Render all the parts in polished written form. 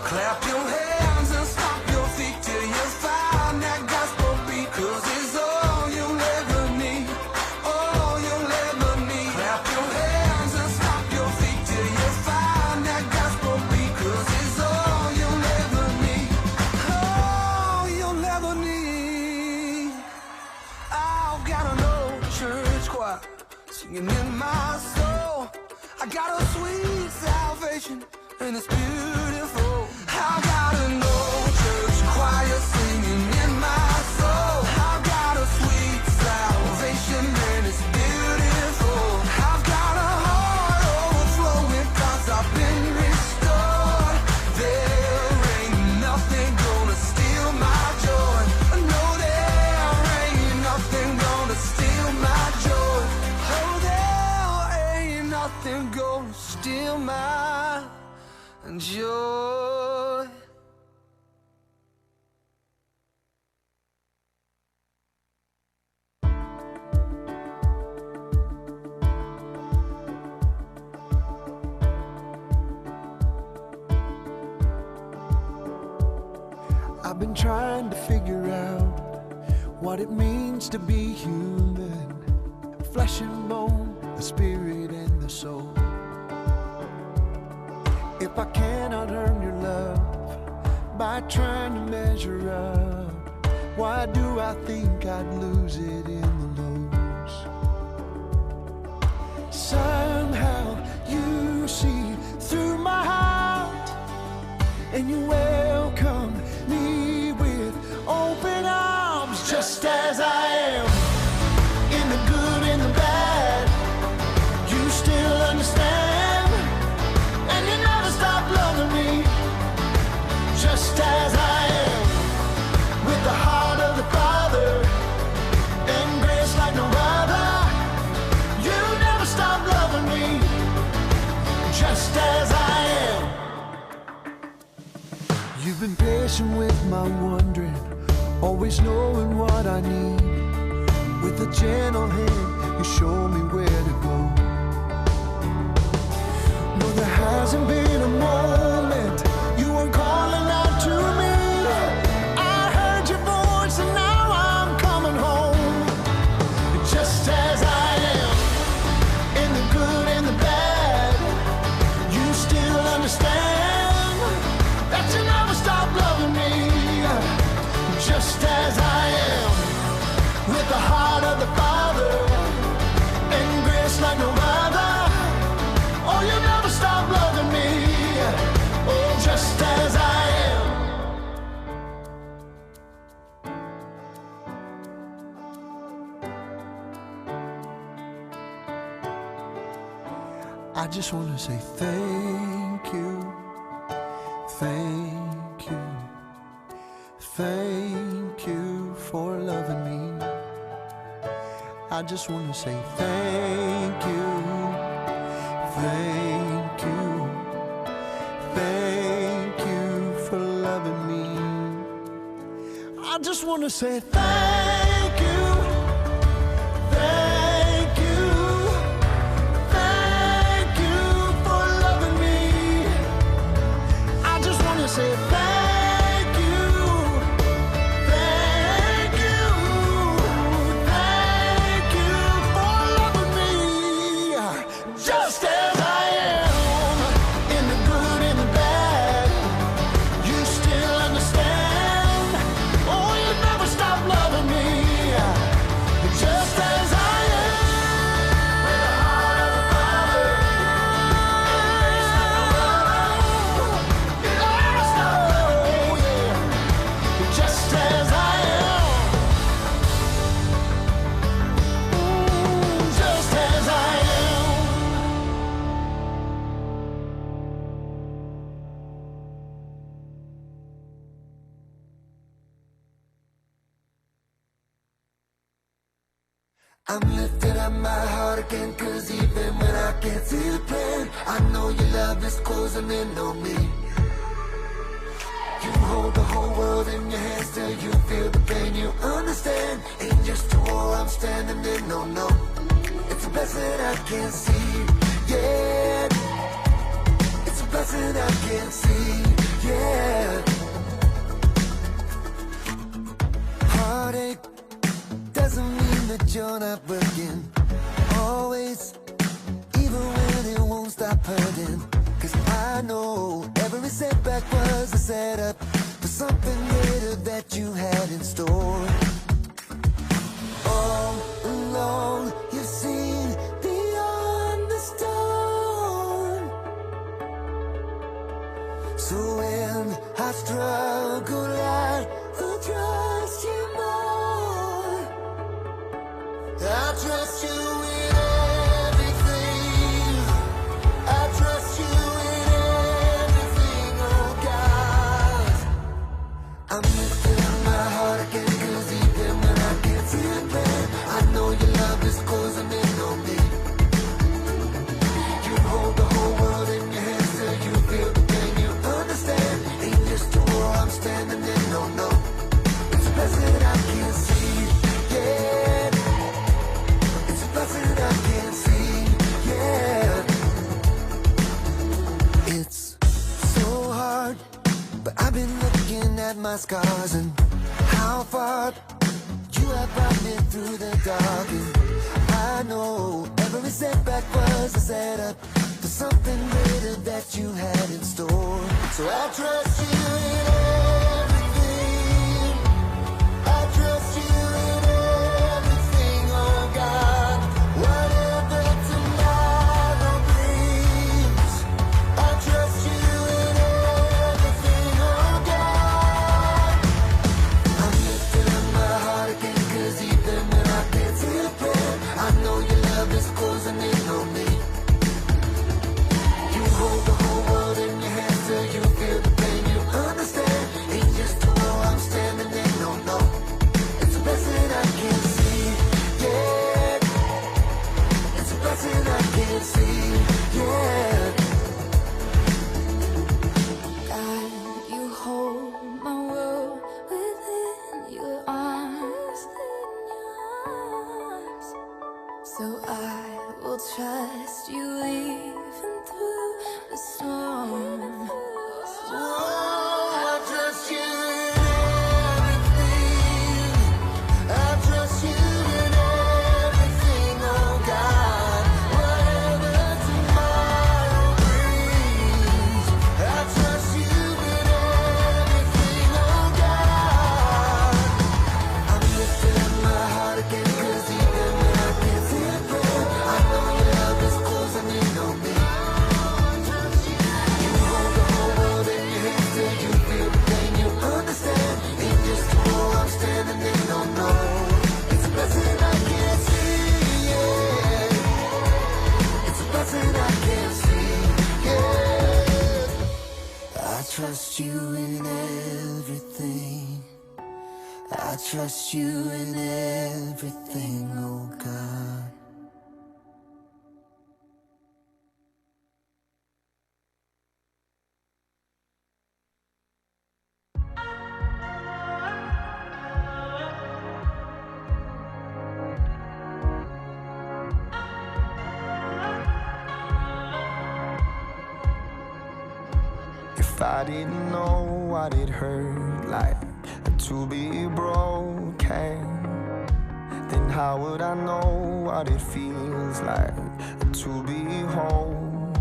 Clap your hands and stomp your feet till you find that gospel beat, 'cause it's all you'll ever need, all you'll ever need. Clap your hands and stomp your feet till you find that gospel beat, 'cause it's all you'll ever need, all you'll ever need. I've got an old church choir singing in my soul. I got a sweet salvation and it's beautiful. I got an old church choir singing in my soul. I got a sweet salvation and it's beautiful. I've got a heart overflowing 'cause I've been restored. There ain't nothing gonna steal my joy. No, there ain't nothing gonna steal my joy. Oh, there ain't nothing gonna steal my joy. I've been trying to figure out what it means to be human. Flesh and bone, the spirit and the soul. If I cannot earn your love by trying to measure up, why do I think I'd lose it in the lows? Somehow you see through my heart and you welcome me with open arms, just as I am. In the good and the bad, you still understand, and you never stop loving me, just as I am. With the heart of the Father and grace like no other, you never stop loving me, just as I am. You've been patient with my wondering, always knowing what I need. With a gentle hand, you show me where to go. No, there hasn't been a moment you weren't calling out to me. I heard your voice and now I'm coming home, just as I am. In the good and the bad, you still understand that you never stop loving me, just as I am. With the heart of the Father and grace like no other, oh, you never stop loving me, oh, just as I am. I just want to say thank you, thank you, thank you for loving me. I just want to say thank you, thank you, thank you for loving me. I just want to say thank you, thank you, thank you for loving me. I just want to say thank you. Just as I am, in the good and the bad, you still understand. Oh, you never stop loving me, just as I am. With the heart of the Father and grace like no other, you never stop loving me, just as I am. Just as I am. I'm lifting up my heart again, 'cause even when I can't see the plan, I know your love is closing in on me. You hold the whole world in your hands till you feel the pain, you understand. Ain't just a wall I'm standing in, no, no. It's a blessing I can't see, yeah. It's a blessing I can't see, yeah. yeah. Heartache doesn't mean that you're not working. Always, even when it won't stop hurting. 'Cause I know every setback was a setup for something greater that you had in store. All along, you've seen beyond the storm. So when I struggle, I will trust you more. I trust you in everything. I trust you in everything, oh God. I'm lifting up my heart again, 'cause even when I can't see it, man, I know your love is closing in on me. You hold the whole world in your hands till you feel the pain, you understand. Ain't just a war I'm standing in, no, no. It's a blessing I can't see, yeah. It's a blessing I can't see, yeah. It's so hard, but I've been looking at my scars and how far you have brought me through the dark. And I know every setback was a setup for something greater that you had in store. So I trust you in everything. I trust you in everything, oh God. Whatever tomorrow brings, I trust you in everything, oh God. I'm lifting up my heart again, 'cause even when I can't see a plan, I know your love is closing in on me. You hold the whole world in your hands till you feel the pain, you understand. Ain't just a war I'm standing in, no, no. It's a blessing I can't see, yeah. It's a blessing I can't see, yeah. God, you hold my world within your arms. So I will trust you even through the storm. Oh, I trust you in everything. I trust you in everything, oh God. Whatever tomorrow brings, I trust you in everything, oh God. I'm lifting up my heart again, 'cause even when I can't see it, I know your love is closing in on me. You hold the whole world in your hands till you feel the pain, you understand. Ain't just a war I'm standing in, no, no. It's a blessing I can't see, yeah. It's a blessing I can't see, yeah. I trust you in everything. I trust you in everything, oh God. If I didn't know what it hurt like to be broken, then how would I know what it feels like to be whole?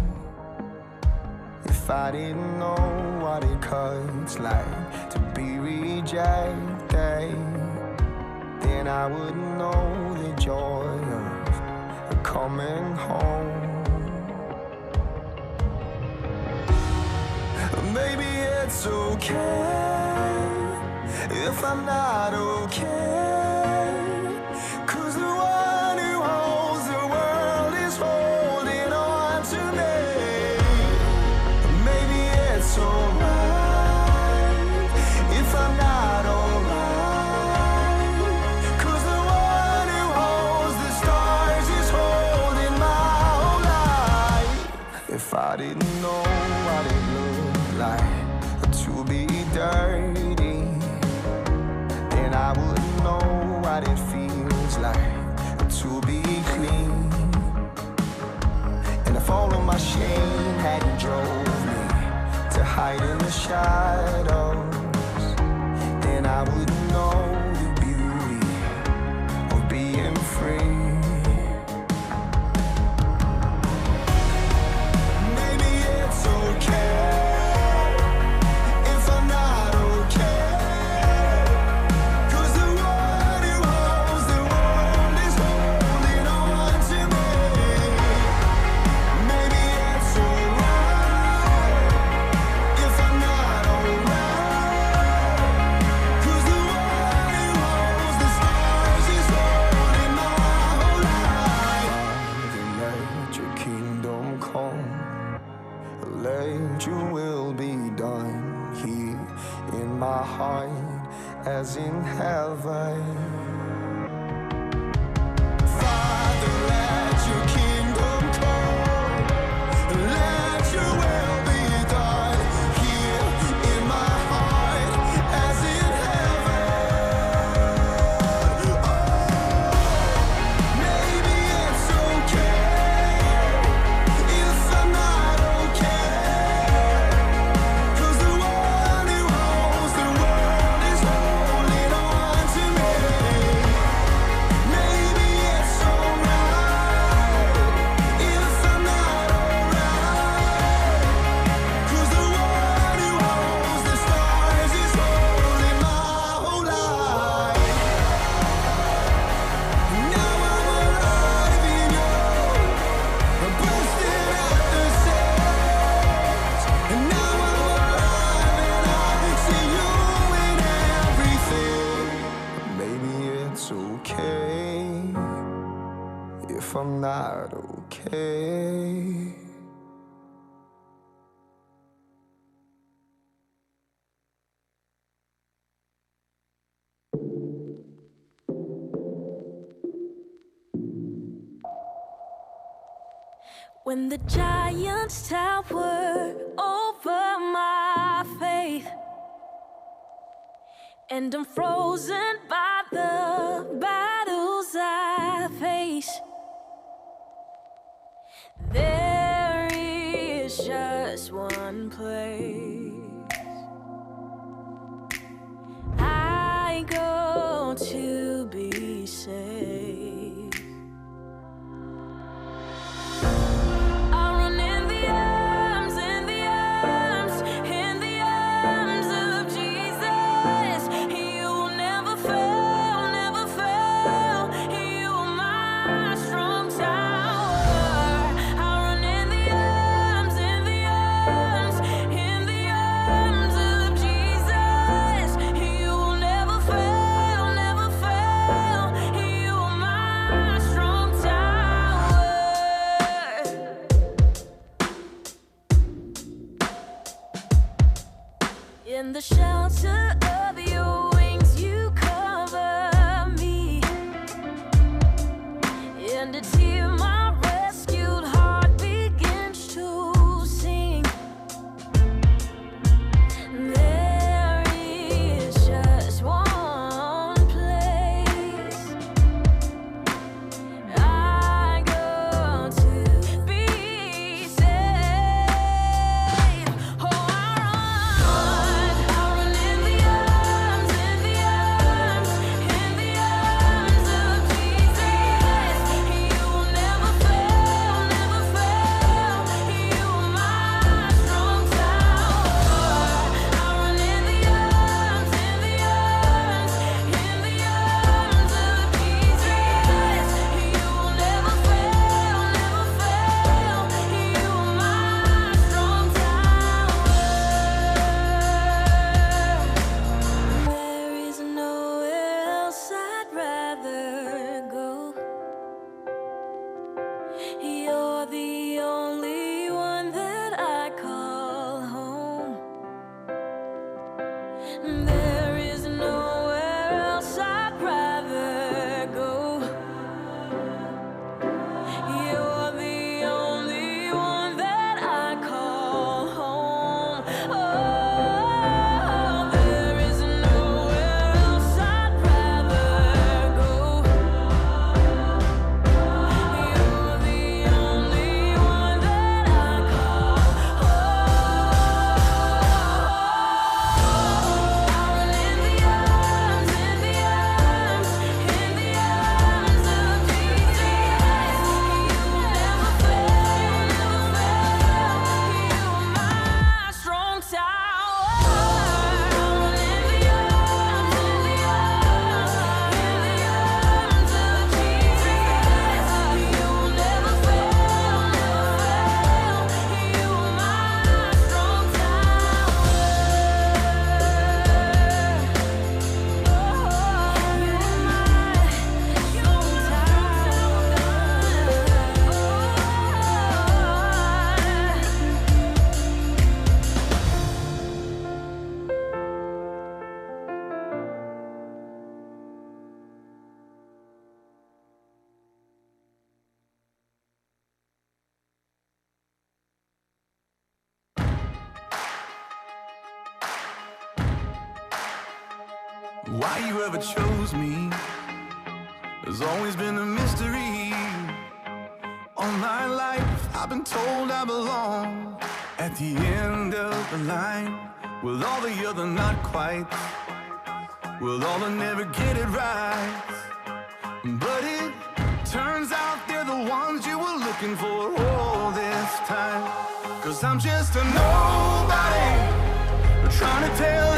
If I didn't know what it cuts like to be rejected, then I wouldn't know the joy of coming home. Maybe it's okay if I'm not okay, 'cause the one who holds the world is holding on to me. Maybe it's alright if I'm not alright, 'cause the one who holds the stars is holding my whole life. If I didn't know what it looked like to be dirty, then I wouldn't know what it feels like to be clean. And if all of my shame hadn't drove me to hide in the shadows, then I would know the beauty of being free. Maybe it's okay if I'm not okay, 'cause the one who holds the world is holding on to me. Maybe it's alright if I'm not alright, 'cause the one who holds the stars is holding my whole life. Father, let your kingdom come, let your will be done here in my heart as in heaven. Father, let your kingdom come, let your will be done here in my heart as in heaven. Maybe it's okay if I'm not okay, 'cause the one who holds the world is holding on to me. Maybe it's alright if I'm not alright, 'cause the one who holds the stars is holding my whole life. Now I'm alive in you, bursting at the seams. And now I'm alive and I see you in everything. Maybe it's okay if I'm not okay. When the giants tower over my faith, and I'm frozen by the battles I face, there is just one place I go to be safe. I run in the arms, in the arms, in the arms of Jesus. You will never fail, never fail. You are my strong tower. I run in the arms, in the arms, in the arms of Jesus. You will never fail, never fail. You are my strong tower. In the shelter of your wings, you cover me, and it's here my rescued heart begins to sing. There is just one place I go to be safe. Oh, I run in the arms, in the arms, in the arms of Jesus. You will never fail, never fail. You are my strong tower. I run in the arms, in the arms, in the arms of Jesus. You will never fail, never fail. You are my strong tower. There is nowhere else I'd rather go. You're the only one that I call home. There is nowhere else I'd rather go. You're the only one that I call home. Oh, there is nowhere else I'd rather go. You're the only one Why you ever chose me has always been a mystery. All my life I've been told I belong at the end of the line, with all the other not quite, with all the never get it right. But it turns out they're the ones you were looking for all this time. 'Cause I'm just a nobody, trying to tell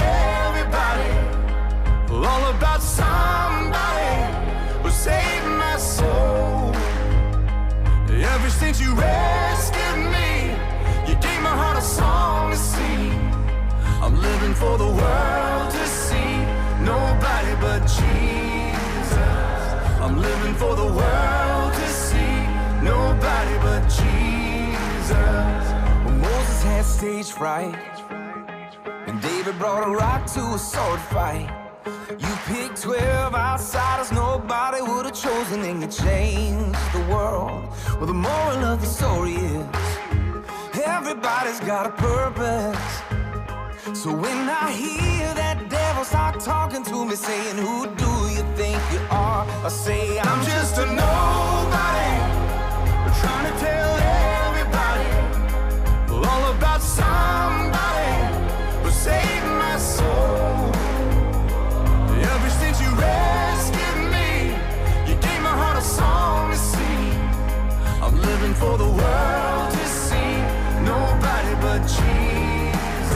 everybody all about somebody who saved my soul. Ever since you rescued me, you gave my heart a song to sing. I'm living for the world to see, nobody but Jesus. I'm living for the world to see, nobody but Jesus. When Moses had stage fright, and David brought a rock to a sword fight, you picked 12 outsiders nobody would have chosen, and you changed the world. Well, the moral of the story is everybody's got a purpose. So when I hear that devil start talking to me, saying, who do you think you are? I say, I'm just a nobody, trying to tell everybody all about somebody who saved my soul. Ever since you rescued me, you gave my heart a song to sing. I'm living for the world to see, nobody but Jesus.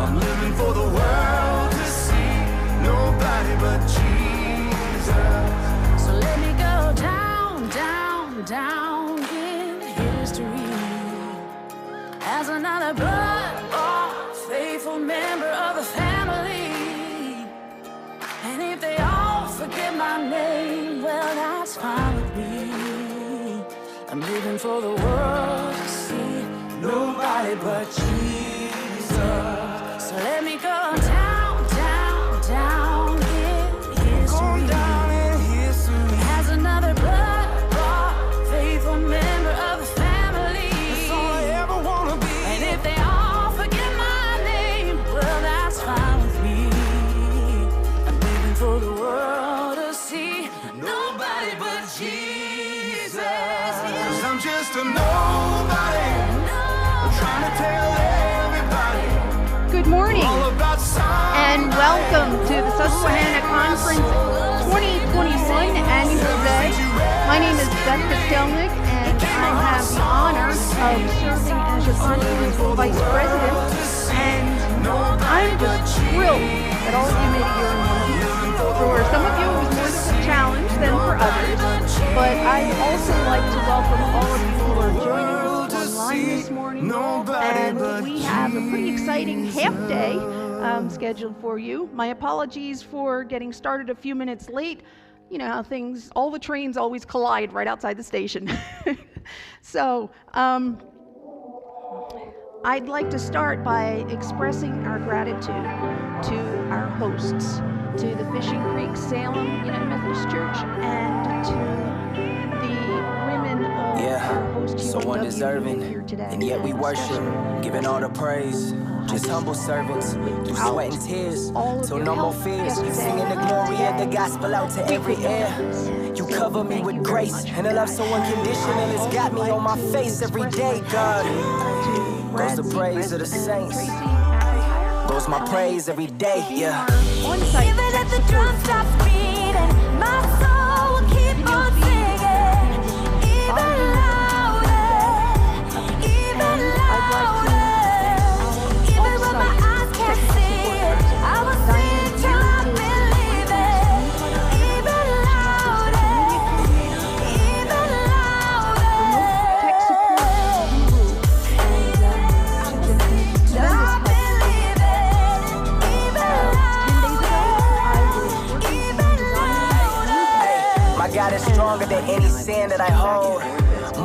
I'm living for the world to see, nobody but Jesus. So let me go down, down, down in history as another blood-bought, faithful member of the family. And if they all forget my name, well, that's fine with me. I'm living for the world to see, nobody but Jesus. So let me go down, down, down in history. Going down in history As another blood-bought, faithful member of the family. That's all I ever wanna be. And if they all forget my name, well, that's fine with me. I'm living for the world to see, nobody but Jesus. 'Cause I'm just a nobody, trying to tell everybody Good morning all about somebody. and welcome to the Susquehanna Conference 2021 Annual Day. My name is Beth Kostelnik, and I have the honor of serving as your conference vice president. And I'm just thrilled that all of you made it here in one piece. For some of you, it was more of a challenge than for others, but I'd also like to welcome all of you who are joining us online this morning. And we have a pretty exciting half day scheduled for you. My apologies for getting started a few minutes late. You know how things, all the trains always collide right outside the station. So, I'd like to start by expressing our gratitude to our hosts, to the Fishing Creek Salem United Methodist Church, and to the women of our host so UMW undeserving, here today. and yet we worship, giving all the praise. Just humble servants, through sweat and tears, till no more fears. Singing the glory of the gospel out to every ear. You cover me with grace, and a love so unconditional. It's got me on my face every day, God. Goes the praise of the saints, goes my praise every day, yeah. Even if the drum stops beating, my soul will keep on singing. Even louder, even louder. Even when my eyes can't see it, I will sing it till I believe it. Even louder, even God is stronger than any sin that I hold,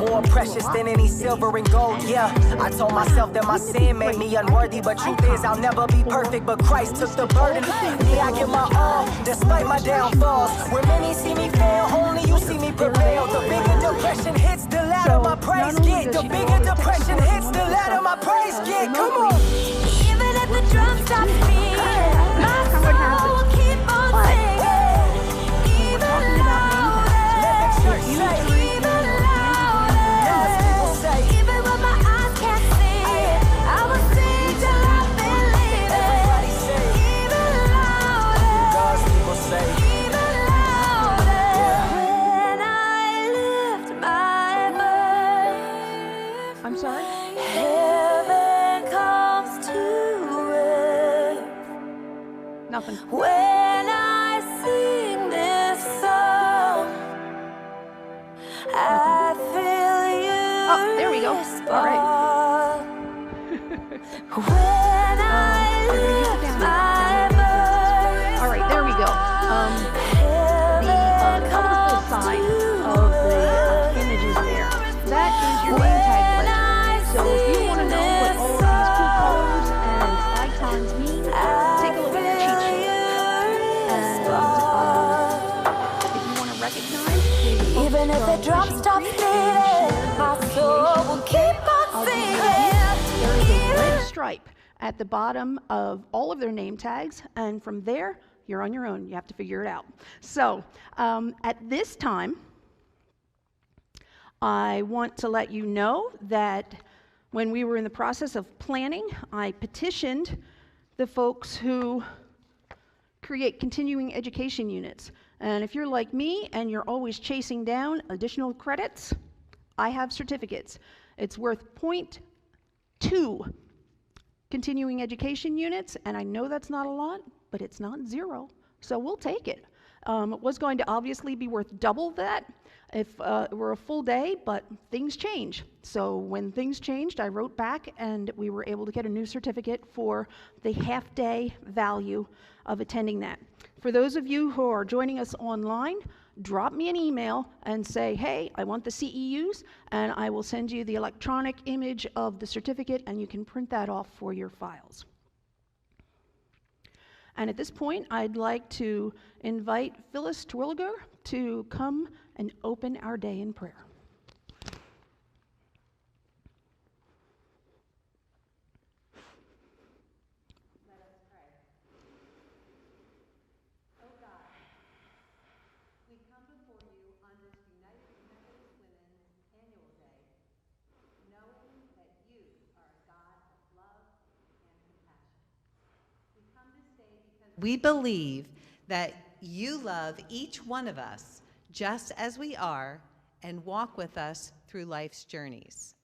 more precious than any silver and gold, yeah. I told myself that my sin made me unworthy, but truth is I'll never be perfect, but Christ took the burden. Me, I give my all, despite my downfalls. Where many see me fail, only you see me prevail. The bigger depression hits, the louder my praise get. The bigger depression hits, the louder my praise get. Come on. Even if the drum stops beating, my soul will keep on I'm sorry? Heaven comes to earth Nothing. when I sing this song. I feel you. Oh, there we go. All right. When I Everybody get lift down my there. voice, All right, there we go. The colorful side of the images there, that is your name tag list. So if you want to know what all of these cool colors and icons mean, take a look at the cheat sheet. And if you want to recognize the folks even if the from drum Fishing stops Creek beating, my soul will keep on I'll give you singing. a hint. There is a red stripe at the bottom of all of their name tags, and from there, you're on your own. You have to figure it out. So, at this time, I want to let you know that when we were in the process of planning, I petitioned the folks who create continuing education units. And if you're like me and you're always chasing down additional credits, I have certificates. It's worth 0.2 continuing education units, and I know that's not a lot, but it's not zero, so we'll take it. It was going to obviously be worth double that if it were a full day, but things change. So when things changed, I wrote back and we were able to get a new certificate for the half-day value of attending that. For those of you who are joining us online, drop me an email and say, hey, I want the CEUs, and I will send you the electronic image of the certificate, and you can print that off for your files. And at this point, I'd like to invite Phyllis Terwilliger to come and open our day in prayer. We believe that you love each one of us just as we are and walk with us through life's journeys.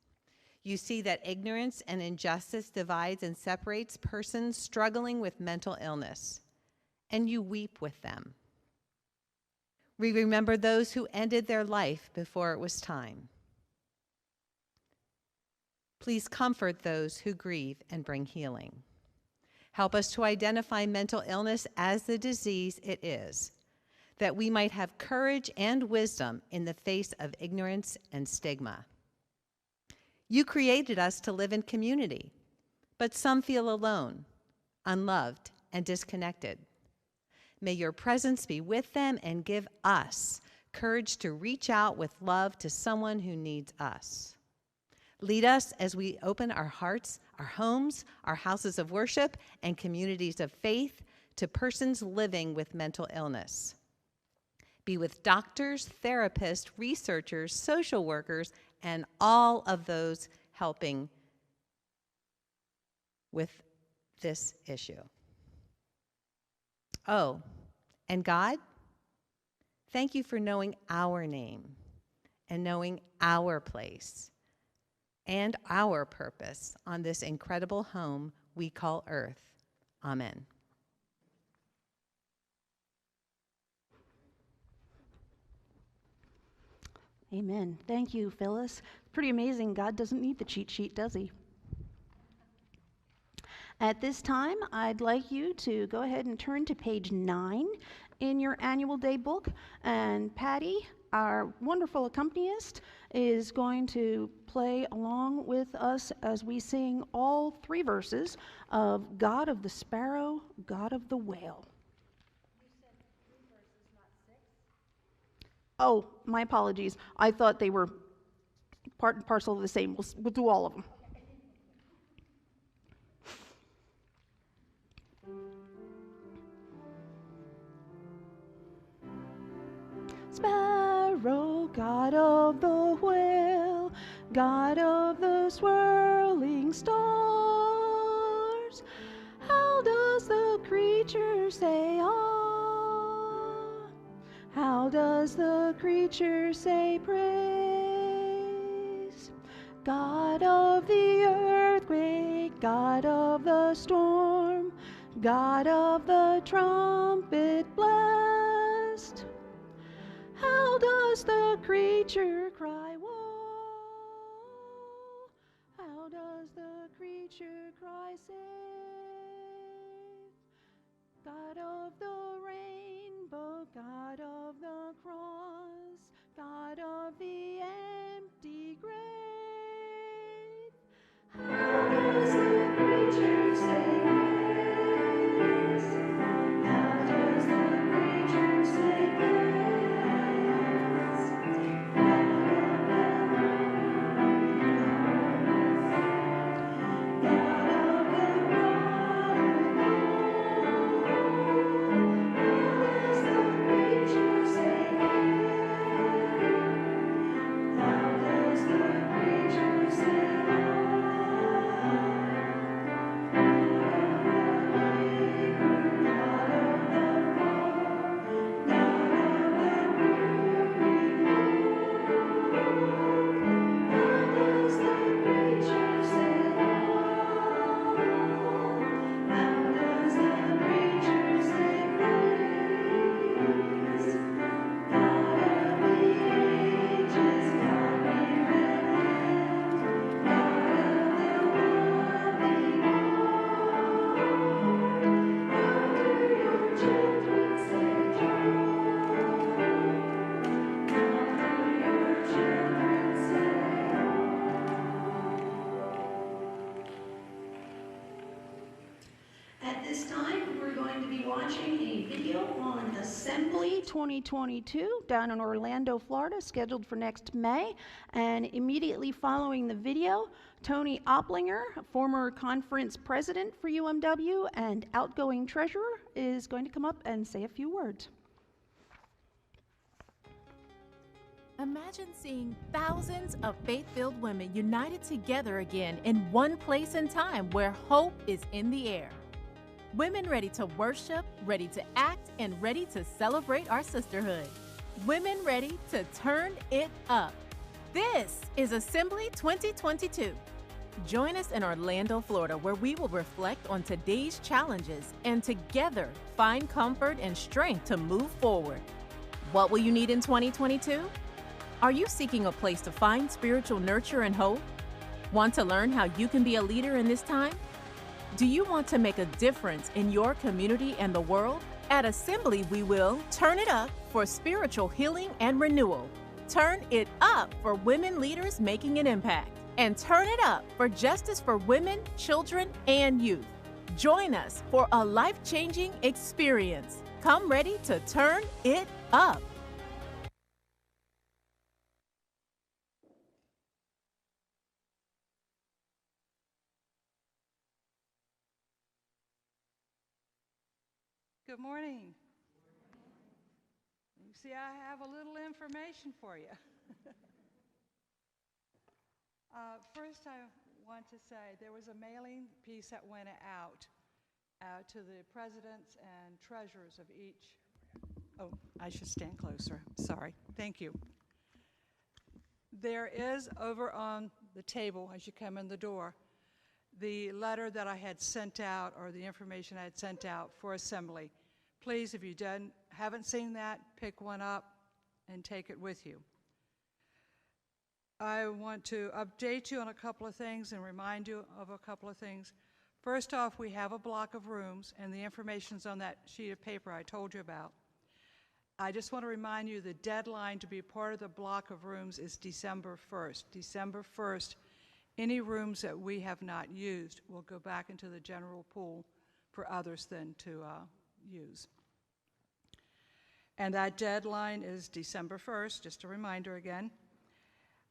You see that ignorance and injustice divides and separates persons struggling with mental illness, and you weep with them. We remember those who ended their life before it was time. Please comfort those who grieve and bring healing. Help us to identify mental illness as the disease it is, that we might have courage and wisdom in the face of ignorance and stigma. You created us to live in community, but some feel alone, unloved, and disconnected. May your presence be with them and give us courage to reach out with love to someone who needs us. Lead us as we open our hearts, our homes, our houses of worship, and communities of faith to persons living with mental illness. Be with doctors, therapists, researchers, social workers, and all of those helping with this issue. Oh, and God, thank you for knowing our name and knowing our place and our purpose on this incredible home we call Earth. Amen. Amen. Thank you, Phyllis. Pretty amazing. God doesn't need the cheat sheet, does he? At this time, I'd like you to go ahead and turn to page 9 in your annual day book. And Patty, our wonderful accompanist, is going to play along with us as we sing all 3 verses of God of the Sparrow, God of the Whale. You said 3 verses, not 6? Oh, my apologies. I thought they were part and parcel of the same. We'll do all of them. Sparrow, God of the whale, God of the swirling stars, how does the creature say ah? How does the creature say praise? God God of the earthquake, God of the storm, God of the trumpet blast. How does the creature cry, woe? How does the creature cry, save? God of the rainbow, God of the cross, God of the empty grave. How does the creature say grace? How does the creature say grace? God of the At this time, we're going to be watching a video on Assembly 2022 down in Orlando, Florida, scheduled for next May. And immediately following the video, Tony Opplinger, former conference president for UMW and outgoing treasurer, is going to come up and say a few words. Imagine seeing thousands of faith-filled women united together again in one place and time where hope is in the air. Women ready to worship, ready to act, and ready to celebrate our sisterhood. Women ready to turn it up. This is Assembly 2022. Join us in Orlando, Florida, where we will reflect on today's challenges and together find comfort and strength to move forward. What will you need in 2022? Are you seeking a place to find spiritual nurture and hope? Want to learn how you can be a leader in this time? Do you want to make a difference in your community and the world? At Assembly, we will turn it up for spiritual healing and renewal, turn it up for women leaders making an impact, and turn it up for justice for women, children, and youth. Join us for a life-changing experience. Come ready to turn it up. Good morning. You see, I have a little information for you. First, I want to say there was a mailing piece that went out to the presidents and treasurers of each. Oh, I should stand closer. Sorry. Thank you. There is over on the table as you come in the door the letter that I had sent out, or the information I had sent out for Assembly. Please, if you haven't seen that, pick one up and take it with you. I want to update you on a couple of things and remind you of a couple of things. First off, we have a block of rooms, and the information's on that sheet of paper I told you about. I just want to remind you the deadline to be part of the block of rooms is December 1st. December 1st, any rooms that we have not used will go back into the general pool for others then to use. And that deadline is December 1st, just a reminder again.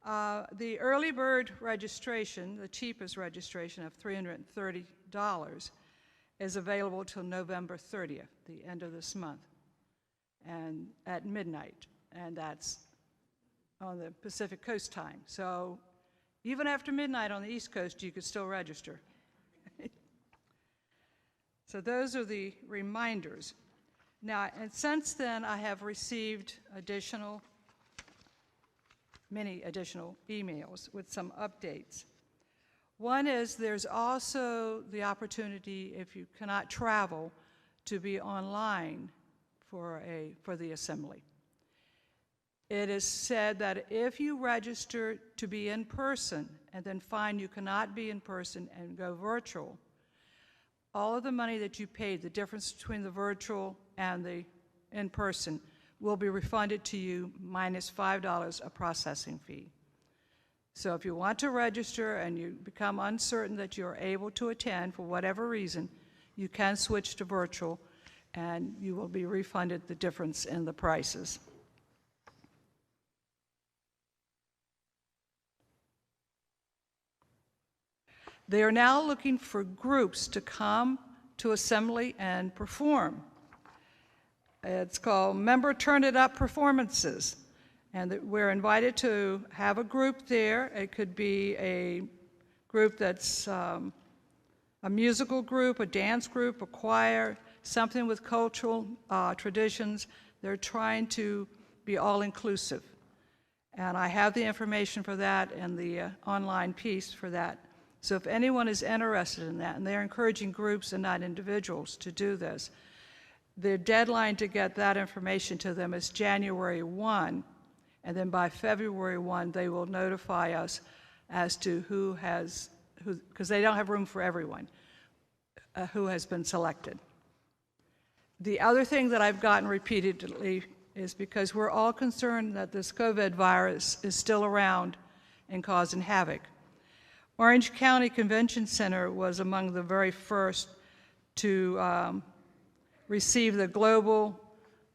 The early bird registration, the cheapest registration of $330, is available till November 30th, the end of this month, and at midnight, and that's on the Pacific Coast time. So even after midnight on the East Coast, you could still register. So those are the reminders. Now, and since then, I have received many additional emails with some updates. One is there's also the opportunity, if you cannot travel, to be online for the assembly. It is said that if you register to be in person and then find you cannot be in person and go virtual, all of the money that you paid, the difference between the virtual and the in-person, will be refunded to you minus $5 a processing fee. So if you want to register and you become uncertain that you're able to attend for whatever reason, you can switch to virtual and you will be refunded the difference in the prices. They are now looking for groups to come to assembly and perform. It's called Member Turn It Up Performances. And we're invited to have a group there. It could be a group that's a musical group, a dance group, a choir, something with cultural traditions. They're trying to be all-inclusive. And I have the information for that and the online piece for that. So if anyone is interested in that, and they're encouraging groups and not individuals to do this, the deadline to get that information to them is January 1, and then by February 1, they will notify us as to who has, because they don't have room for everyone, who has been selected. The other thing that I've gotten repeatedly is because we're all concerned that this COVID virus is still around and causing havoc. Orange County Convention Center was among the very first to receive the Global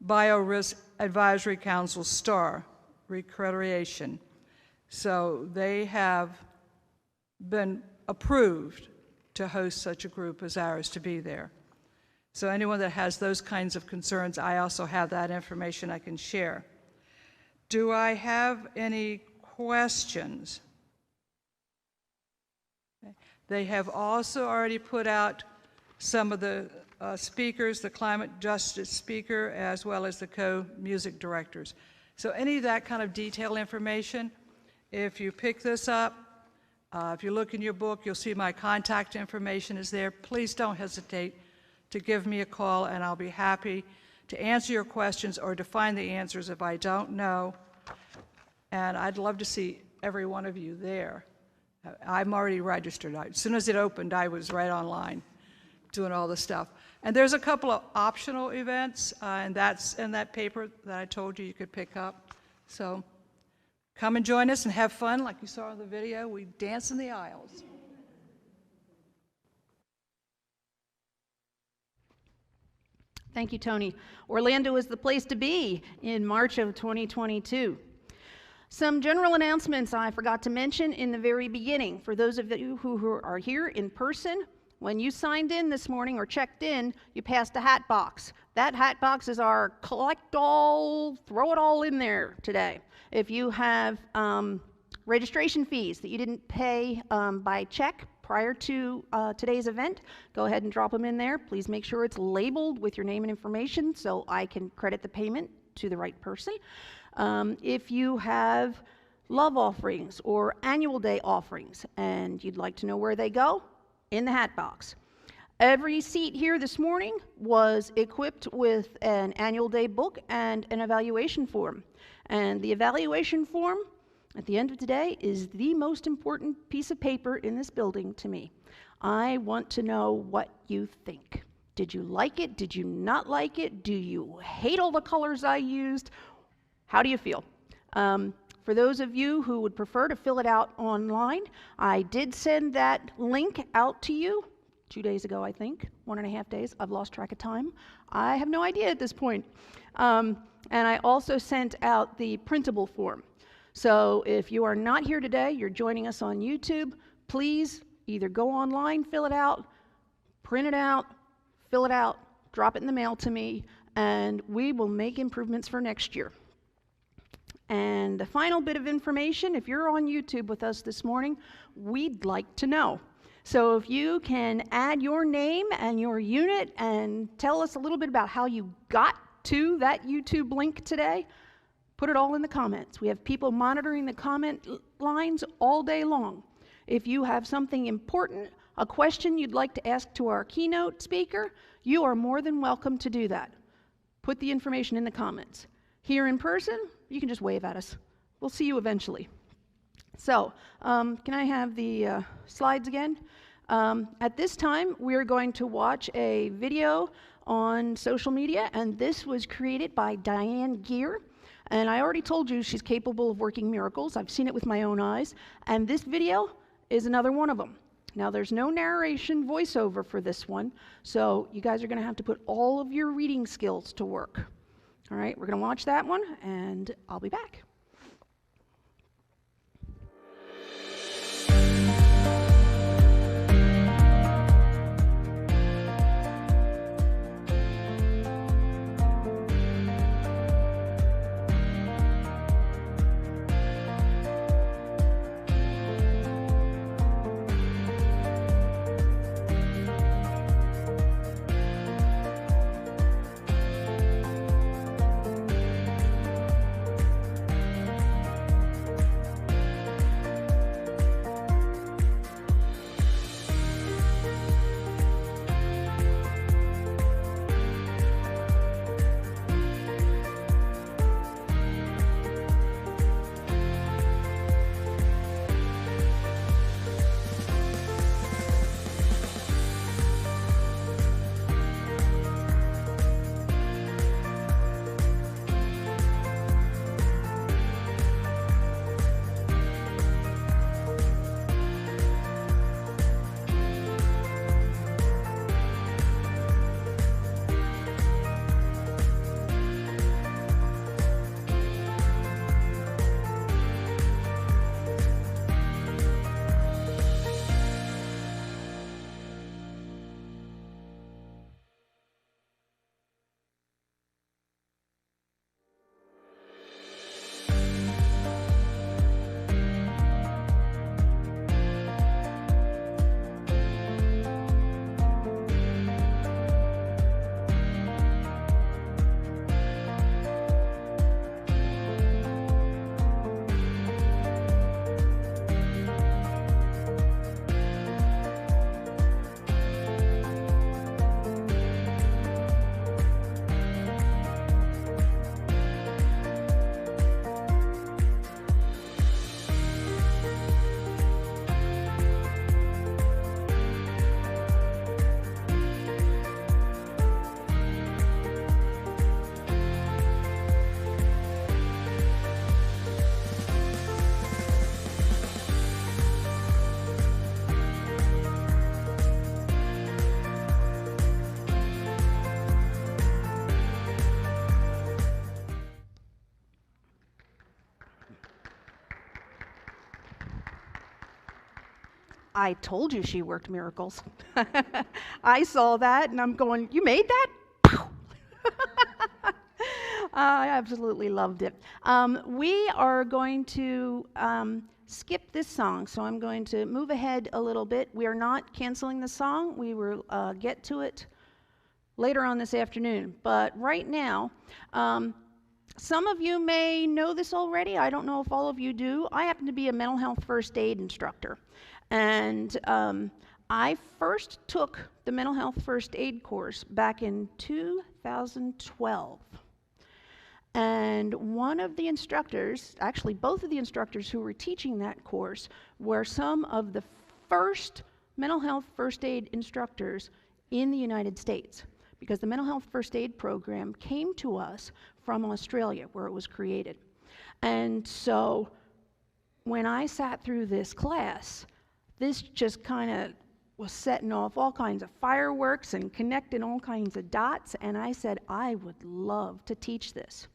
Biorisk Advisory Council STAR recreation. So they have been approved to host such a group as ours to be there. So anyone that has those kinds of concerns, I also have that information I can share. Do I have any questions? They have also already put out some of the speakers, the climate justice speaker, as well as the co-music directors. So any of that kind of detailed information, if you pick this up, if you look in your book, you'll see my contact information is there. Please don't hesitate to give me a call, and I'll be happy to answer your questions or to find the answers if I don't know. And I'd love to see every one of you there. I'm already registered. As soon as it opened, I was right online doing all the stuff. And there's a couple of optional events, and that's in that paper that I told you could pick up. So come and join us and have fun. Like you saw in the video, we dance in the aisles. Thank you, Tony. Orlando is the place to be in March of 2022. Some general announcements I forgot to mention in the very beginning. For those of you who are here in person, when you signed in this morning or checked in, you passed a hat box. That hat box is our collect all, throw it all in there today. If you have registration fees that you didn't pay by check prior to today's event, go ahead and drop them in there. Please make sure it's labeled with your name and information so I can credit the payment to the right person. If you have love offerings or annual day offerings and you'd like to know where they go, in the hat box. Every seat here this morning was equipped with an annual day book and an evaluation form. And the evaluation form, at the end of today, is the most important piece of paper in this building to me. I want to know what you think. Did you like it? Did you not like it? Do you hate all the colors I used? How do you feel? For those of you who would prefer to fill it out online, I did send that link out to you 2 days ago, I think, 1.5 days. I've lost track of time. I have no idea at this point. And I also sent out the printable form. So if you are not here today, you're joining us on YouTube, please either go online, fill it out, print it out, fill it out, drop it in the mail to me, and we will make improvements for next year. And the final bit of information, if you're on YouTube with us this morning, we'd like to know. So if you can add your name and your unit and tell us a little bit about how you got to that YouTube link today, put it all in the comments. We have people monitoring the comment lines all day long. If you have something important, a question you'd like to ask to our keynote speaker, you are more than welcome to do that. Put the information in the comments. Here in person, you can just wave at us. We'll see you eventually. So, can I have the slides again? At this time, we're going to watch a video on social media, and this was created by Diane Gear. And I already told you she's capable of working miracles. I've seen it with my own eyes. And this video is another one of them. Now, there's no narration voiceover for this one, so you guys are going to have to put all of your reading skills to work. All right, we're going to watch that one, and I'll be back. I told you she worked miracles. I saw that and I'm going, you made that? I absolutely loved it. We are going to skip this song, so I'm going to move ahead a little bit. We are not canceling the song. We will get to it later on this afternoon. But right now, some of you may know this already. I don't know if all of you do. I happen to be a mental health first aid instructor. And I first took the mental health first aid course back in 2012. And one of the instructors, actually both of the instructors who were teaching that course, were some of the first mental health first aid instructors in the United States, because the mental health first aid program came to us from Australia, where it was created. And so when I sat through this class, this just kind of was setting off all kinds of fireworks and connecting all kinds of dots, and I said, I would love to teach this.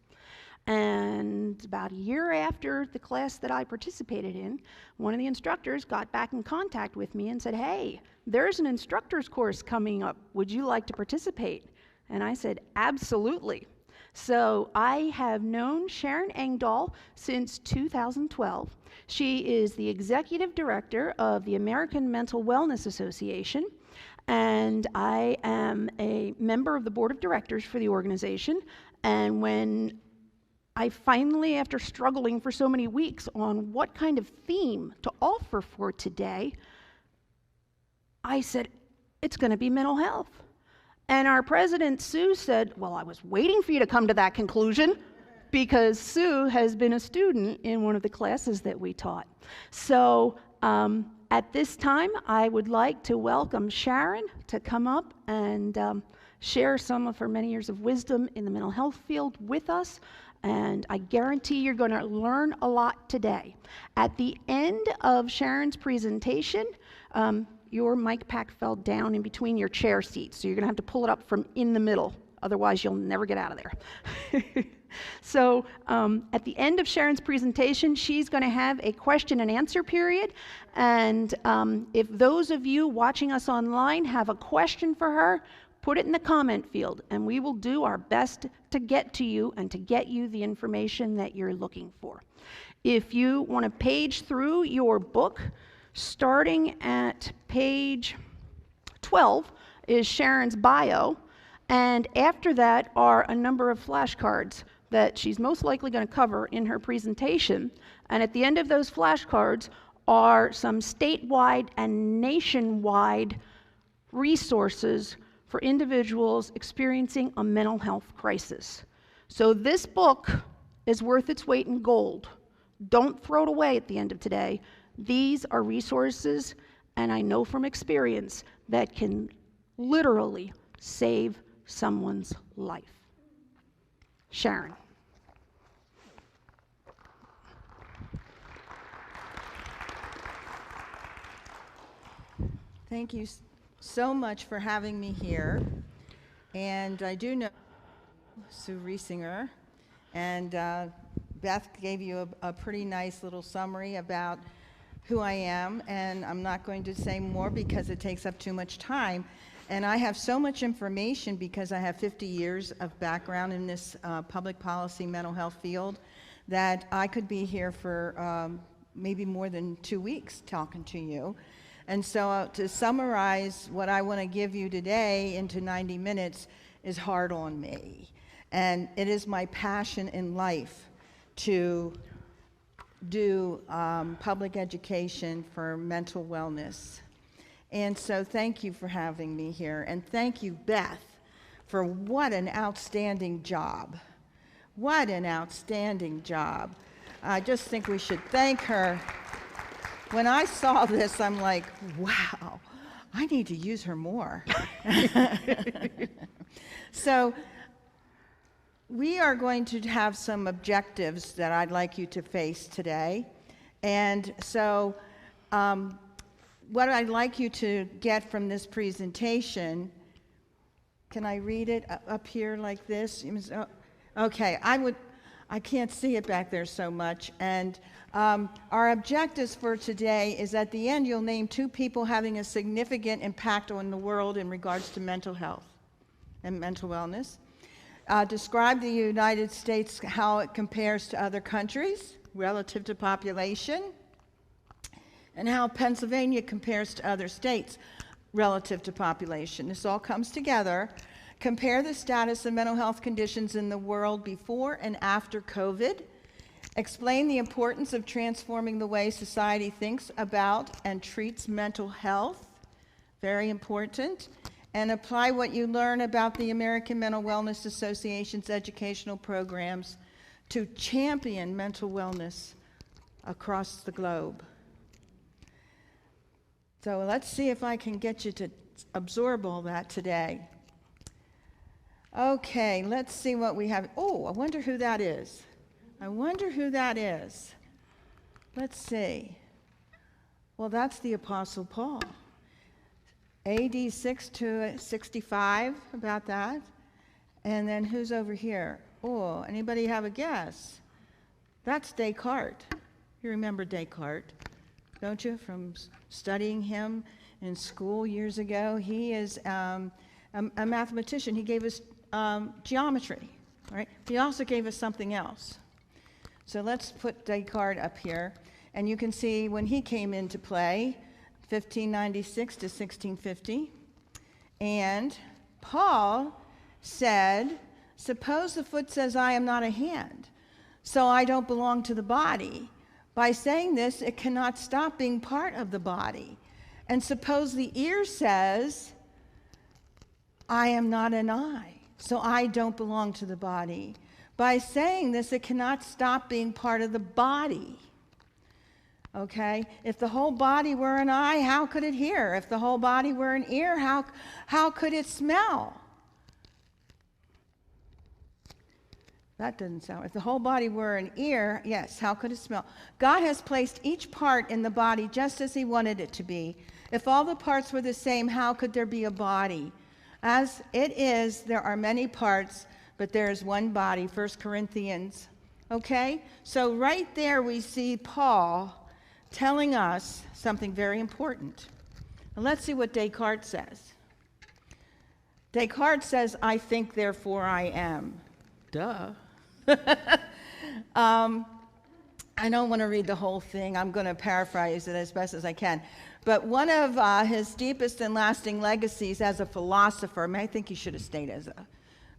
And about a year after the class that I participated in, one of the instructors got back in contact with me and said, hey, there's an instructor's course coming up. Would you like to participate? And I said, absolutely. So I have known Sharon Engdahl since 2012. She is the executive director of the American Mental Wellness Association, and I am a member of the board of directors for the organization. And when I finally, after struggling for so many weeks on what kind of theme to offer for today, I said, it's going to be mental health. And our president, Sue, said, well, I was waiting for you to come to that conclusion, because Sue has been a student in one of the classes that we taught. So at this time, I would like to welcome Sharon to come up and share some of her many years of wisdom in the mental health field with us. And I guarantee you're going to learn a lot today. At the end of Sharon's presentation, your mic pack fell down in between your chair seats, so you're going to have to pull it up from in the middle. Otherwise, you'll never get out of there. So at the end of Sharon's presentation, she's going to have a question and answer period. And if those of you watching us online have a question for her, put it in the comment field, and we will do our best to get to you and to get you the information that you're looking for. If you want to page through your book, starting at page 12 is Sharon's bio, and after that are a number of flashcards that she's most likely going to cover in her presentation. And at the end of those flashcards are some statewide and nationwide resources for individuals experiencing a mental health crisis. So this book is worth its weight in gold. Don't throw it away at the end of today. These are resources, and I know from experience, that can literally save someone's life. Sharon. Thank you so much for having me here. And I do know Sue Riesinger, and Beth gave you a pretty nice little summary about who I am, and I'm not going to say more because it takes up too much time. And I have so much information because I have 50 years of background in this public policy mental health field that I could be here for maybe more than 2 weeks talking to you. And so to summarize what I want to give you today into 90 minutes is hard on me. And it is my passion in life to do public education for mental wellness. And so thank you for having me here. And thank you, Beth, for what an outstanding job. What an outstanding job. I just think we should thank her. When I saw this, I'm like, wow, I need to use her more. So we are going to have some objectives that I'd like you to face today. And so what I'd like you to get from this presentation, can I read it up here like this? Okay, I can't see it back there so much. And our objectives for today is at the end you'll name 2 people having a significant impact on the world in regards to mental health and mental wellness. Describe the United States, how it compares to other countries relative to population, and how Pennsylvania compares to other states relative to population. This all comes together. Compare the status of mental health conditions in the world before and after COVID. Explain the importance of transforming the way society thinks about and treats mental health. Very important. And apply what you learn about the American Mental Wellness Association's educational programs to champion mental wellness across the globe. So let's see if I can get you to absorb all that today. Okay, let's see what we have. Oh, I wonder who that is. I wonder who that is. Let's see. Well, that's the Apostle Paul. AD 6 to 65, about that. And then who's over here? Oh, anybody have a guess? That's Descartes. You remember Descartes, don't you, from studying him in school years ago? He is a mathematician. He gave us geometry, right? He also gave us something else. So let's put Descartes up here. And you can see when he came into play, 1596 to 1650. And Paul said, suppose the foot says, I am not a hand. so I don't belong to the body. By saying this, it cannot stop being part of the body. And suppose the ear says, I am not an eye, so I don't belong to the body. By saying this, it cannot stop being part of the body. Okay? If the whole body were an eye, how could it hear? If the whole body were an ear, how could it smell? That doesn't sound. If the whole body were an ear, yes, how could it smell? God has placed each part in the body just as he wanted it to be. If all the parts were the same, how could there be a body? As it is, there are many parts, but there is one body, 1 Corinthians. Okay? So right there we see Paul telling us something very important. Now let's see what Descartes says. Descartes says, I think, therefore I am. Duh. I don't want to read the whole thing. I'm going to paraphrase it as best as I can. But one of his deepest and lasting legacies as a philosopher, I mean, I think he should have stayed as a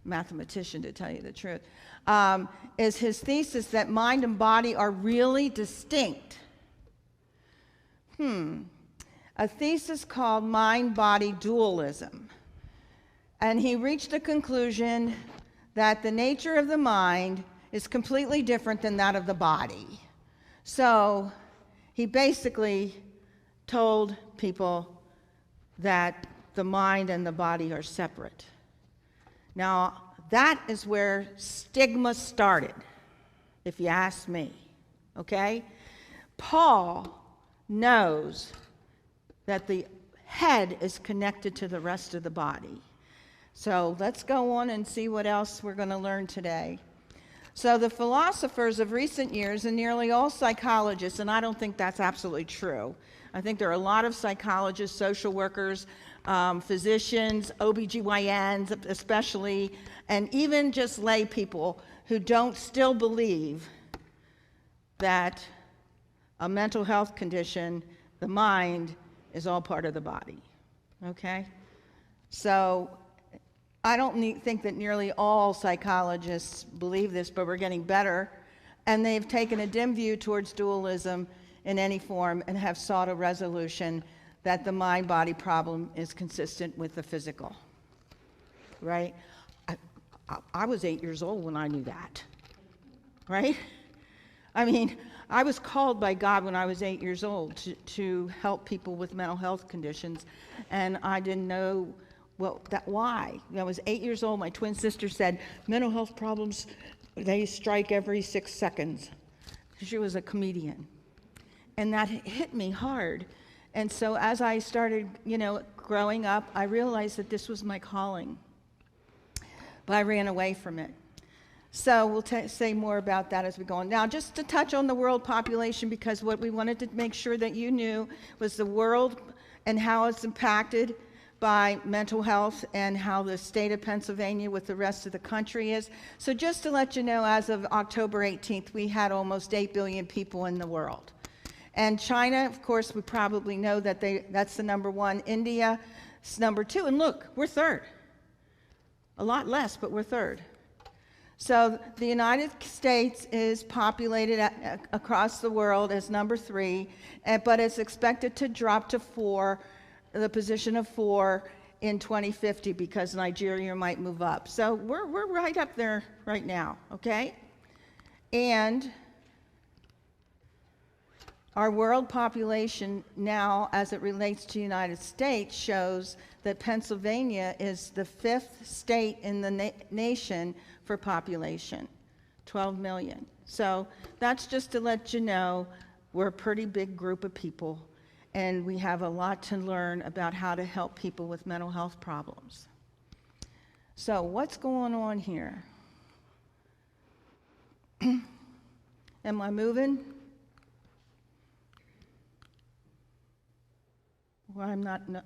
mathematician, to tell you the truth, is his thesis that mind and body are really distinct. A thesis called mind-body dualism. And he reached the conclusion that the nature of the mind is completely different than that of the body. So he basically told people that the mind and the body are separate. Now, that is where stigma started, if you ask me, okay? Paul knows that the head is connected to the rest of the body. So let's go on and see what else we're going to learn today. So the philosophers of recent years, and nearly all psychologists, and I don't think that's absolutely true. I think there are a lot of psychologists, social workers, physicians, OBGYNs especially, and even just lay people who don't still believe that a mental health condition, the mind, is all part of the body. Okay? So I don't think that nearly all psychologists believe this, but we're getting better. And they've taken a dim view towards dualism in any form and have sought a resolution that the mind-body problem is consistent with the physical. Right? I was 8 years old when I knew that. Right? I mean, I was called by God when I was 8 years old to help people with mental health conditions, and I didn't know why. When I was 8 years old, my twin sister said, mental health problems, they strike every 6 seconds. She was a comedian. And that hit me hard. And so as I started, growing up, I realized that this was my calling. But I ran away from it. So we'll say more about that as we go on. Now, just to touch on the world population, because what we wanted to make sure that you knew was the world and how it's impacted by mental health and how the state of Pennsylvania with the rest of the country is. So just to let you know, as of October 18th, we had almost 8 billion people in the world. And China, of course, we probably know that that's the number one. India is number two. And look, we're third. A lot less, but we're third. So the United States is populated across the world as number 3, but it's expected to drop to 4, the position of 4 in 2050, because Nigeria might move up. So we're right up there right now, okay? And our world population now, as it relates to the United States, shows that Pennsylvania is the 5th state in the nation for population, 12 million. So that's just to let you know we're a pretty big group of people, and we have a lot to learn about how to help people with mental health problems. So what's going on here? Am I moving? Well, I'm not. No.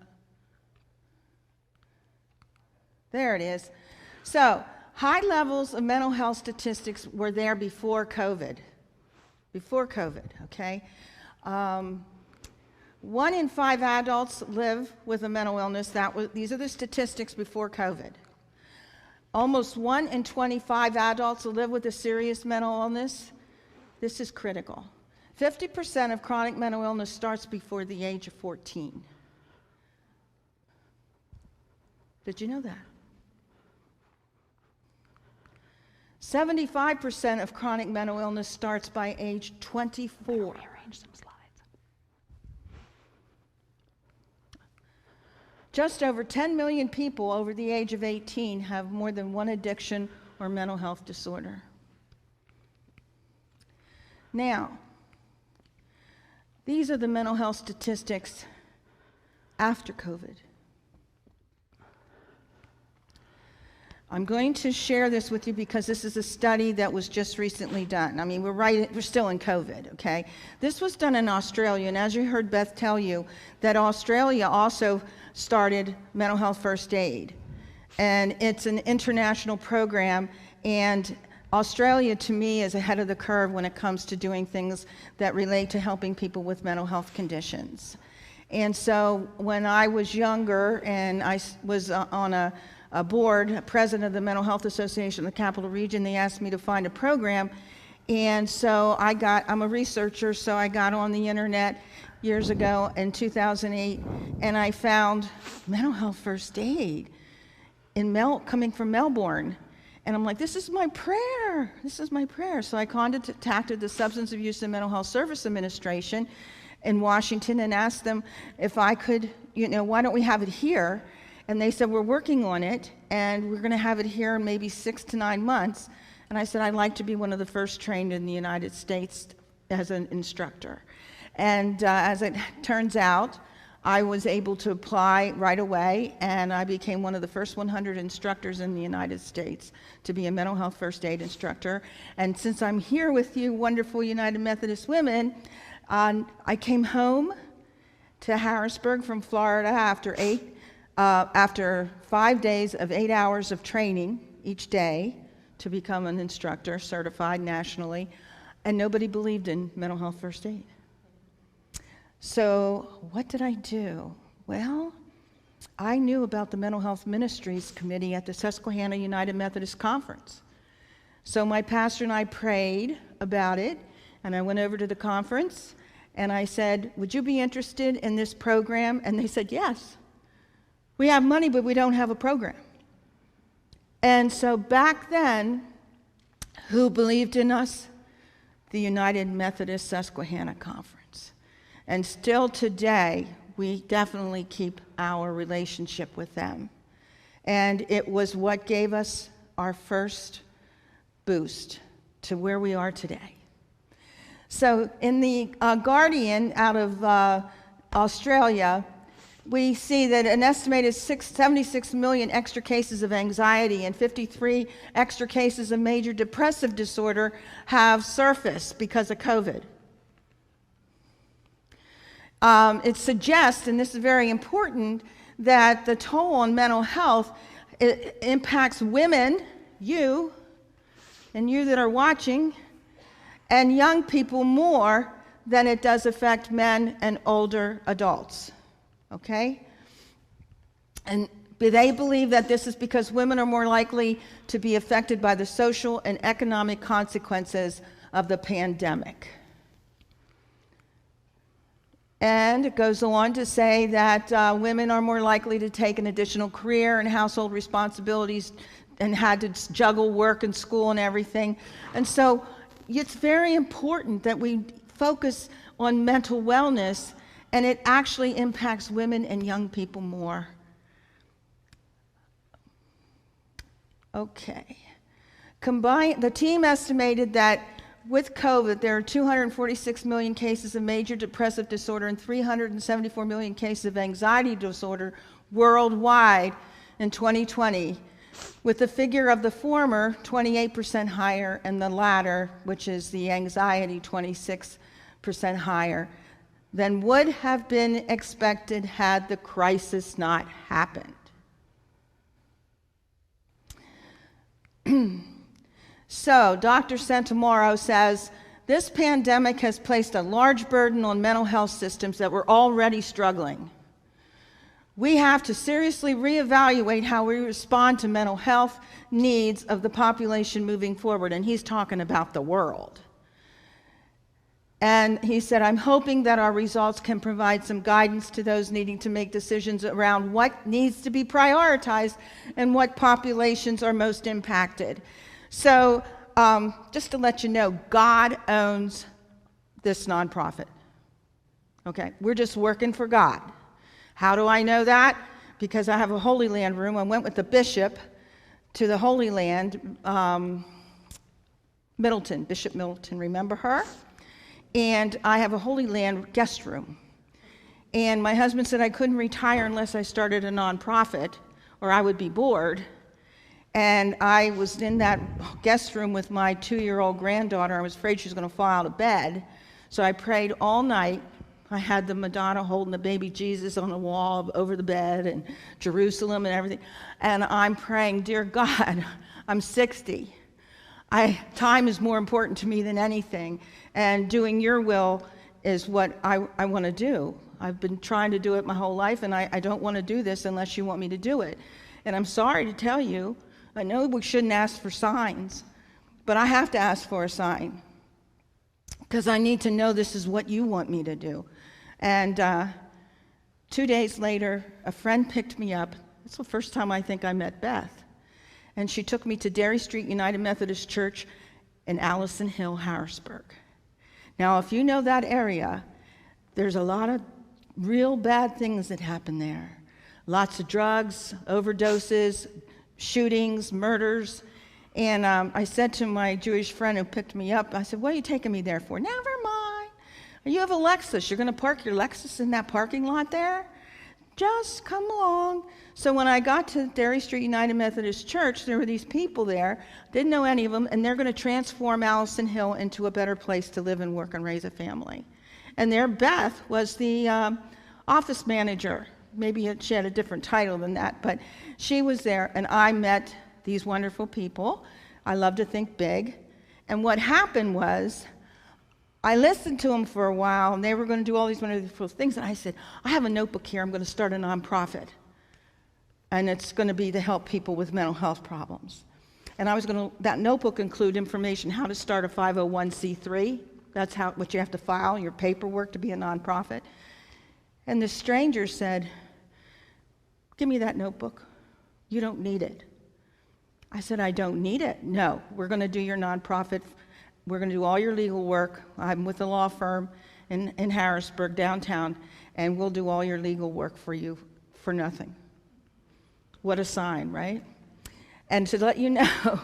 There it is. So high levels of mental health statistics were there before COVID. Before COVID, okay? 1 in 5 adults live with a mental illness. These are the statistics before COVID. Almost 1 in 25 adults who live with a serious mental illness. This is critical. 50% of chronic mental illness starts before the age of 14. Did you know that? 75% of chronic mental illness starts by age 24. Just over 10 million people over the age of 18 have more than one addiction or mental health disorder. Now, these are the mental health statistics after COVID. I'm going to share this with you because this is a study that was just recently done. I mean, we're still in COVID, okay? This was done in Australia, and as you heard Beth tell you, that Australia also started mental health first aid. And it's an international program, and Australia, to me, is ahead of the curve when it comes to doing things that relate to helping people with mental health conditions. And so when I was younger and I was on a board, president of the Mental Health Association of the Capital Region, they asked me to find a program. And so I'm a researcher, so I got on the internet years ago in 2008, and I found mental health first aid coming from Melbourne. And I'm like, this is my prayer. This is my prayer. So I contacted the Substance Abuse and Mental Health Service Administration in Washington and asked them if I could, why don't we have it here? And they said, we're working on it, and we're going to have it here in maybe 6 to 9 months. And I said, I'd like to be one of the first trained in the United States as an instructor. And as it turns out, I was able to apply right away, and I became one of the first 100 instructors in the United States to be a mental health first aid instructor. And since I'm here with you, wonderful United Methodist women, I came home to Harrisburg from Florida after 5 days of 8 hours of training each day to become an instructor, certified nationally, and nobody believed in mental health first aid. So what did I do? Well, I knew about the Mental Health Ministries Committee at the Susquehanna United Methodist Conference. So my pastor and I prayed about it, and I went over to the conference, and I said, would you be interested in this program? And they said, yes. We have money, but we don't have a program. And so back then, who believed in us? The United Methodist Susquehanna Conference. And still today, we definitely keep our relationship with them. And it was what gave us our first boost to where we are today. So in the Guardian out of Australia, we see that an estimated 76 million extra cases of anxiety and 53 extra cases of major depressive disorder have surfaced because of COVID. It suggests, and this is very important, that the toll on mental health impacts women, you, and you that are watching, and young people more than it does affect men and older adults. Okay? And they believe that this is because women are more likely to be affected by the social and economic consequences of the pandemic. And it goes on to say that women are more likely to take an additional career and household responsibilities and had to juggle work and school and everything. And so it's very important that we focus on mental wellness, and it actually impacts women and young people more. Okay. The team estimated that with COVID, there are 246 million cases of major depressive disorder and 374 million cases of anxiety disorder worldwide in 2020, with the figure of the former 28% higher and the latter, which is the anxiety, 26% higher than would have been expected had the crisis not happened. So, Dr. Centimoro says, this pandemic has placed a large burden on mental health systems that were already struggling. We have to seriously reevaluate how we respond to mental health needs of the population moving forward. And he's talking about the world. And he said, I'm hoping that our results can provide some guidance to those needing to make decisions around what needs to be prioritized and what populations are most impacted. So just to let you know, God owns this nonprofit. Okay, we're just working for God. How do I know that? Because I have a Holy Land room. I went with the bishop to the Holy Land, Bishop Middleton, remember her? And I have a Holy Land guest room. And my husband said I couldn't retire unless I started a nonprofit or I would be bored. And I was in that guest room with my 2-year-old granddaughter. I was afraid she was going to fall out of bed. So I prayed all night. I had the Madonna holding the baby Jesus on the wall over the bed and Jerusalem and everything. And I'm praying, dear God, I'm 60. Time is more important to me than anything. And doing your will is what I want to do. I've been trying to do it my whole life, and I don't want to do this unless you want me to do it. And I'm sorry to tell you, I know we shouldn't ask for signs, but I have to ask for a sign because I need to know this is what you want me to do. And 2 days later, a friend picked me up. It's the first time I think I met Beth. And she took me to Derry Street United Methodist Church in Allison Hill, Harrisburg. Now, if you know that area, there's a lot of real bad things that happen there. Lots of drugs, overdoses, shootings, murders. And I said to my Jewish friend who picked me up, I said, what are you taking me there for? Never mind. You have a Lexus. You're going to park your Lexus in that parking lot there? Just come along. So when I got to Derry Street United Methodist Church, there were these people there, didn't know any of them, and they're going to transform Allison Hill into a better place to live and work and raise a family. And there, Beth was the office manager. Maybe she had a different title than that, but she was there, and I met these wonderful people. I love to think big. And what happened was, I listened to them for a while, and they were going to do all these wonderful things, and I said, I have a notebook here. I'm going to start a nonprofit, and it's going to be to help people with mental health problems. And that notebook include information how to start a 501c3. That's what you have to file, your paperwork to be a nonprofit. And the stranger said, give me that notebook. You don't need it. I said, I don't need it. No, we're going to do your nonprofit. We're going to do all your legal work. I'm with a law firm in Harrisburg, downtown, and we'll do all your legal work for you for nothing. What a sign, right? And to let you know,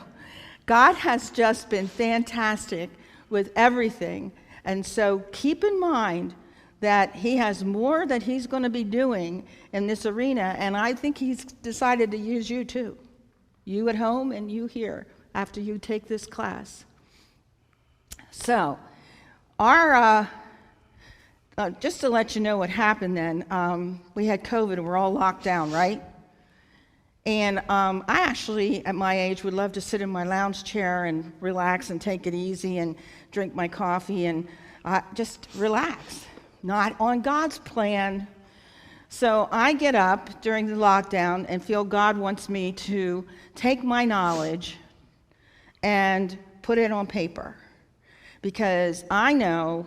God has just been fantastic with everything. And so keep in mind that he has more that he's going to be doing in this arena, and I think he's decided to use you too. You at home and you here after you take this class. So, just to let you know what happened then, we had COVID and we're all locked down, right? And I actually, at my age, would love to sit in my lounge chair and relax and take it easy and drink my coffee and just relax. Not on God's plan. So I get up during the lockdown and feel God wants me to take my knowledge and put it on paper. Because I know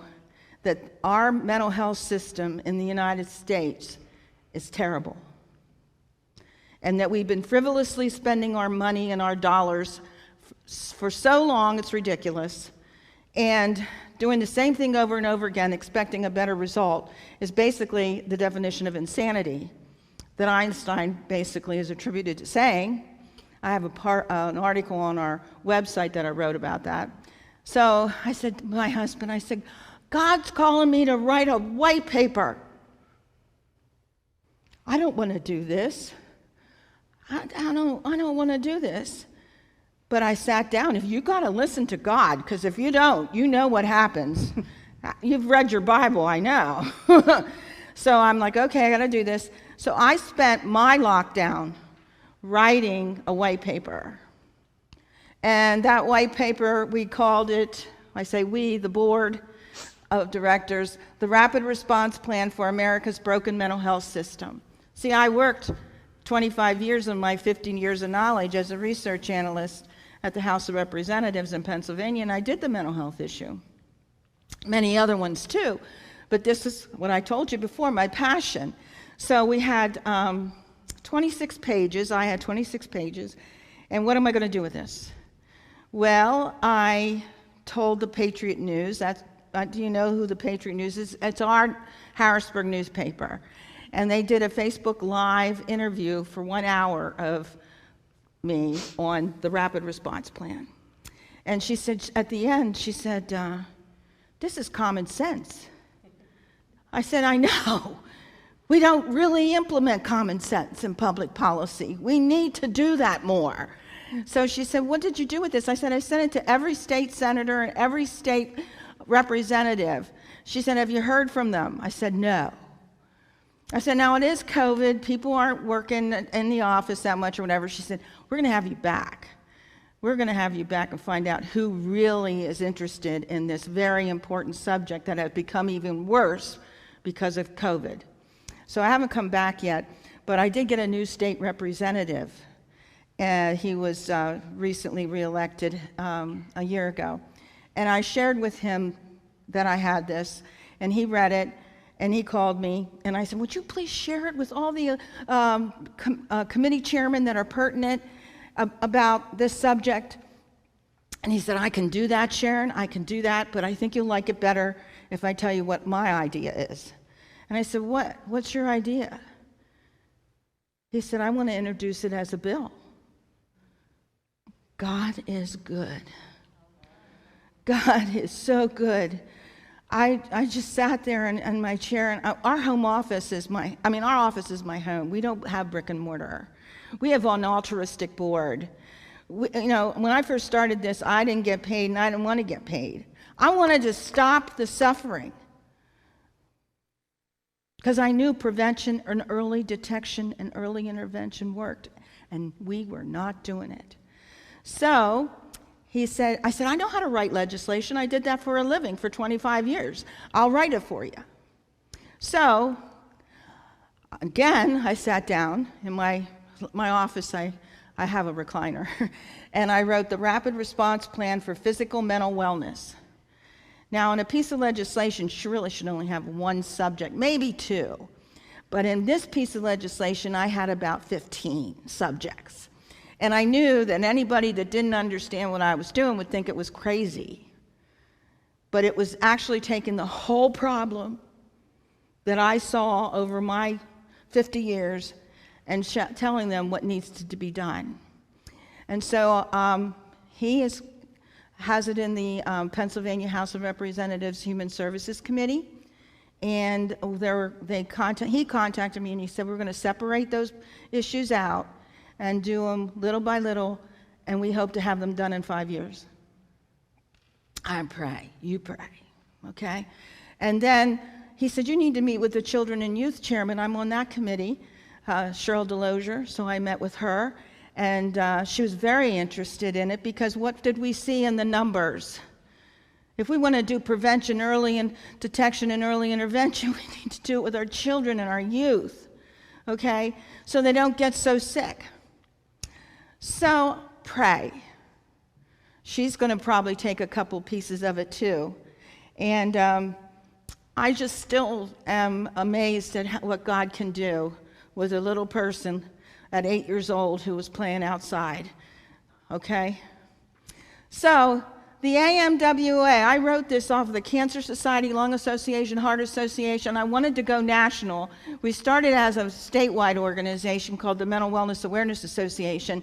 that our mental health system in the United States is terrible. And that we've been frivolously spending our money and our dollars for so long, it's ridiculous. And doing the same thing over and over again, expecting a better result, is basically the definition of insanity that Einstein basically is attributed to saying. I have an article on our website that I wrote about that. So I said to my husband, I said, God's calling me to write a white paper. I don't want to do this. I don't want to do this. But I sat down. If you got to listen to God, because if you don't, you know what happens. You've read your Bible, I know. So I'm like, okay, I got to do this. So I spent my lockdown writing a white paper. And that white paper, we called it, I say we, the board of directors, the Rapid Response Plan for America's Broken Mental Health System. See, I worked 25 years of my 15 years of knowledge as a research analyst at the House of Representatives in Pennsylvania, and I did the mental health issue. Many other ones too, but this is what I told you before, my passion. So we had 26 pages, I had 26 pages, and what am I going to do with this? Well, I told the Patriot News, do you know who the Patriot News is? It's our Harrisburg newspaper. And they did a Facebook Live interview for 1 hour of me on the rapid response plan. And she said, at the end, she said, this is common sense. I said, I know. We don't really implement common sense in public policy. We need to do that more. So she said, what did you do with this? I said, I sent it to every state senator and every state representative. She said, have you heard from them? I said, no. I said, now it is COVID. People aren't working in the office that much or whatever. She said, we're going to have you back. We're going to have you back and find out who really is interested in this very important subject that has become even worse because of COVID. So I haven't come back yet, but I did get a new state representative. He was recently reelected a year ago. And I shared with him that I had this, and he read it, and he called me, and I said, would you please share it with all the committee chairmen that are pertinent about this subject? And he said, I can do that, Sharon, I can do that, but I think you'll like it better if I tell you what my idea is. And I said, what's your idea? He said, I want to introduce it as a bill. God is good. God is so good. I just sat there in my chair, and our office is my home. We don't have brick and mortar. We have an altruistic board. When I first started this, I didn't get paid, and I didn't want to get paid. I wanted to stop the suffering because I knew prevention and early detection and early intervention worked, and we were not doing it. So I said, I know how to write legislation. I did that for a living for 25 years. I'll write it for you. So, again, I sat down in my office. I have a recliner. And I wrote the Rapid Response Plan for Physical Mental Wellness. Now, in a piece of legislation, you really should only have one subject, maybe two. But in this piece of legislation, I had about 15 subjects. And I knew that anybody that didn't understand what I was doing would think it was crazy. But it was actually taking the whole problem that I saw over my 50 years and telling them what needs to be done. And so he has it in the Pennsylvania House of Representatives Human Services Committee. And he contacted me and he said, we're going to separate those issues out and do them little by little, and we hope to have them done in 5 years. I pray, you pray, okay? And then he said, you need to meet with the Children and Youth Chairman. I'm on that committee, Cheryl Delosier, so I met with her, and she was very interested in it because what did we see in the numbers? If we want to do prevention, early and detection and early intervention, we need to do it with our children and our youth, okay? So they don't get so sick. So pray. She's going to probably take a couple pieces of it too. And I just still am amazed at what God can do with a little person at 8 years old who was playing outside. Okay? So the AMWA, I wrote this off of the Cancer Society, Lung Association, Heart Association. I wanted to go national. We started as a statewide organization called the Mental Wellness Awareness Association.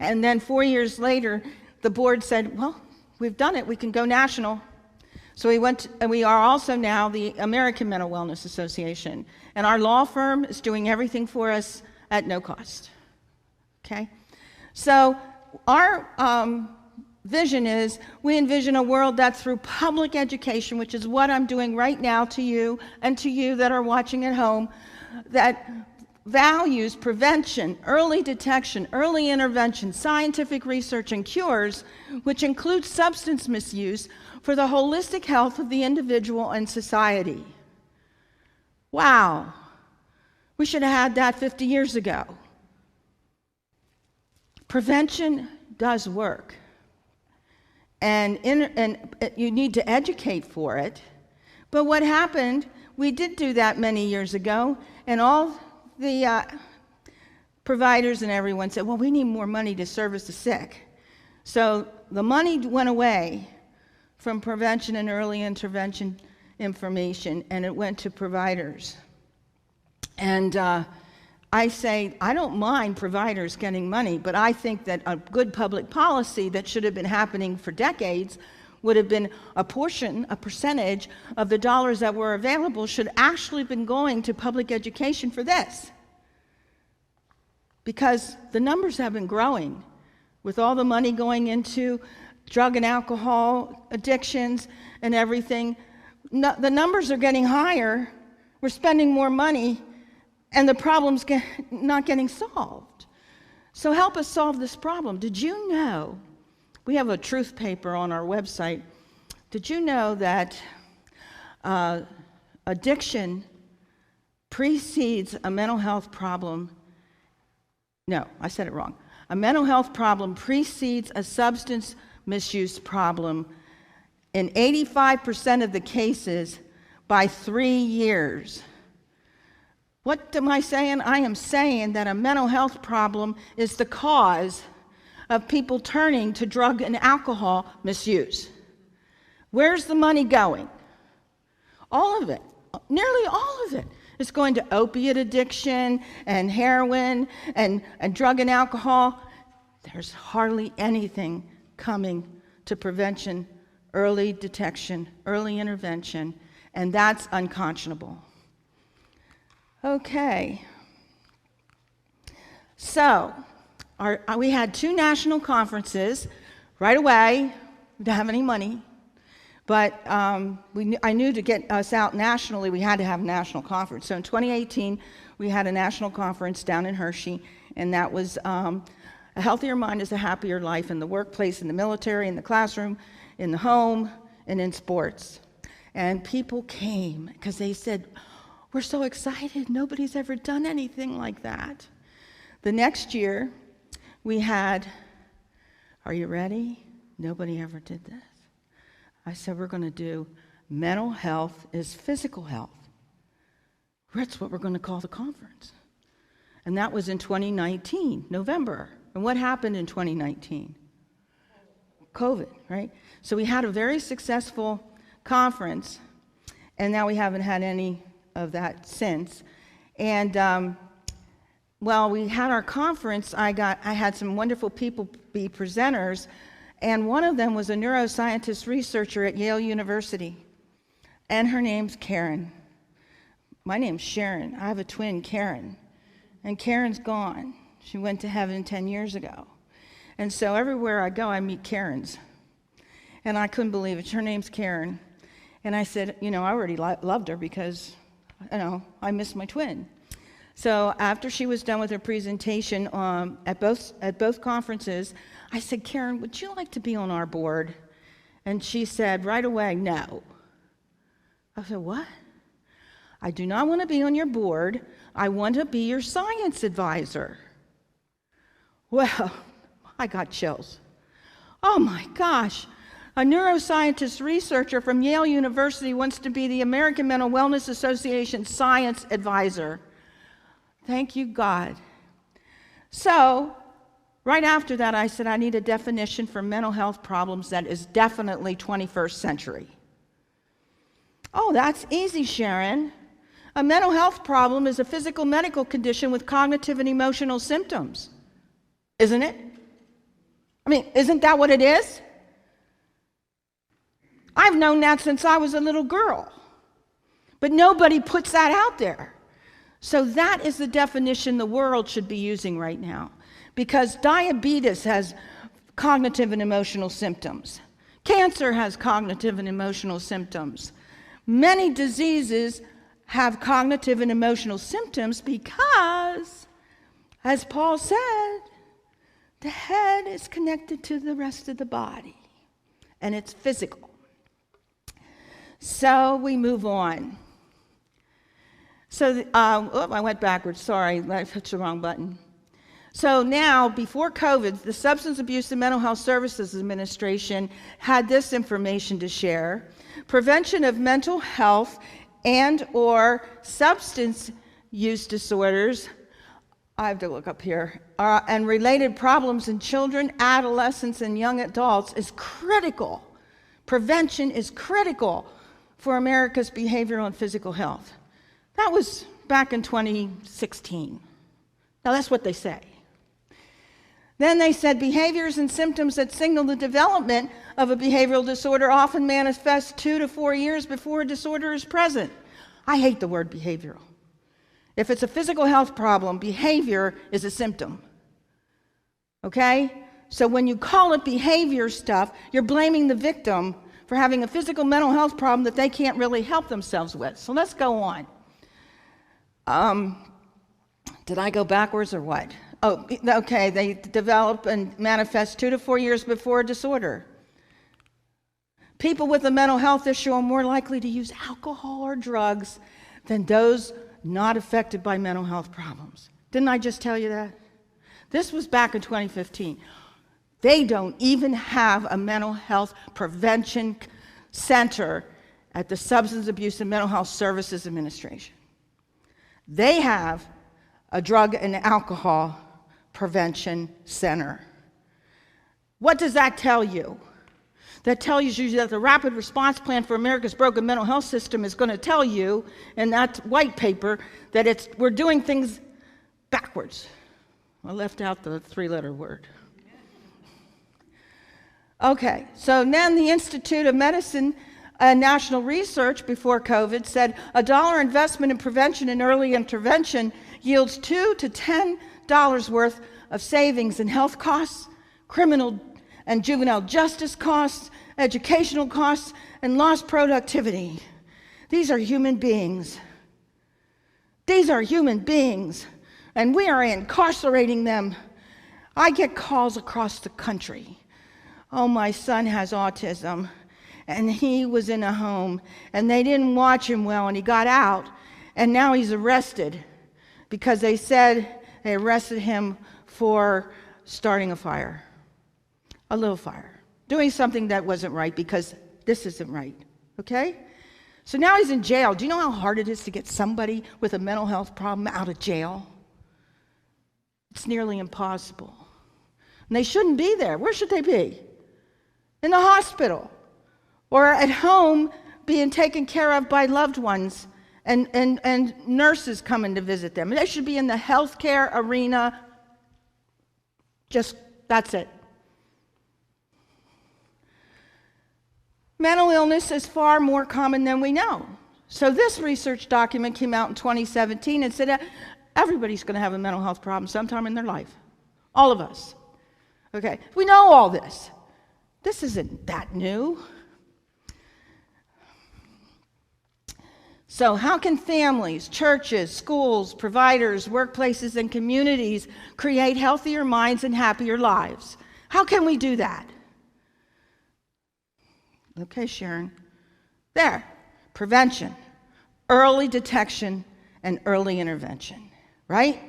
And then 4 years later, the board said, well, we've done it, we can go national. So we are also now the American Mental Wellness Association. And our law firm is doing everything for us at no cost. Okay? So our vision is, we envision a world that through public education, which is what I'm doing right now to you and to you that are watching at home, that values prevention, early detection, early intervention, scientific research, and cures, which includes substance misuse for the holistic health of the individual and society. Wow. We should have had that 50 years ago. Prevention does work. And you need to educate for it. But what happened, we did do that many years ago, and all the providers and everyone said, well, we need more money to service the sick. So the money went away from prevention and early intervention information, and it went to providers. And I say, I don't mind providers getting money, but I think that a good public policy that should have been happening for decades would have been a percentage of the dollars that were available should actually have been going to public education for this. Because the numbers have been growing with all the money going into drug and alcohol addictions and everything. No, the numbers are getting higher. We're spending more money, and the problem's not getting solved. So help us solve this problem. Did you know, we have a truth paper on our website, did you know that addiction precedes a mental health problem? No, I said it wrong. A mental health problem precedes a substance misuse problem in 85% of the cases by 3 years. What am I saying? I am saying that a mental health problem is the cause of people turning to drug and alcohol misuse. Where's the money going? All of it, nearly all of it, is going to opiate addiction and heroin and drug and alcohol. There's hardly anything coming to prevention, early detection, early intervention, and that's unconscionable. Okay. So, we had 2 national conferences right away. We didn't have any money, but I knew to get us out nationally, we had to have a national conference. So in 2018, we had a national conference down in Hershey, and that was A Healthier Mind is a Happier Life in the workplace, in the military, in the classroom, in the home, and in sports. And people came because they said, we're so excited. Nobody's ever done anything like that. The next year, we had, are you ready? Nobody ever did this. I said, we're going to do mental health is physical health. That's what we're going to call the conference. And that was in 2019, November. And what happened in 2019? COVID, right? So we had a very successful conference, and now we haven't had any of that since. And while we had our conference, I had some wonderful people be presenters, and one of them was a neuroscientist researcher at Yale University, and her name's Karen. My name's Sharon. I have a twin, Karen, and Karen's gone. She went to heaven 10 years ago. And so everywhere I go, I meet Karens. And I couldn't believe it. Her name's Karen. And I said, I already loved her because, I miss my twin. So after she was done with her presentation at both conferences, I said, Karen, would you like to be on our board? And she said right away, no. I said, what? I do not want to be on your board. I want to be your science advisor. Well, I got chills. Oh my gosh. A neuroscientist researcher from Yale University wants to be the American Mental Wellness Association science advisor. Thank you, God. So, right after that, I said, I need a definition for mental health problems that is definitely 21st century. Oh, that's easy, Sharon. A mental health problem is a physical medical condition with cognitive and emotional symptoms. Isn't it? Isn't that what it is? I've known that since I was a little girl. But nobody puts that out there. So that is the definition the world should be using right now. Because diabetes has cognitive and emotional symptoms. Cancer has cognitive and emotional symptoms. Many diseases have cognitive and emotional symptoms because, as Paul said, the head is connected to the rest of the body, and it's physical. So we move on. So, I went backwards, sorry, I hit the wrong button. So now, before COVID, the Substance Abuse and Mental Health Services Administration had this information to share. Prevention of mental health and/or substance use disorders, I have to look up here, and related problems in children, adolescents, and young adults is critical. Prevention is critical for America's behavioral and physical health. That was back in 2016. Now that's what they say. Then they said behaviors and symptoms that signal the development of a behavioral disorder often manifest 2 to 4 years before a disorder is present. I hate the word behavioral. If it's a physical health problem, behavior is a symptom. Okay? So when you call it behavior stuff, you're blaming the victim for having a physical mental health problem that they can't really help themselves with. So let's go on. Did I go backwards or what? Oh, okay, they develop and manifest 2 to 4 years before a disorder. People with a mental health issue are more likely to use alcohol or drugs than those not affected by mental health problems. Didn't I just tell you that? This was back in 2015. They don't even have a mental health prevention center at the Substance Abuse and Mental Health Services Administration. They have a drug and alcohol prevention center. What does that tell you? That tells you that the Rapid Response Plan for America's Broken Mental Health System is going to tell you in that white paper that we're doing things backwards. I left out the 3-letter word. Okay, so then the Institute of Medicine National Research before COVID said a $1 investment in prevention and early intervention yields $2 to $10 worth of savings in health costs, criminal and juvenile justice costs, educational costs, and lost productivity. These are human beings. These are human beings, and we are incarcerating them. I get calls across the country. Oh, my son has autism, and he was in a home, and they didn't watch him well, and he got out, and now he's arrested because they said they arrested him for starting a fire, a little fire, doing something that wasn't right because this isn't right, okay? So now he's in jail. Do you know how hard it is to get somebody with a mental health problem out of jail? It's nearly impossible. And they shouldn't be there. Where should they be? In the hospital or at home being taken care of by loved ones and nurses coming to visit them. They should be in the healthcare arena. Just, that's it. Mental illness is far more common than we know. So this research document came out in 2017 and said everybody's going to have a mental health problem sometime in their life. All of us. Okay, we know all this. This isn't that new. So how can families, churches, schools, providers, workplaces, and communities create healthier minds and happier lives? How can we do that? Okay, Sharon. There. Prevention, early detection, and early intervention, right?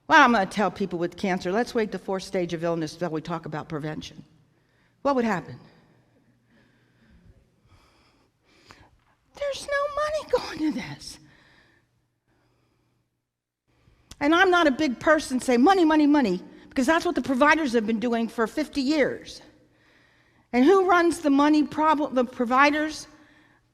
Well, I'm going to tell people with cancer, let's wait the 4th stage of illness until we talk about prevention. What would happen? There's no money going to this. And I'm not a big person say money, money, money, because that's what the providers have been doing for 50 years. And who runs the money problem? The providers,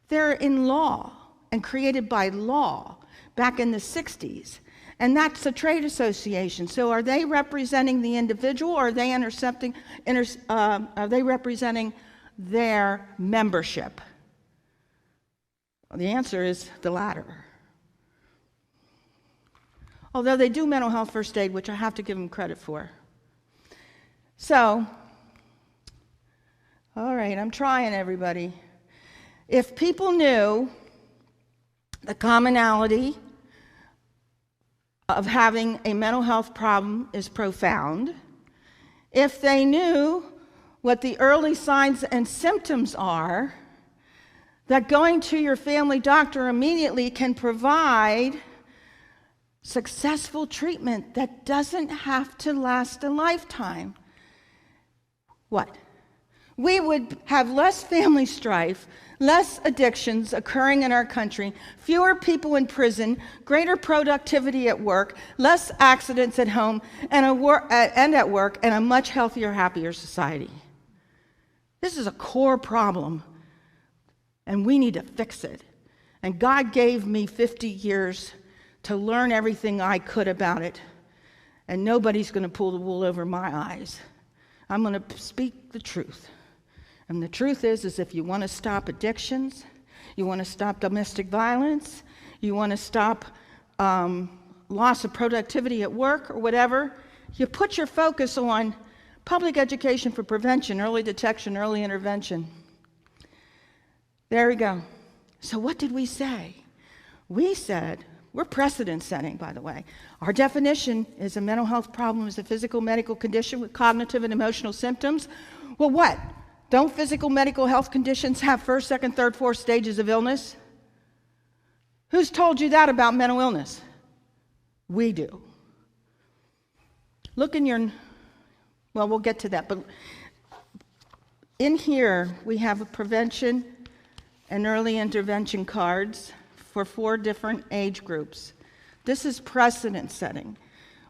they're in law and created by law back in the 60s. And that's a trade association. So are they representing the individual or are they are they representing their membership? Well, the answer is the latter. Although they do mental health first aid, which I have to give them credit for. So, all right, I'm trying, everybody. If people knew the commonality of having a mental health problem is profound, if they knew what the early signs and symptoms are, that going to your family doctor immediately can provide successful treatment that doesn't have to last a lifetime, what? We would have less family strife, less addictions occurring in our country, fewer people in prison, greater productivity at work, less accidents at home and at work, and a much healthier, happier society. This is a core problem, and we need to fix it. And God gave me 50 years to learn everything I could about it, and nobody's going to pull the wool over my eyes. I'm going to speak the truth. And the truth is if you want to stop addictions, you want to stop domestic violence, you want to stop loss of productivity at work or whatever, you put your focus on public education for prevention, early detection, early intervention. There we go. So what did we say? We said, we're precedent setting, by the way. Our definition is a mental health problem is a physical medical condition with cognitive and emotional symptoms. Well, what? Don't physical medical health conditions have first, second, third, fourth stages of illness? Who's told you that about mental illness? We do. Look in your, well, we'll get to that, but in here we have a prevention and early intervention cards for 4 different age groups. This is precedent setting.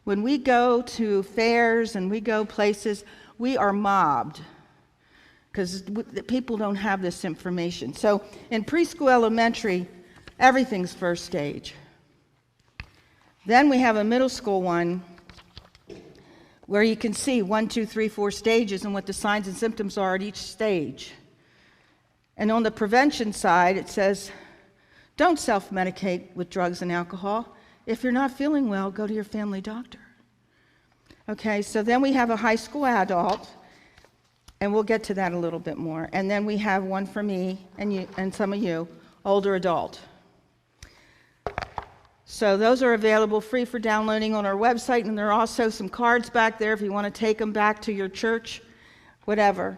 When we go to fairs and we go places, we are mobbed because people don't have this information. So in preschool, elementary, everything's first stage. Then we have a middle school one where you can see 1, 2, 3, 4 stages and what the signs and symptoms are at each stage. And on the prevention side, it says, don't self-medicate with drugs and alcohol. If you're not feeling well, go to your family doctor. Okay, so then we have a high school adult, and we'll get to that a little bit more. And then we have one for me and you and some of you, older adult. So those are available free for downloading on our website, and there are also some cards back there if you want to take them back to your church, whatever.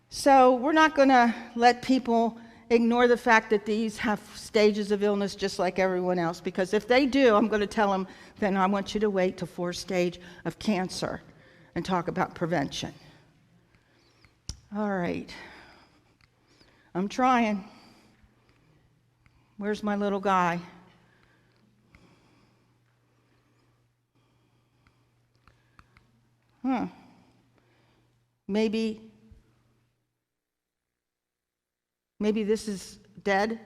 So we're not going to let people ignore the fact that these have stages of illness just like everyone else, because if they do, I'm going to tell them, then I want you to wait till 4th stage of cancer and talk about prevention. All right. I'm trying. Where's my little guy? Maybe this is dead.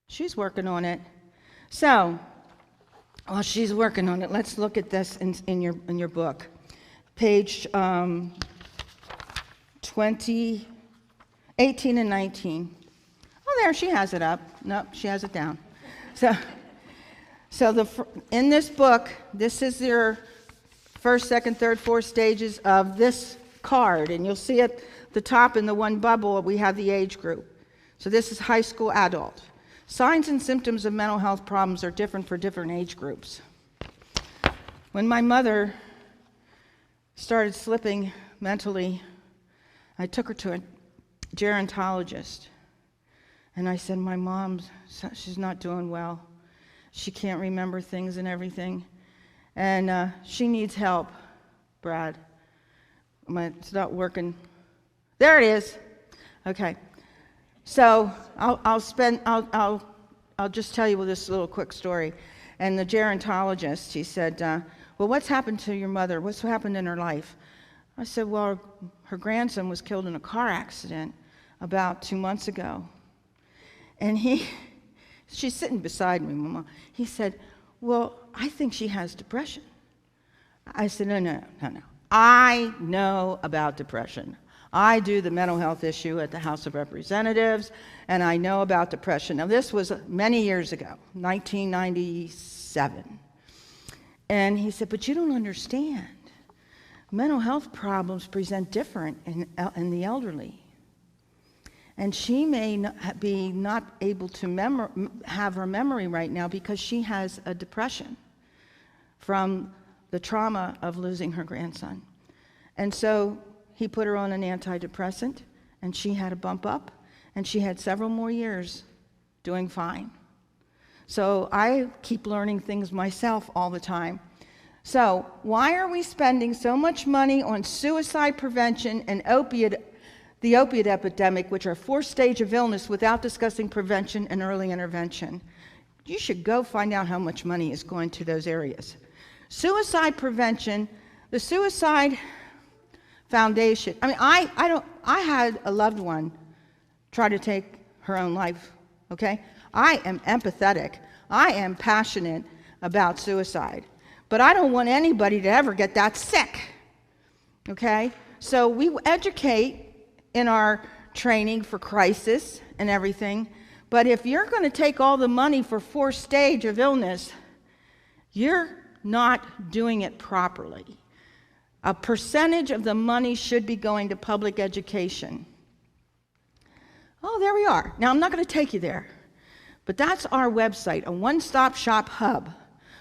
She's working on it. So, while she's working on it, let's look at this in your book. Page 20, 18 and 19. Oh, there, she has it up. Nope, she has it down. So in this book, this is your 1st, 2nd, 3rd, 4th stages of this card, and you'll see at the top in the one bubble we have the age group. So this is high school adult. Signs and symptoms of mental health problems are different for different age groups. When my mother started slipping mentally, I took her to a gerontologist, and I said, my mom, she's not doing well. She can't remember things and everything. And she needs help, Brad. It's not working. There it is. Okay. So I'll just tell you this little quick story. And the gerontologist, he said, well, what's happened to your mother? What's happened in her life? I said, well, her grandson was killed in a car accident about 2 months ago. And she's sitting beside me, Mama. He said, well, I think she has depression. I said, no. I know about depression. I do the mental health issue at the House of Representatives, and I know about depression. Now, this was many years ago, 1997. And he said, but you don't understand. Mental health problems present different in the elderly. And she may not be not able to have her memory right now because she has a depression from the trauma of losing her grandson. And so he put her on an antidepressant, and she had a bump up, and she had several more years doing fine. So I keep learning things myself all the time. So why are we spending so much money on suicide prevention and the opiate epidemic, which are 4 stages of illness, without discussing prevention and early intervention? You should go find out how much money is going to those areas. Suicide prevention, the Suicide Foundation. I mean, I had a loved one try to take her own life, okay? I am empathetic. I am passionate about suicide. But I don't want anybody to ever get that sick, okay? So we educate in our training for crisis and everything. But if you're going to take all the money for 4 stages of illness, you're not doing it properly. A percentage of the money should be going to public education. Oh, there we are. Now, I'm not going to take you there, but that's our website, a one-stop shop hub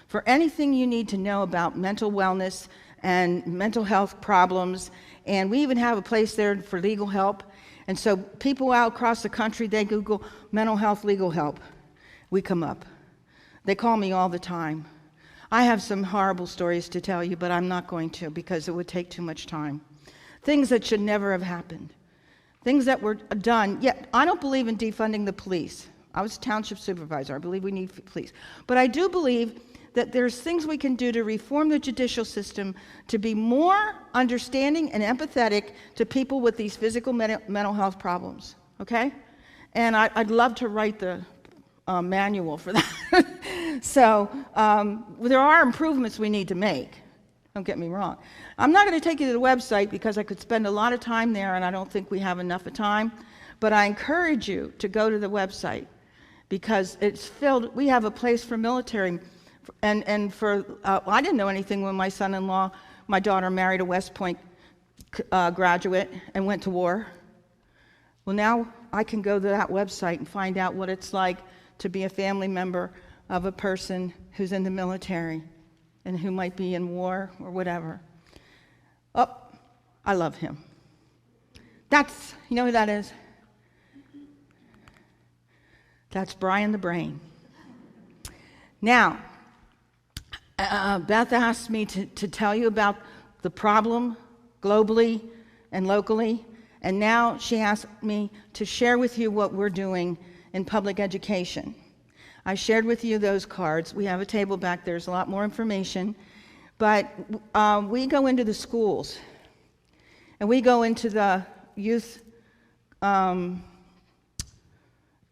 for anything you need to know about mental wellness and mental health problems. And we even have a place there for legal help. And so people out across the country, they Google mental health legal help. We come up. They call me all the time. I have some horrible stories to tell you, but I'm not going to because it would take too much time. Things that should never have happened. Things that were done. Yet I don't believe in defunding the police. I was a township supervisor. I believe we need police. But I do believe that there's things we can do to reform the judicial system to be more understanding and empathetic to people with these physical mental health problems, okay? And I'd love to write the manual for that. So there are improvements we need to make. Don't get me wrong. I'm not going to take you to the website because I could spend a lot of time there and I don't think we have enough of time. But I encourage you to go to the website because it's filled. We have a place for military. And for, I didn't know anything when my son-in-law, my daughter married a West Point graduate and went to war. Well, now I can go to that website and find out what it's like to be a family member of a person who's in the military and who might be in war or whatever. Oh, I love him. That's, you know who that is? That's Brian the Brain. Now, Beth asked me to tell you about the problem globally and locally, and now she asked me to share with you what we're doing in public education. I shared with you those cards. We have a table back there. There's a lot more information. But we go into the schools, and we go into the youth,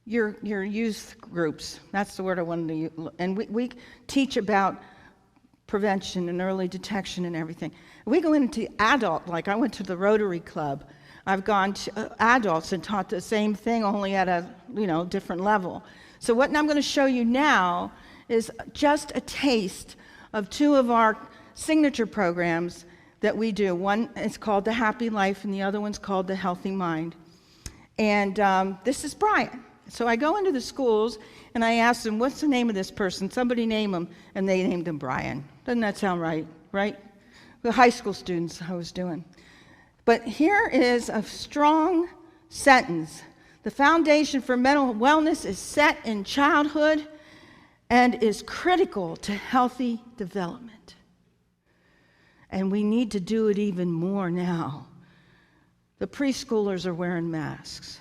your youth groups. That's the word I wanted to use. And we teach about prevention and early detection and everything. We go into adult, like I went to the Rotary Club. I've gone to adults and taught the same thing, only at a different level. So what I'm going to show you now is just a taste of 2 of our signature programs that we do. One is called The Happy Life, and the other one's called The Healthy Mind. And this is Brian. So I go into the schools, and I ask them, what's the name of this person? Somebody name him, and they named him Brian. Doesn't that sound right? Right? The high school students I was doing. But here is a strong sentence. The foundation for mental wellness is set in childhood and is critical to healthy development. And we need to do it even more now. The preschoolers are wearing masks.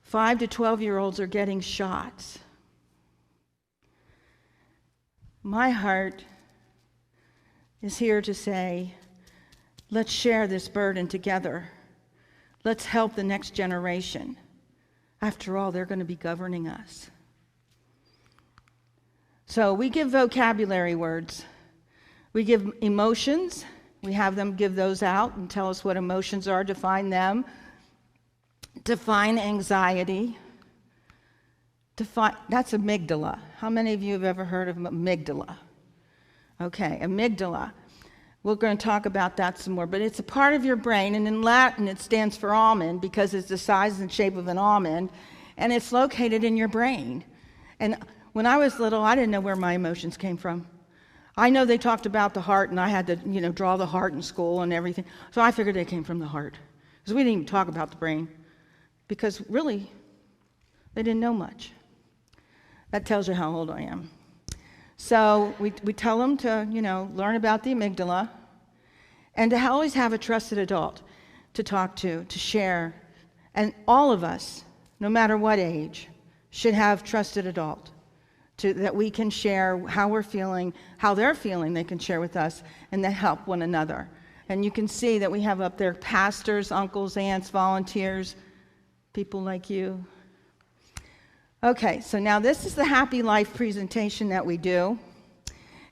5 to 12-year-olds are getting shots. My heart is here to say, let's share this burden together. Let's help the next generation. After all, they're going to be governing us. So we give vocabulary words. We give emotions. We have them give those out and tell us what emotions are, define them. Define anxiety. That's amygdala. How many of you have ever heard of amygdala? Okay, amygdala. We're going to talk about that some more, but it's a part of your brain, and in Latin it stands for almond because it's the size and shape of an almond, and it's located in your brain. And when I was little, I didn't know where my emotions came from. I know they talked about the heart, and I had to, draw the heart in school and everything, so I figured they came from the heart. Because we didn't even talk about the brain, because really, they didn't know much. That tells you how old I am. So we tell them to, learn about the amygdala, and to always have a trusted adult to talk to share. And all of us, no matter what age, should have trusted adult that we can share how we're feeling, how they're feeling, they can share with us, and then help one another. And you can see that we have up there pastors, uncles, aunts, volunteers, people like you. Okay, so now this is the Happy Life presentation that we do.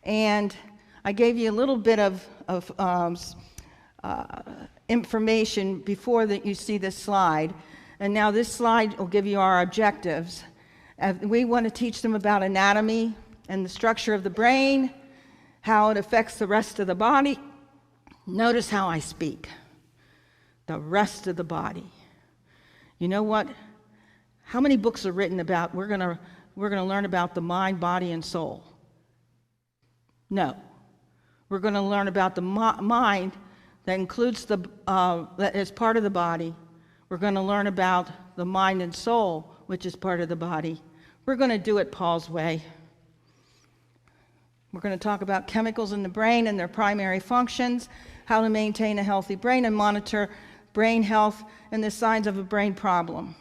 And I gave you a little bit of information before that you see this slide. And now this slide will give you our objectives. We want to teach them about anatomy and the structure of the brain, how it affects the rest of the body. Notice how I speak. The rest of the body. You know what? How many books are written about, we're going to learn about the mind, body, and soul? No. We're going to learn about the mind that includes that is part of the body. We're going to learn about the mind and soul, which is part of the body. We're going to do it Paul's way. We're going to talk about chemicals in the brain and their primary functions, how to maintain a healthy brain and monitor brain health, and the signs of a brain problem.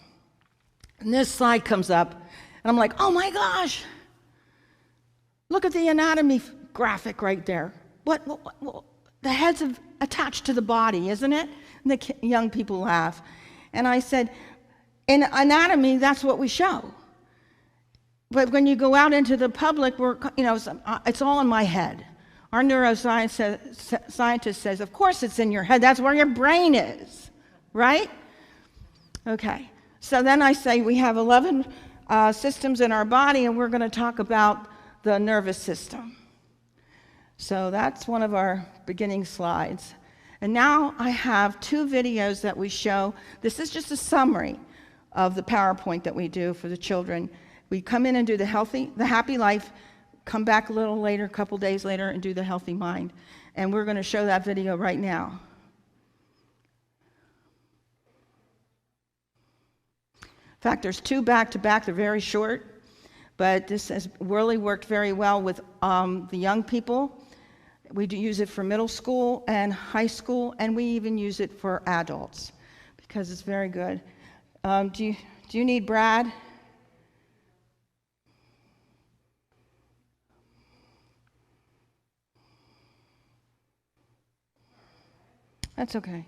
And this slide comes up, and I'm like, oh my gosh, look at the anatomy graphic right there. What the head's attached to the body, isn't it? And the young people laugh. And I said, in anatomy, that's what we show. But when you go out into the public, it's all in my head. Our neuroscientist says, of course it's in your head. That's where your brain is, right? Okay. So then I say we have 11 systems in our body, and we're going to talk about the nervous system. So that's one of our beginning slides. And now I have 2 videos that we show. This is just a summary of the PowerPoint that we do for the children. We come in and do the Happy Life, come back a little later, a couple days later, and do the Healthy Mind. And we're going to show that video right now. In fact, there's 2 back-to-back. They're very short, but this has really worked very well with the young people. We do use it for middle school and high school, and we even use it for adults because it's very good. Do you need Brad? That's okay.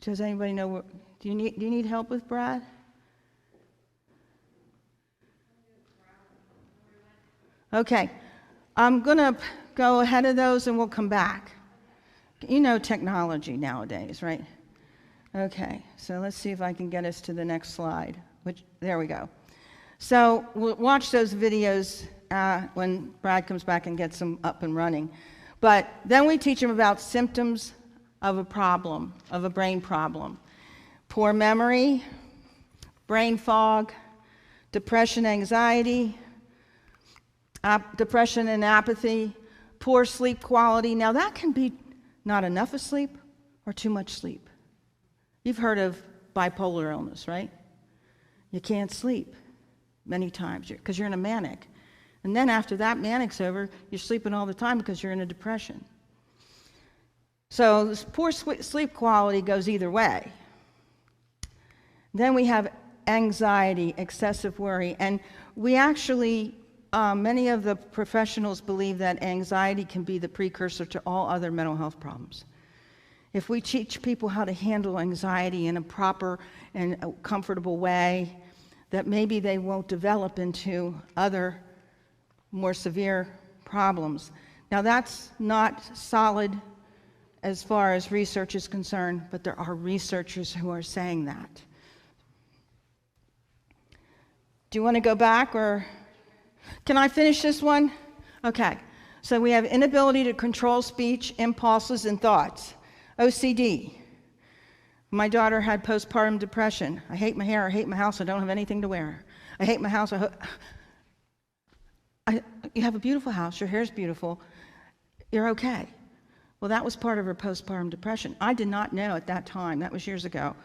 Does anybody know do you need help with Brad? Okay. I'm going to go ahead of those and we'll come back. You know technology nowadays, right? Okay, so let's see if I can get us to the next slide. There we go. So we'll watch those videos when Brad comes back and gets them up and running. But then we teach them about symptoms of a problem, of a brain problem. Poor memory, brain fog, depression, anxiety, depression and apathy, poor sleep quality. Now that can be not enough of sleep or too much sleep. You've heard of bipolar illness, right? You can't sleep many times because you're in a manic. And then after that manic's over, you're sleeping all the time because you're in a depression. So this poor sleep quality goes either way. Then we have anxiety, excessive worry. And we actually, many of the professionals believe that anxiety can be the precursor to all other mental health problems. If we teach people how to handle anxiety in a proper and a comfortable way, that maybe they won't develop into other more severe problems. Now that's not solid as far as research is concerned, but there are researchers who are saying that. Do you want to go back, or can I finish this one? Okay, so we have inability to control speech, impulses, and thoughts. OCD, My daughter had postpartum depression. I hate my hair, I hate my house, I don't have anything to wear. I hate my house, you have a beautiful house, your hair's beautiful, you're okay. Well, that was part of her postpartum depression. I did not know at that time, that was years ago,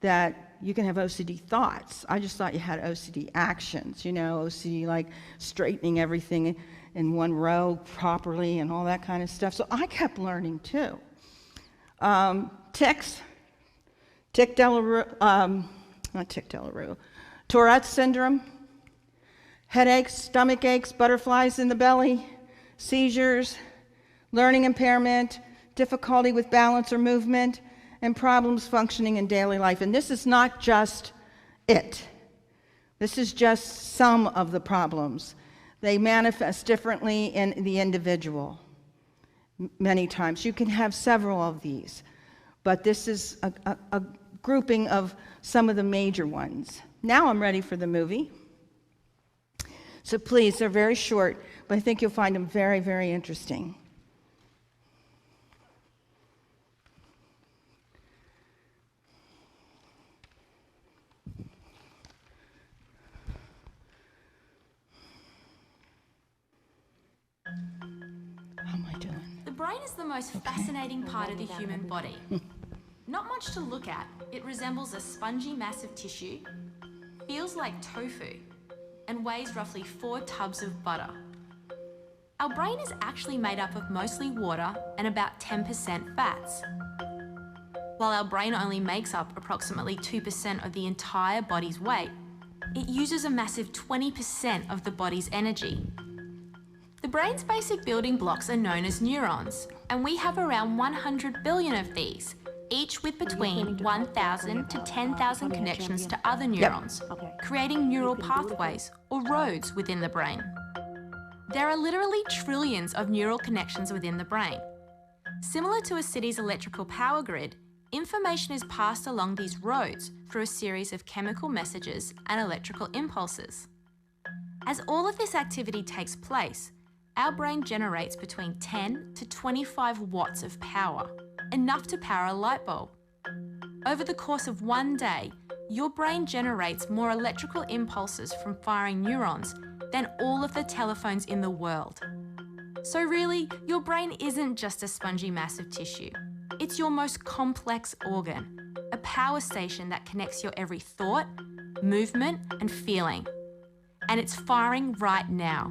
that you can have OCD thoughts. I just thought you had OCD actions, OCD like straightening everything in one row properly and all that kind of stuff. So I kept learning too. Tics, Tourette's syndrome, headaches, stomach aches, butterflies in the belly, seizures, learning impairment, difficulty with balance or movement, and problems functioning in daily life. And this is not just it. This is just some of the problems. They manifest differently in the individual many times. You can have several of these, but this is a grouping of some of the major ones. Now I'm ready for the movie. So please, they're very short, but I think you'll find them very, very interesting. The brain is the most fascinating part of the human body. Not much to look at. It resembles a spongy mass of tissue, feels like tofu, and weighs roughly 4 tubs of butter. Our brain is actually made up of mostly water and about 10% fats. While our brain only makes up approximately 2% of the entire body's weight, it uses a massive 20% of the body's energy. The brain's basic building blocks are known as neurons, and we have around 100 billion of these, each with between 1,000 to 10,000 connections to other neurons, creating neural pathways or roads within the brain. There are literally trillions of neural connections within the brain. Similar to a city's electrical power grid, information is passed along these roads through a series of chemical messages and electrical impulses. As all of this activity takes place, our brain generates between 10 to 25 watts of power, enough to power a light bulb. Over the course of one day, your brain generates more electrical impulses from firing neurons than all of the telephones in the world. So really, your brain isn't just a spongy mass of tissue. It's your most complex organ, a power station that connects your every thought, movement, and feeling. And it's firing right now.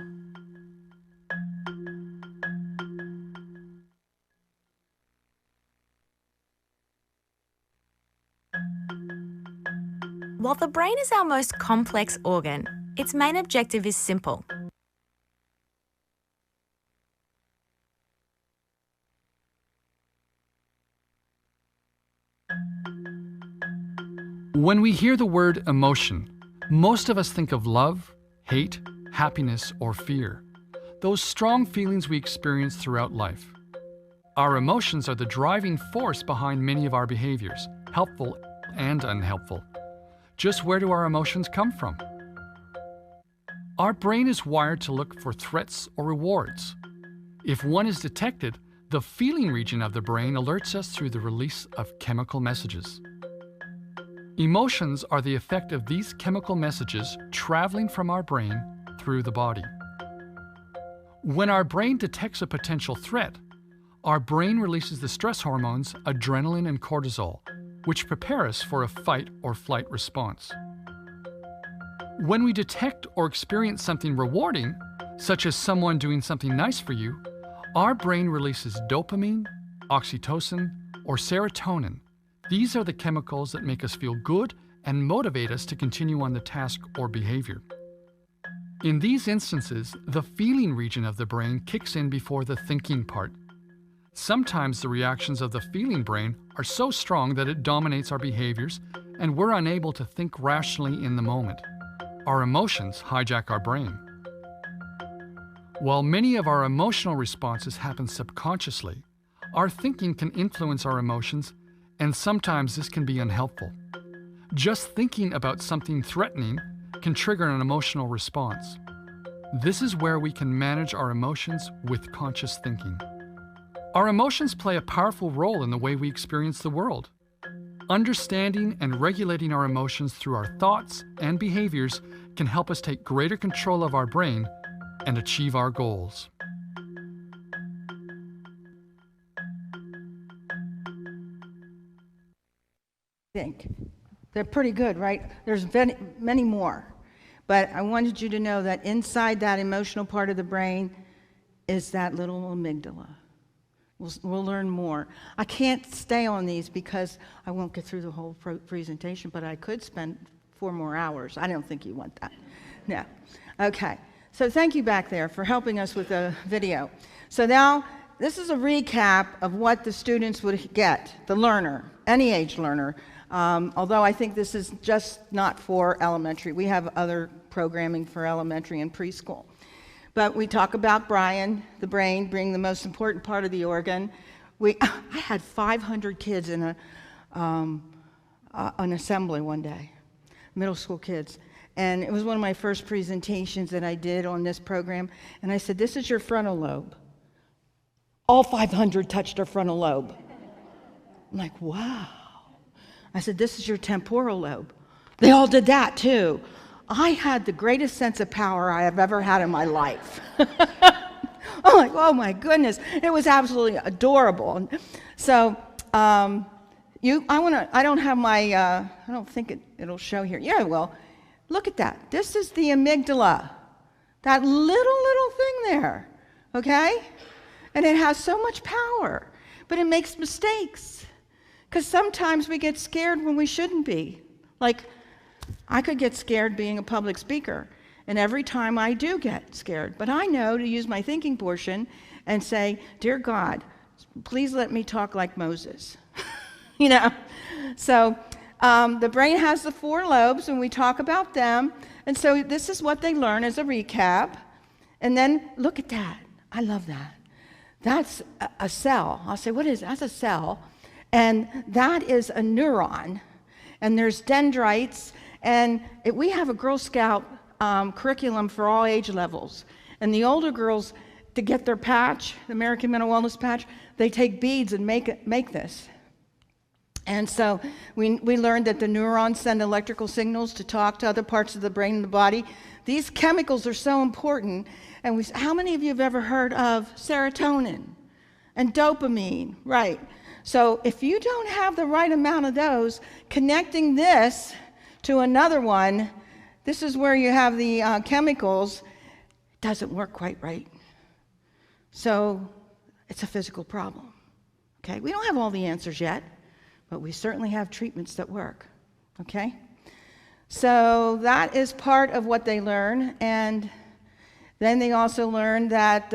While the brain is our most complex organ, its main objective is simple. When we hear the word emotion, most of us think of love, hate, happiness, or fear. Those strong feelings we experience throughout life. Our emotions are the driving force behind many of our behaviors, helpful and unhelpful. Just where do our emotions come from? Our brain is wired to look for threats or rewards. If one is detected, the feeling region of the brain alerts us through the release of chemical messages. Emotions are the effect of these chemical messages traveling from our brain through the body. When our brain detects a potential threat, our brain releases the stress hormones adrenaline and cortisol, which prepare us for a fight or flight response. When we detect or experience something rewarding, such as someone doing something nice for you, our brain releases dopamine, oxytocin, or serotonin. These are the chemicals that make us feel good and motivate us to continue on the task or behavior. In these instances, the feeling region of the brain kicks in before the thinking part. Sometimes the reactions of the feeling brain are so strong that it dominates our behaviors and we're unable to think rationally in the moment. Our emotions hijack our brain. While many of our emotional responses happen subconsciously, our thinking can influence our emotions, and sometimes this can be unhelpful. Just thinking about something threatening can trigger an emotional response. This is where we can manage our emotions with conscious thinking. Our emotions play a powerful role in the way we experience the world. Understanding and regulating our emotions through our thoughts and behaviors can help us take greater control of our brain and achieve our goals. Think they're pretty good, right? There's many more, but I wanted you to know that inside that emotional part of the brain is that little amygdala. We'll learn more. I can't stay on these because I won't get through the whole presentation, but I could spend 4 more hours. I don't think you want that. No. Okay. So thank you back there for helping us with the video. So now this is a recap of what the students would get, the learner, any age learner. Although I think this is just not for elementary. We have other programming for elementary and preschool. But we talk about Brian, the brain, being the most important part of the organ. I had 500 kids in an assembly one day, middle school kids. And it was one of my first presentations that I did on this program. And I said, this is your frontal lobe. All 500 touched their frontal lobe. I'm like, wow. I said, this is your temporal lobe. They all did that too. I had the greatest sense of power I have ever had in my life. I'm like, oh my goodness. It was absolutely adorable. And so I don't have my, I don't think it'll show here. Yeah, it will. Look at that. This is the amygdala. That little thing there, okay? And it has so much power, but it makes mistakes. Because sometimes we get scared when we shouldn't be. Like, I could get scared being a public speaker, and every time I do get scared. But I know to use my thinking portion and say, dear God, please let me talk like Moses. You know? So the brain has the 4 lobes, and we talk about them. And so this is what they learn as a recap. And then look at that. I love that. That's a cell. I'll say, what is that? That's a cell. And that is a neuron. And there's dendrites. And we have a Girl Scout curriculum for all age levels. And the older girls, to get their patch, the American Mental Wellness patch, they take beads and make this. And so we learned that the neurons send electrical signals to talk to other parts of the brain and the body. These chemicals are so important. And how many of you have ever heard of serotonin and dopamine? Right. So if you don't have the right amount of those, connecting this to another one, this is where you have the chemicals, doesn't work quite right. So it's a physical problem. Okay, we don't have all the answers yet, but we certainly have treatments that work. Okay, so that is part of what they learn. And then they also learn that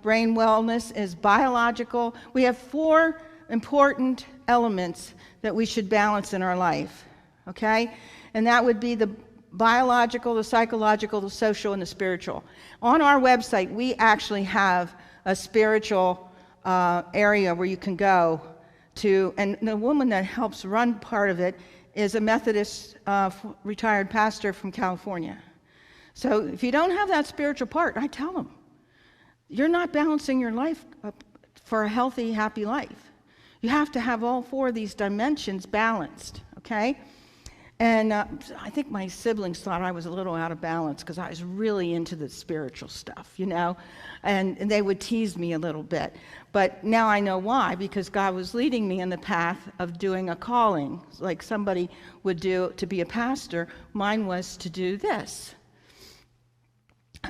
brain wellness is biological. We have 4 important elements that we should balance in our life, okay? And that would be the biological, the psychological, the social, and the spiritual. On our website, we actually have a spiritual area where you can go to, and the woman that helps run part of it is a Methodist retired pastor from California. So if you don't have that spiritual part, I tell them, you're not balancing your life for a healthy, happy life. You have to have all 4 of these dimensions balanced, okay? And I think my siblings thought I was a little out of balance because I was really into the spiritual stuff, you know? And they would tease me a little bit. But now I know why, because God was leading me in the path of doing a calling, like somebody would do to be a pastor. Mine was to do this.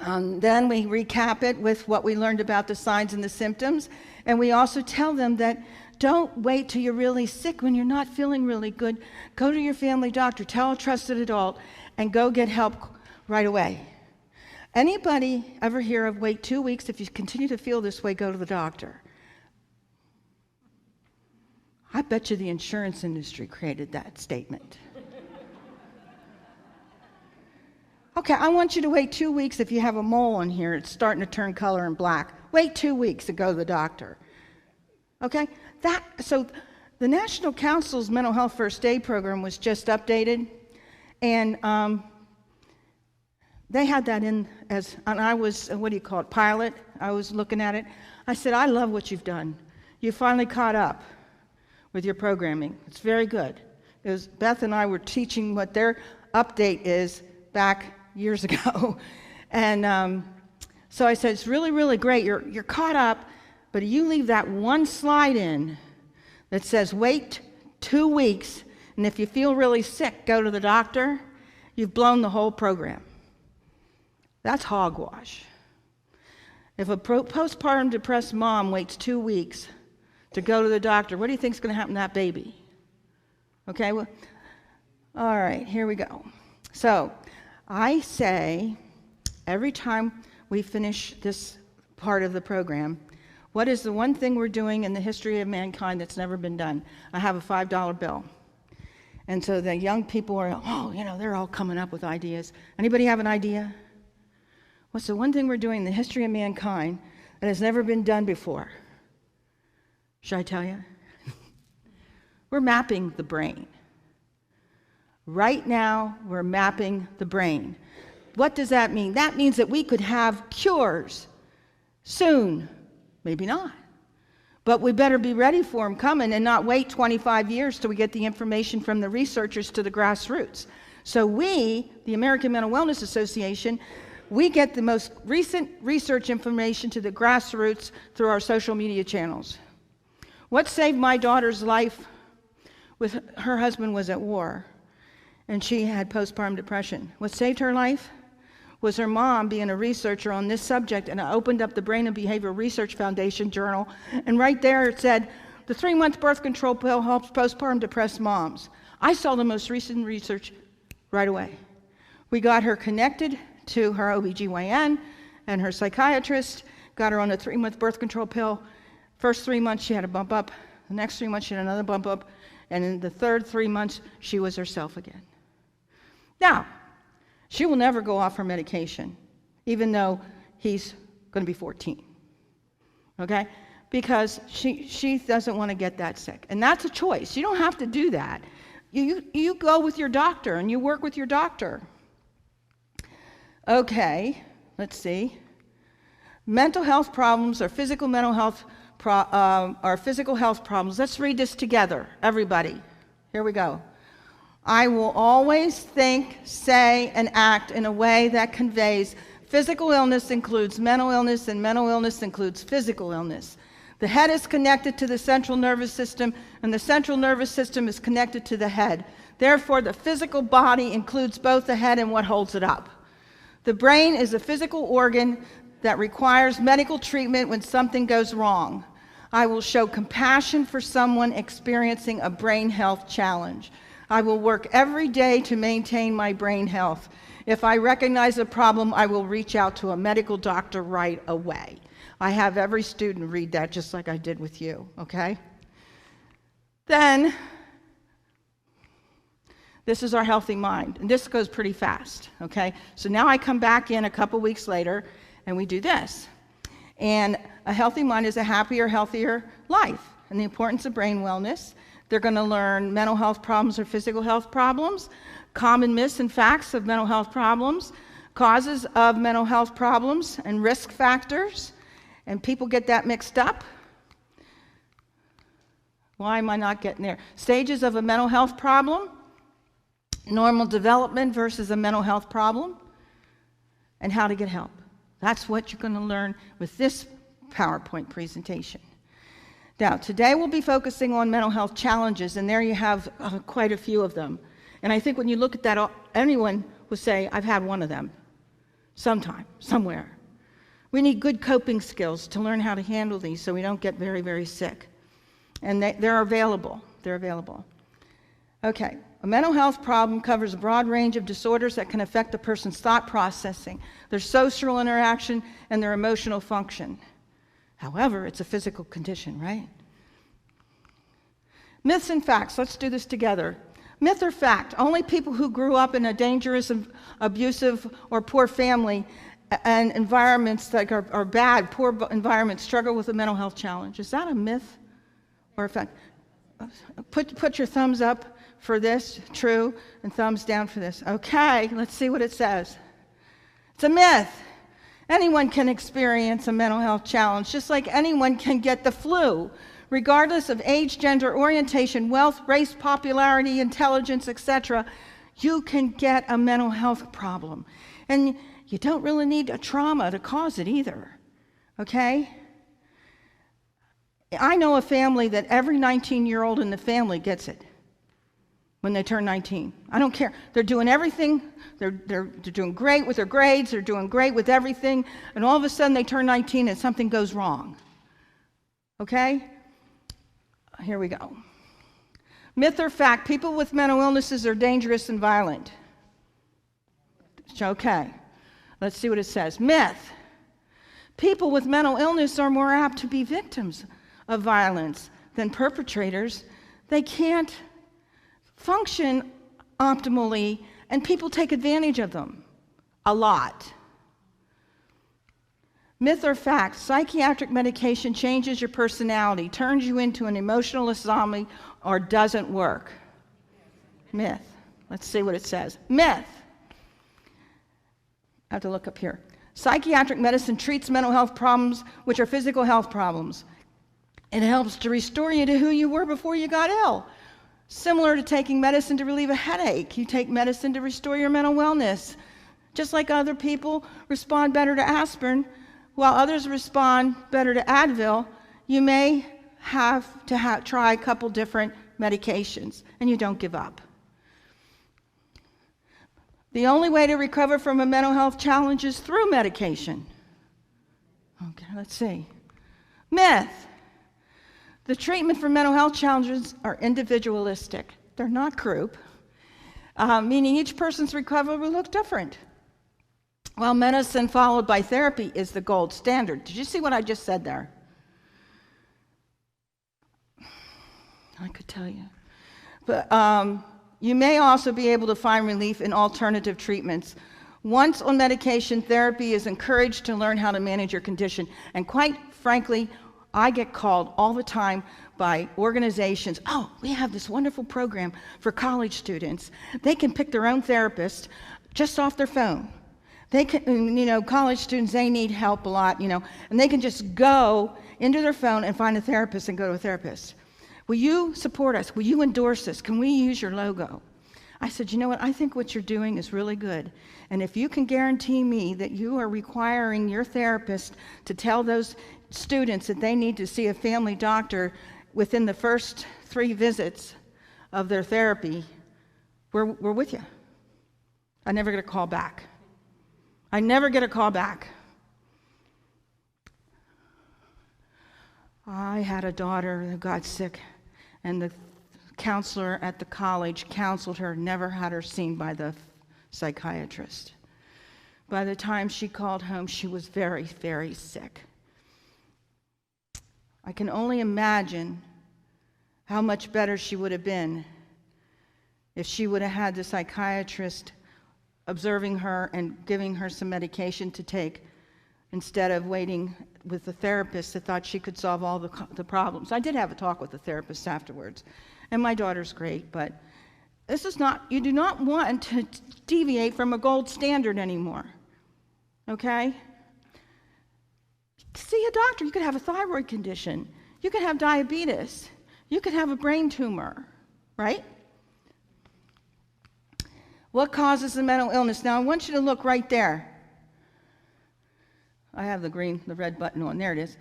Then we recap it with what we learned about the signs and the symptoms. And we also tell them that don't wait till you're really sick when you're not feeling really good. Go to your family doctor, tell a trusted adult, and go get help right away. Anybody ever hear of wait 2 weeks? If you continue to feel this way, go to the doctor. I bet you the insurance industry created that statement. Okay, I want you to wait 2 weeks if you have a mole on here. It's starting to turn color and black. Wait 2 weeks to go to the doctor. Okay? So the National Council's Mental Health First Aid Program was just updated, and they had that in as, and I was, what do you call it, pilot. I was looking at it. I said, I love what you've done. You finally caught up with your programming. It's very good. Beth and I were teaching what their update is back years ago. And so I said, it's really, really great. You're caught up, but you leave that one slide in that says, wait 2 weeks, and if you feel really sick, go to the doctor. You've blown the whole program. That's hogwash. If a postpartum depressed mom waits 2 weeks to go to the doctor, what do you think is going to happen to that baby? Okay, well, all right, here we go. So I say every time we finish this part of the program, what is the one thing we're doing in the history of mankind that's never been done? I have a $5 bill. And so the young people are, they're all coming up with ideas. Anybody have an idea? What's the one thing we're doing in the history of mankind that has never been done before? Should I tell you? We're mapping the brain. Right now, we're mapping the brain. What does that mean? That means that we could have cures soon. Maybe not. But we better be ready for them coming and not wait 25 years till we get the information from the researchers to the grassroots. So we, the American Mental Wellness Association, we get the most recent research information to the grassroots through our social media channels. What saved my daughter's life? Her husband was at war, and she had postpartum depression. What saved her life was her mom being a researcher on this subject, and I opened up the Brain and Behavioral Research Foundation journal, and right there it said, the 3-month birth control pill helps postpartum depressed moms. I saw the most recent research right away. We got her connected to her OBGYN and her psychiatrist, got her on a 3-month birth control pill. First 3 months she had a bump up, the next 3 months she had another bump up, and in the third 3 months she was herself again. Now, she will never go off her medication, even though he's going to be 14, okay? Because she doesn't want to get that sick. And that's a choice. You don't have to do that. You go with your doctor and you work with your doctor. Okay, let's see. Mental health problems or physical mental health or physical health problems. Let's read this together, everybody. Here we go. I will always think, say, and act in a way that conveys physical illness includes mental illness, and mental illness includes physical illness. The head is connected to the central nervous system, and the central nervous system is connected to the head. Therefore, the physical body includes both the head and what holds it up. The brain is a physical organ that requires medical treatment when something goes wrong. I will show compassion for someone experiencing a brain health challenge. I will work every day to maintain my brain health. If I recognize a problem, I will reach out to a medical doctor right away. I have every student read that just like I did with you, okay? Then, this is our healthy mind, and this goes pretty fast, okay? So now I come back in a couple weeks later, and we do this. And a healthy mind is a happier, healthier life, and the importance of brain wellness. They're going to learn mental health problems or physical health problems, common myths and facts of mental health problems, causes of mental health problems, and risk factors. And people get that mixed up. Why am I not getting there? Stages of a mental health problem, normal development versus a mental health problem, and how to get help. That's what you're going to learn with this PowerPoint presentation. Now, today we'll be focusing on mental health challenges, and there you have quite a few of them. And I think when you look at that, anyone will say, I've had one of them sometime, somewhere. We need good coping skills to learn how to handle these so we don't get very, very sick. And they're available. They're available. Okay, a mental health problem covers a broad range of disorders that can affect a person's thought processing, their social interaction, and their emotional function. However, it's a physical condition, right? Myths and facts. Let's do this together. Myth or fact? Only people who grew up in a dangerous, abusive, or poor family and environments that are bad, poor environments, struggle with a mental health challenge. Is that a myth or a fact? Put your thumbs up for this, true, and thumbs down for this. Okay, let's see what it says. It's a myth. Anyone can experience a mental health challenge, just like anyone can get the flu. regardless of age, gender, orientation, wealth, race, popularity, intelligence, etc., you can get a mental health problem. And you don't really need a trauma to cause it either, okay? I know a family that every 19-year-old in the family gets it when they turn 19. I don't care. They're doing everything. They're doing great with their grades. They're doing great with everything. And all of a sudden they turn 19 and something goes wrong. Okay? Here we go. Myth or fact, people with mental illnesses are dangerous and violent. Okay. Let's see what it says. Myth. People with mental illness are more apt to be victims of violence than perpetrators. They can't function optimally, and people take advantage of them a lot. Myth or fact, psychiatric medication changes your personality, turns you into an emotional zombie, or doesn't work. Myth. Let's see what it says. Myth. I have to look up here. Psychiatric medicine treats mental health problems, which are physical health problems. It helps to restore you to who you were before you got ill. Similar to taking medicine to relieve a headache, you take medicine to restore your mental wellness. Just like other people respond better to aspirin, while others respond better to Advil, you may have to try a couple different medications, and you don't give up. The only way to recover from a mental health challenge is through medication. Okay, let's see. Myth. The treatment for mental health challenges are individualistic. They're not group, meaning each person's recovery will look different. While medicine followed by therapy is the gold standard. Did you see what I just said there? I could tell you. But you may also be able to find relief in alternative treatments. Once on medication, therapy is encouraged to learn how to manage your condition. And quite frankly, I get called all the time by organizations, oh, we have this wonderful program for college students. They can pick their own therapist just off their phone. They can, college students, they need help a lot, and they can just go into their phone and find a therapist and go to a therapist. Will you support us? Will you endorse us? Can we use your logo? I said, you know what? I think what you're doing is really good. And if you can guarantee me that you are requiring your therapist to tell those students that they need to see a family doctor within the first 3 visits of their therapy, we're with you. I never get a call back. I never get a call back. I had a daughter who got sick, and the counselor at the college counseled her, never had her seen by the psychiatrist. By the time she called home, she was very, very sick. I can only imagine how much better she would have been if she would have had the psychiatrist observing her and giving her some medication to take instead of waiting with the therapist that thought she could solve all the problems. I did have a talk with the therapist afterwards, and my daughter's great, but this is not, you do not want to deviate from a gold standard anymore, okay? See a doctor. You could have a thyroid condition. You could have diabetes. You could have a brain tumor, right? What causes the mental illness? Now, I want you to look right there. I have the red button on. There it is.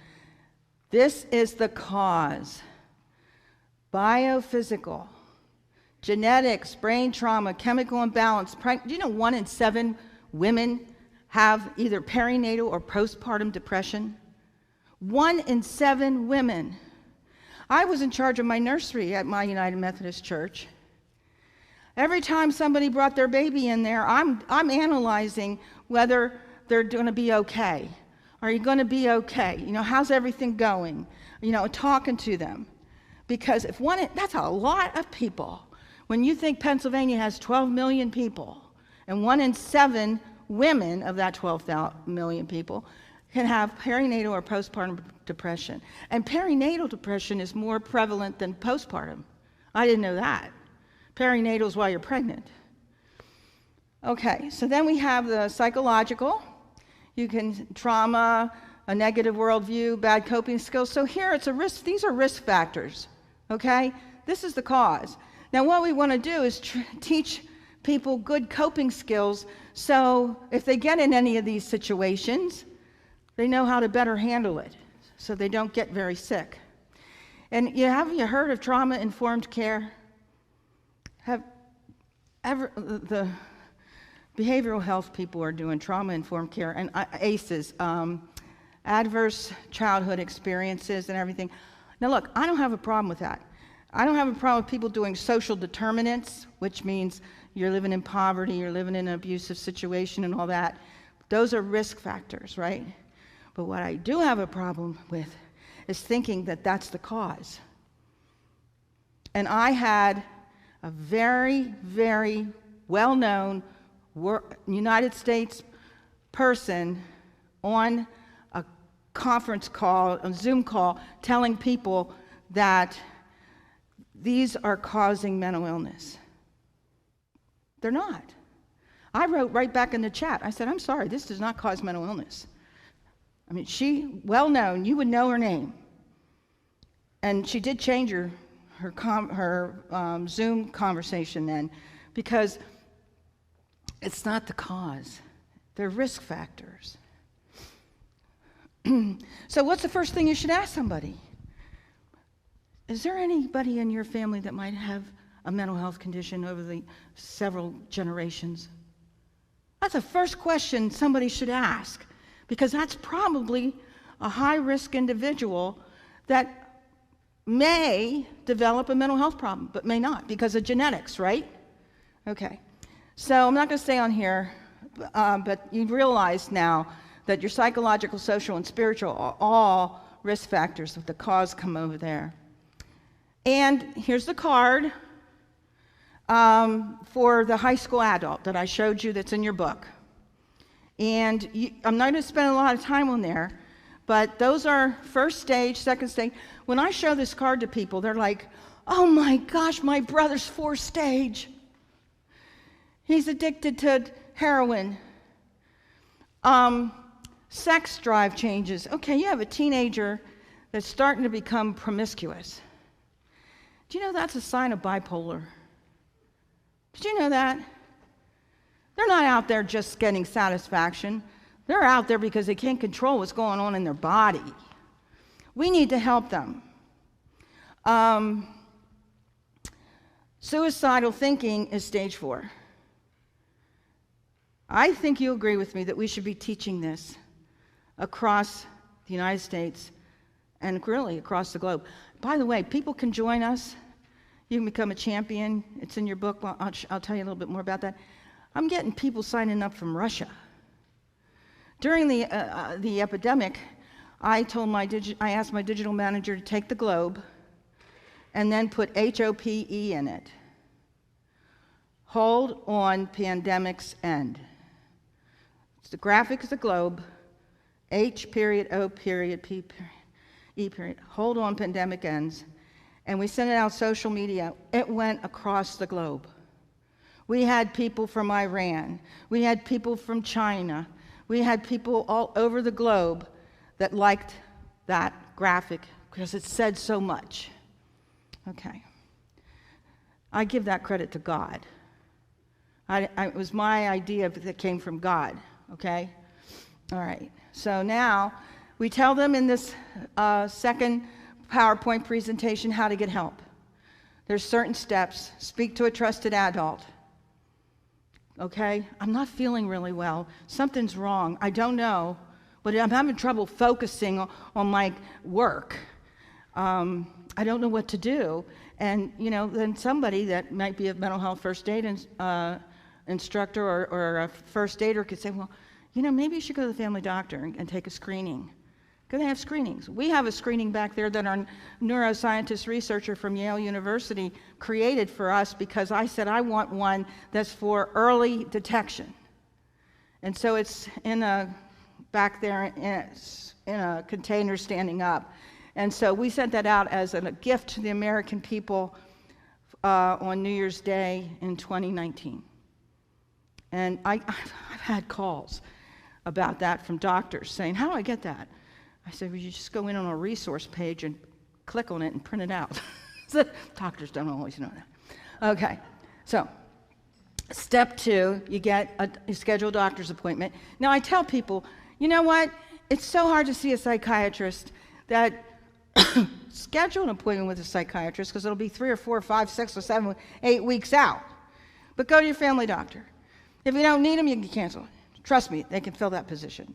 This is the cause. Biophysical, genetics, brain trauma, chemical imbalance. Do you know 1 in 7 women have either perinatal or postpartum depression? 1 in 7 women. I was in charge of my nursery at my United Methodist Church. Every time somebody brought their baby in there, I'm analyzing whether they're going to be okay. Are you going to be okay? How's everything going? Talking to them. Because that's a lot of people. When you think Pennsylvania has 12 million people, and 1 in 7 women of that 12 million people can have perinatal or postpartum depression. And perinatal depression is more prevalent than postpartum. I didn't know that. Perinatal is while you're pregnant. Okay, so then we have the psychological. You can trauma, a negative worldview, bad coping skills. So here it's a risk, these are risk factors, okay? This is the cause. Now what we want to do is teach people good coping skills so if they get in any of these situations, they know how to better handle it so they don't get very sick. And have you heard of trauma-informed care? The behavioral health people are doing trauma-informed care and ACEs, adverse childhood experiences and everything. Now look, I don't have a problem with that. I don't have a problem with people doing social determinants, which means you're living in poverty, you're living in an abusive situation and all that. Those are risk factors, right? But what I do have a problem with is thinking that that's the cause. And I had a very, very well-known United States person on a conference call, a Zoom call, telling people that these are causing mental illness. They're not. I wrote right back in the chat, I said, I'm sorry, this does not cause mental illness. I mean, she, well known, you would know her name. And she did change her Zoom conversation then, because it's not the cause. They're risk factors. So what's the first thing you should ask somebody? Is there anybody in your family that might have a mental health condition over the several generations? That's the first question somebody should ask, because that's probably a high-risk individual that may develop a mental health problem, but may not because of genetics, right? Okay. So I'm not going to stay on here, but you realize now that your psychological, social, and spiritual are all risk factors with the cause come over there. And here's the card for the high school adult that I showed you that's in your book. And I'm not going to spend a lot of time on there, but those are first stage, second stage. When I show this card to people, they're like, oh my gosh, my brother's fourth stage. He's addicted to heroin. Sex drive changes. Okay, you have a teenager that's starting to become promiscuous. Do you know that's a sign of bipolar? Did you know that? They're not out there just getting satisfaction. They're out there because they can't control what's going on in their body. We need to help them. Suicidal thinking is stage 4. I think you'll agree with me that we should be teaching this across the United States and really across the globe. By the way, people can join us. You can become a champion. It's in your book. I'll tell you a little bit more about that. I'm getting people signing up from Russia. During the epidemic, I asked my digital manager to take the globe and then put HOPE in it. Hold on, pandemics end. It's the graphic is the globe, H period, O period, P period, E period. Hold on, pandemic ends. And we sent it out social media. It went across the globe. We had people from Iran. We had people from China. We had people all over the globe that liked that graphic because it said so much. Okay. I give that credit to God. It was my idea that came from God, okay? All right. So now we tell them in this second PowerPoint presentation how to get help. There's certain steps. Speak to a trusted adult. Okay? I'm not feeling really well. Something's wrong. I don't know, but I'm having trouble focusing on my work. I don't know what to do. And, then somebody that might be a mental health first aid instructor or a first aider could say, well, maybe you should go to the family doctor and take a screening. Because they have screenings. We have a screening back there that our neuroscientist researcher from Yale University created for us because I said I want one that's for early detection. And so it's back there in a container standing up. And so we sent that out as a gift to the American people on New Year's Day in 2019. And I've had calls about that from doctors saying, how do I get that? I said, well, you just go in on a resource page and click on it and print it out. So doctors don't always know that. Okay, so step 2, you get a scheduled doctor's appointment. Now I tell people, you know what? It's so hard to see a psychiatrist that schedule an appointment with a psychiatrist because it'll be 3 or 4 or 5, 6 or 7, 8 weeks out. But go to your family doctor. If you don't need them, you can cancel it. Trust me, they can fill that position.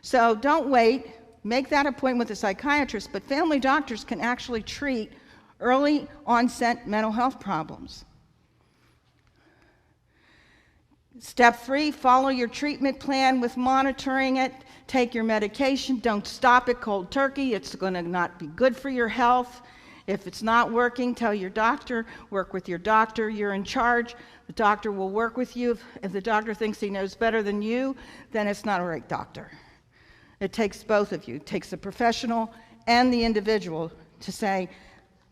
So don't wait. Make that appointment with a psychiatrist, but family doctors can actually treat early onset mental health problems. Step 3, follow your treatment plan with monitoring it. Take your medication. Don't stop it cold turkey. It's going to not be good for your health. If it's not working, tell your doctor. Work with your doctor. You're in charge. The doctor will work with you. If the doctor thinks he knows better than you, then it's not a right doctor. It takes both of you. It takes the professional and the individual to say,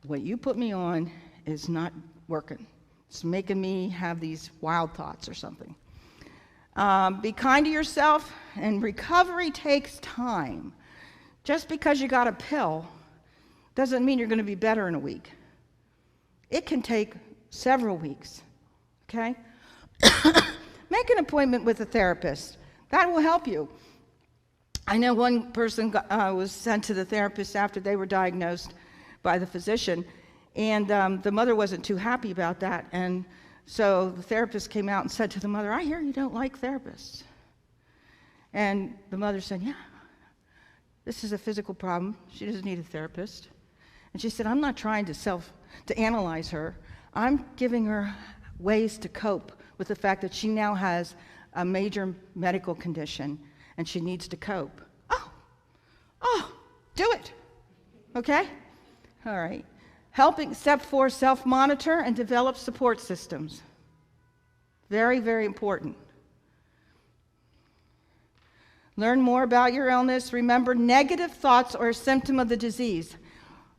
what you put me on is not working. It's making me have these wild thoughts or something. Be kind to yourself, and recovery takes time. Just because you got a pill doesn't mean you're going to be better in a week. It can take several weeks, okay? Make an appointment with a therapist. That will help you. I know one person was sent to the therapist after they were diagnosed by the physician, and the mother wasn't too happy about that, and so the therapist came out and said to the mother, I hear you don't like therapists. And the mother said, yeah, this is a physical problem. She doesn't need a therapist. And she said, I'm not trying to analyze her. I'm giving her ways to cope with the fact that she now has a major medical condition and she needs to cope. Oh, do it. Okay? All right. Step 4, self-monitor and develop support systems. Very, very important. Learn more about your illness. Remember, negative thoughts are a symptom of the disease.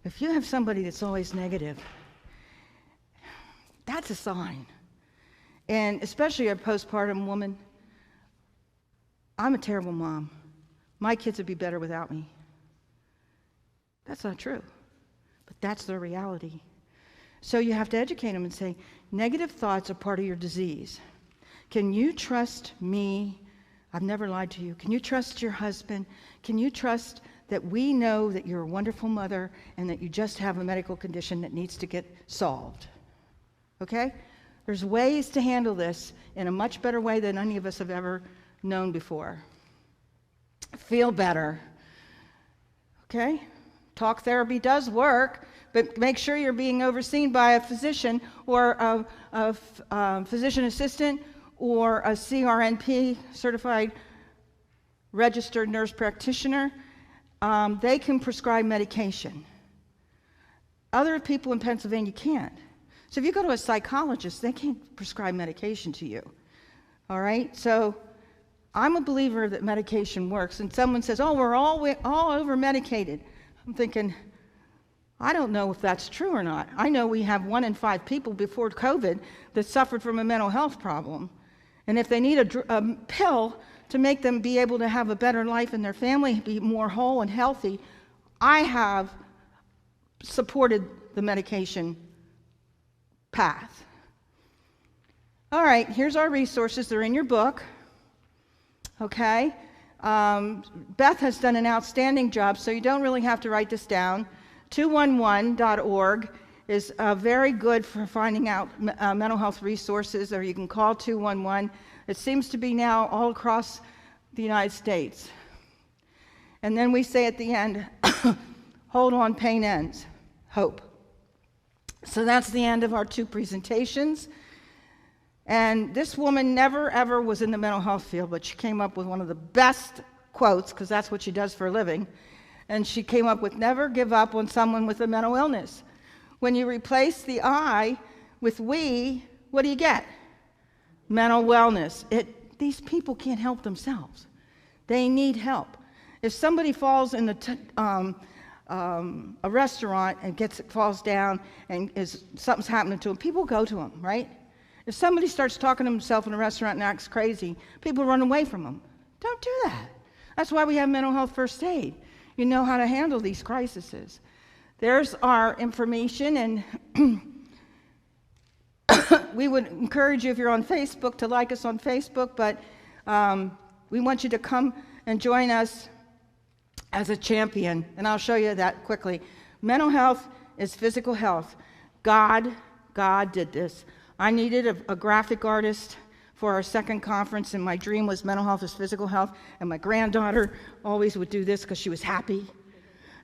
If you have somebody that's always negative, that's a sign. And especially a postpartum woman, I'm a terrible mom. My kids would be better without me. That's not true. But that's their reality. So you have to educate them and say, negative thoughts are part of your disease. Can you trust me? I've never lied to you. Can you trust your husband? Can you trust that we know that you're a wonderful mother and that you just have a medical condition that needs to get solved? Okay? There's ways to handle this in a much better way than any of us have ever known before. Feel better. Okay? Talk therapy does work, but make sure you're being overseen by a physician or a physician assistant or a CRNP, certified registered nurse practitioner. They can prescribe medication. Other people in Pennsylvania can't. So if you go to a psychologist, they can't prescribe medication to you. All right? So I'm a believer that medication works. And someone says, oh, we're all over-medicated. I'm thinking, I don't know if that's true or not. I know we have 1 in 5 people before COVID that suffered from a mental health problem. And if they need a pill to make them be able to have a better life in their family, be more whole and healthy, I have supported the medication path. All right, here's our resources. They're in your book. Okay? Beth has done an outstanding job, so you don't really have to write this down. 211.org is very good for finding out mental health resources, or you can call 211. It seems to be now all across the United States. And then we say at the end, hold on, pain ends. Hope. So that's the end of our 2 presentations. And this woman never, ever was in the mental health field, but she came up with one of the best quotes, because that's what she does for a living. And she came up with, never give up on someone with a mental illness. When you replace the I with we, what do you get? Mental wellness. These people can't help themselves. They need help. If somebody falls in a restaurant and falls down and something's happening to them, people go to them, right? If somebody starts talking to himself in a restaurant and acts crazy, people run away from them. Don't do that. That's why we have mental health first aid. You know how to handle these crises. There's our information, and we would encourage you, if you're on Facebook, to like us on Facebook, but we want you to come and join us as a champion, and I'll show you that quickly. Mental health is physical health. God did this. I needed a graphic artist for our second conference, and my dream was mental health is physical health, and my granddaughter always would do this because she was happy.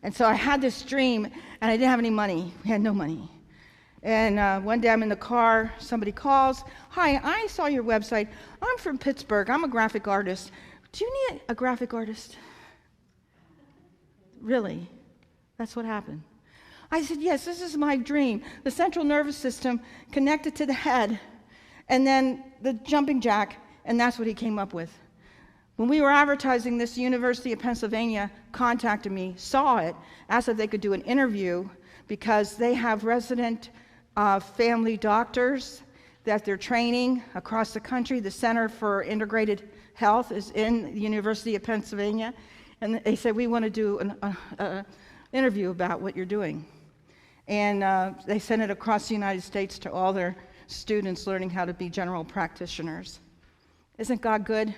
And so I had this dream, and I didn't have any money. We had no money. And one day I'm in the car, somebody calls, "Hi, I saw your website. I'm from Pittsburgh. I'm a graphic artist. Do you need a graphic artist?" Really? That's what happened. I said, "Yes, this is my dream. The central nervous system connected to the head, and then the jumping jack," and that's what he came up with. When we were advertising this, the University of Pennsylvania contacted me, saw it, asked if they could do an interview because they have resident family doctors that they're training across the country. The Center for Integrated Health is in the University of Pennsylvania, and they said, "We want to do an interview about what you're doing." And they sent it across the United States to all their students learning how to be general practitioners. Isn't God good?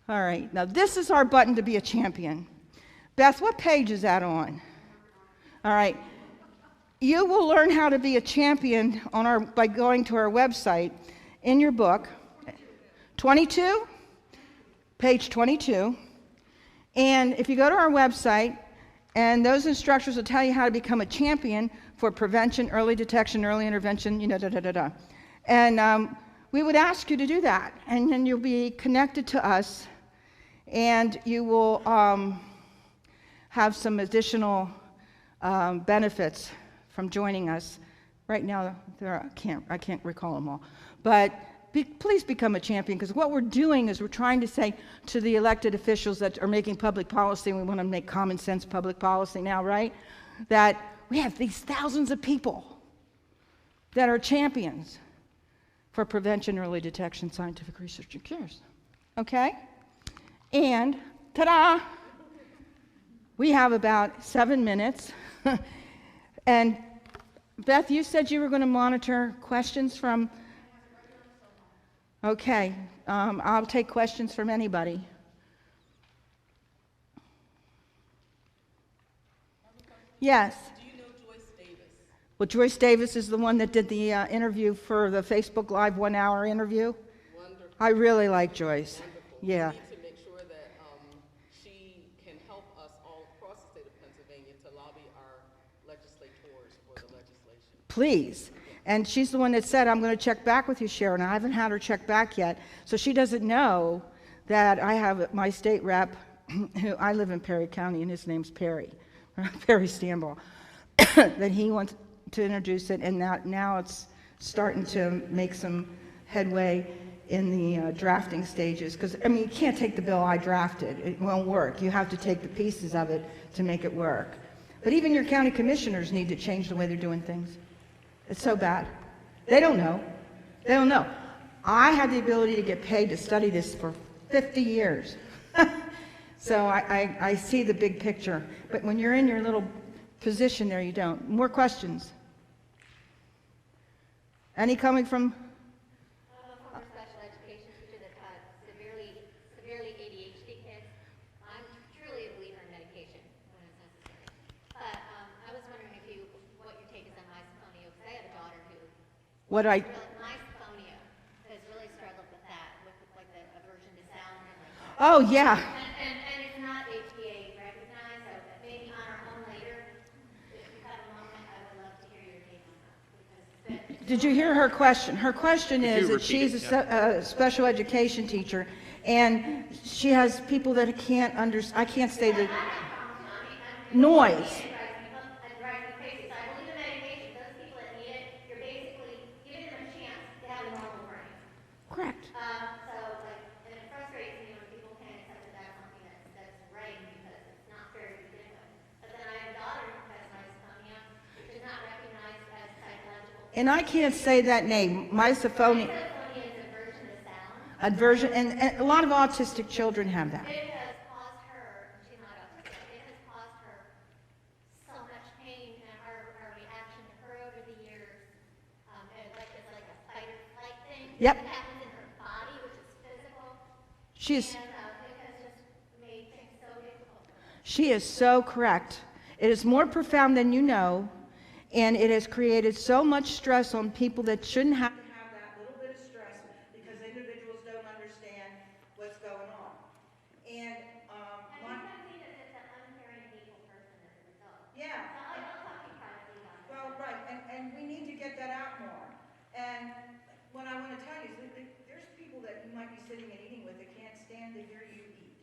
All right, now this is our button to be a champion. Beth, what page is that on? All right, you will learn how to be a champion by going to our website in your book. 22? Page 22. And if you go to our website, and those instructions will tell you how to become a champion for prevention, early detection, early intervention, And we would ask you to do that. And then you'll be connected to us, and you will have some additional benefits from joining us. Right now, I can't recall them all. But please become a champion, because what we're doing is we're trying to say to the elected officials that are making public policy, and we want to make common sense public policy now, right? That we have these thousands of people that are champions for prevention, early detection, scientific research, and cures. Okay? And ta-da! We have about 7 minutes. And Beth, you said you were going to monitor questions from... Okay, I'll take questions from anybody. Yes? Do you know Joyce Davis? Well, Joyce Davis is the one that did the interview for the Facebook Live 1-hour interview. Wonderful. I really like Joyce. Wonderful. Yeah. We need to make sure that she can help us all across the state of Pennsylvania to lobby our legislators for the legislation. Please. And she's the one that said, "I'm going to check back with you, Sharon." I haven't had her check back yet. So she doesn't know that I have my state rep, who I live in Perry County, and his name's Perry, Perry Stanball, that he wants to introduce it, and that now it's starting to make some headway in the drafting stages. Because, I mean, you can't take the bill I drafted. It won't work. You have to take the pieces of it to make it work. But even your county commissioners need to change the way they're doing things. It's so bad. They don't know. They don't know. I had the ability to get paid to study this for 50 years. So I see the big picture. But when you're in your little position there, you don't. More questions? Any coming from? I'm a former special education teacher that taught severely ADHD kids. I'm truly a believer in medication when it's necessary. But I was wondering what your take is on misophonia, because I have a daughter who misophonia has really struggled with that, with like the aversion to sound. Oh, yeah. And it's not HPA recognized, so maybe on our own later, if you have a moment, I would love to hear your take on that. Did you hear her question? Her question is that she's a special education teacher, and she has people that can't understand. I can't say the noise. Correct. So, and it frustrates me when people can't accept that that's something that's right, because it's not fair to begin with. But then I have a daughter who has misophonia, which is not recognized as psychological. And I can't say that name. Misophonia. Misophonia is aversion to sound. Aversion, and a lot of autistic children have that. It has caused her, she's not autistic, Yep. What happens in her body, which is physical, She is, and it has just made things so difficult for her. she is so correct. It is more profound than you know, and it has created so much stress on people that shouldn't have to have that little bit of stress because individuals don't understand what's going on. And I mean, I see that it's an uncaring, hateful person as a result. yeah, So I'll talk to you privately about it. well, right, and we need to get that out more. And what I want to tell you is that there's people that you might be sitting and eating with that can't stand to hear you eat.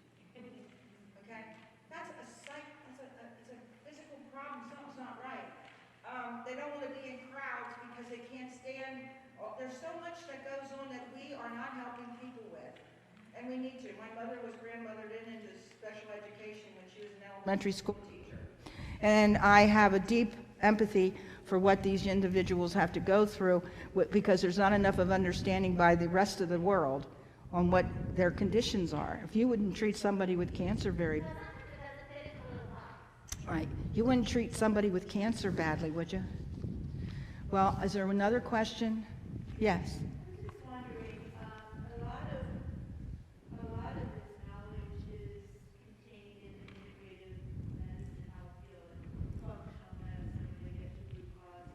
Okay? That's a it's a physical problem, something's not right. They don't want to be in crowds because they can't stand, there's so much that goes on that we are not helping people with. And we need to. My mother was grandmothered into special education when she was an elementary school teacher. And I have a deep empathy for what these individuals have to go through because there's not enough of understanding by the rest of the world on what their conditions are. If you wouldn't treat somebody with cancer very right, you wouldn't treat somebody with cancer badly, would you? Well, is there another question? Yes. I'm just wondering, a lot of this knowledge is contained in the integrative medicine outfield and functional medicine when you get to root cause.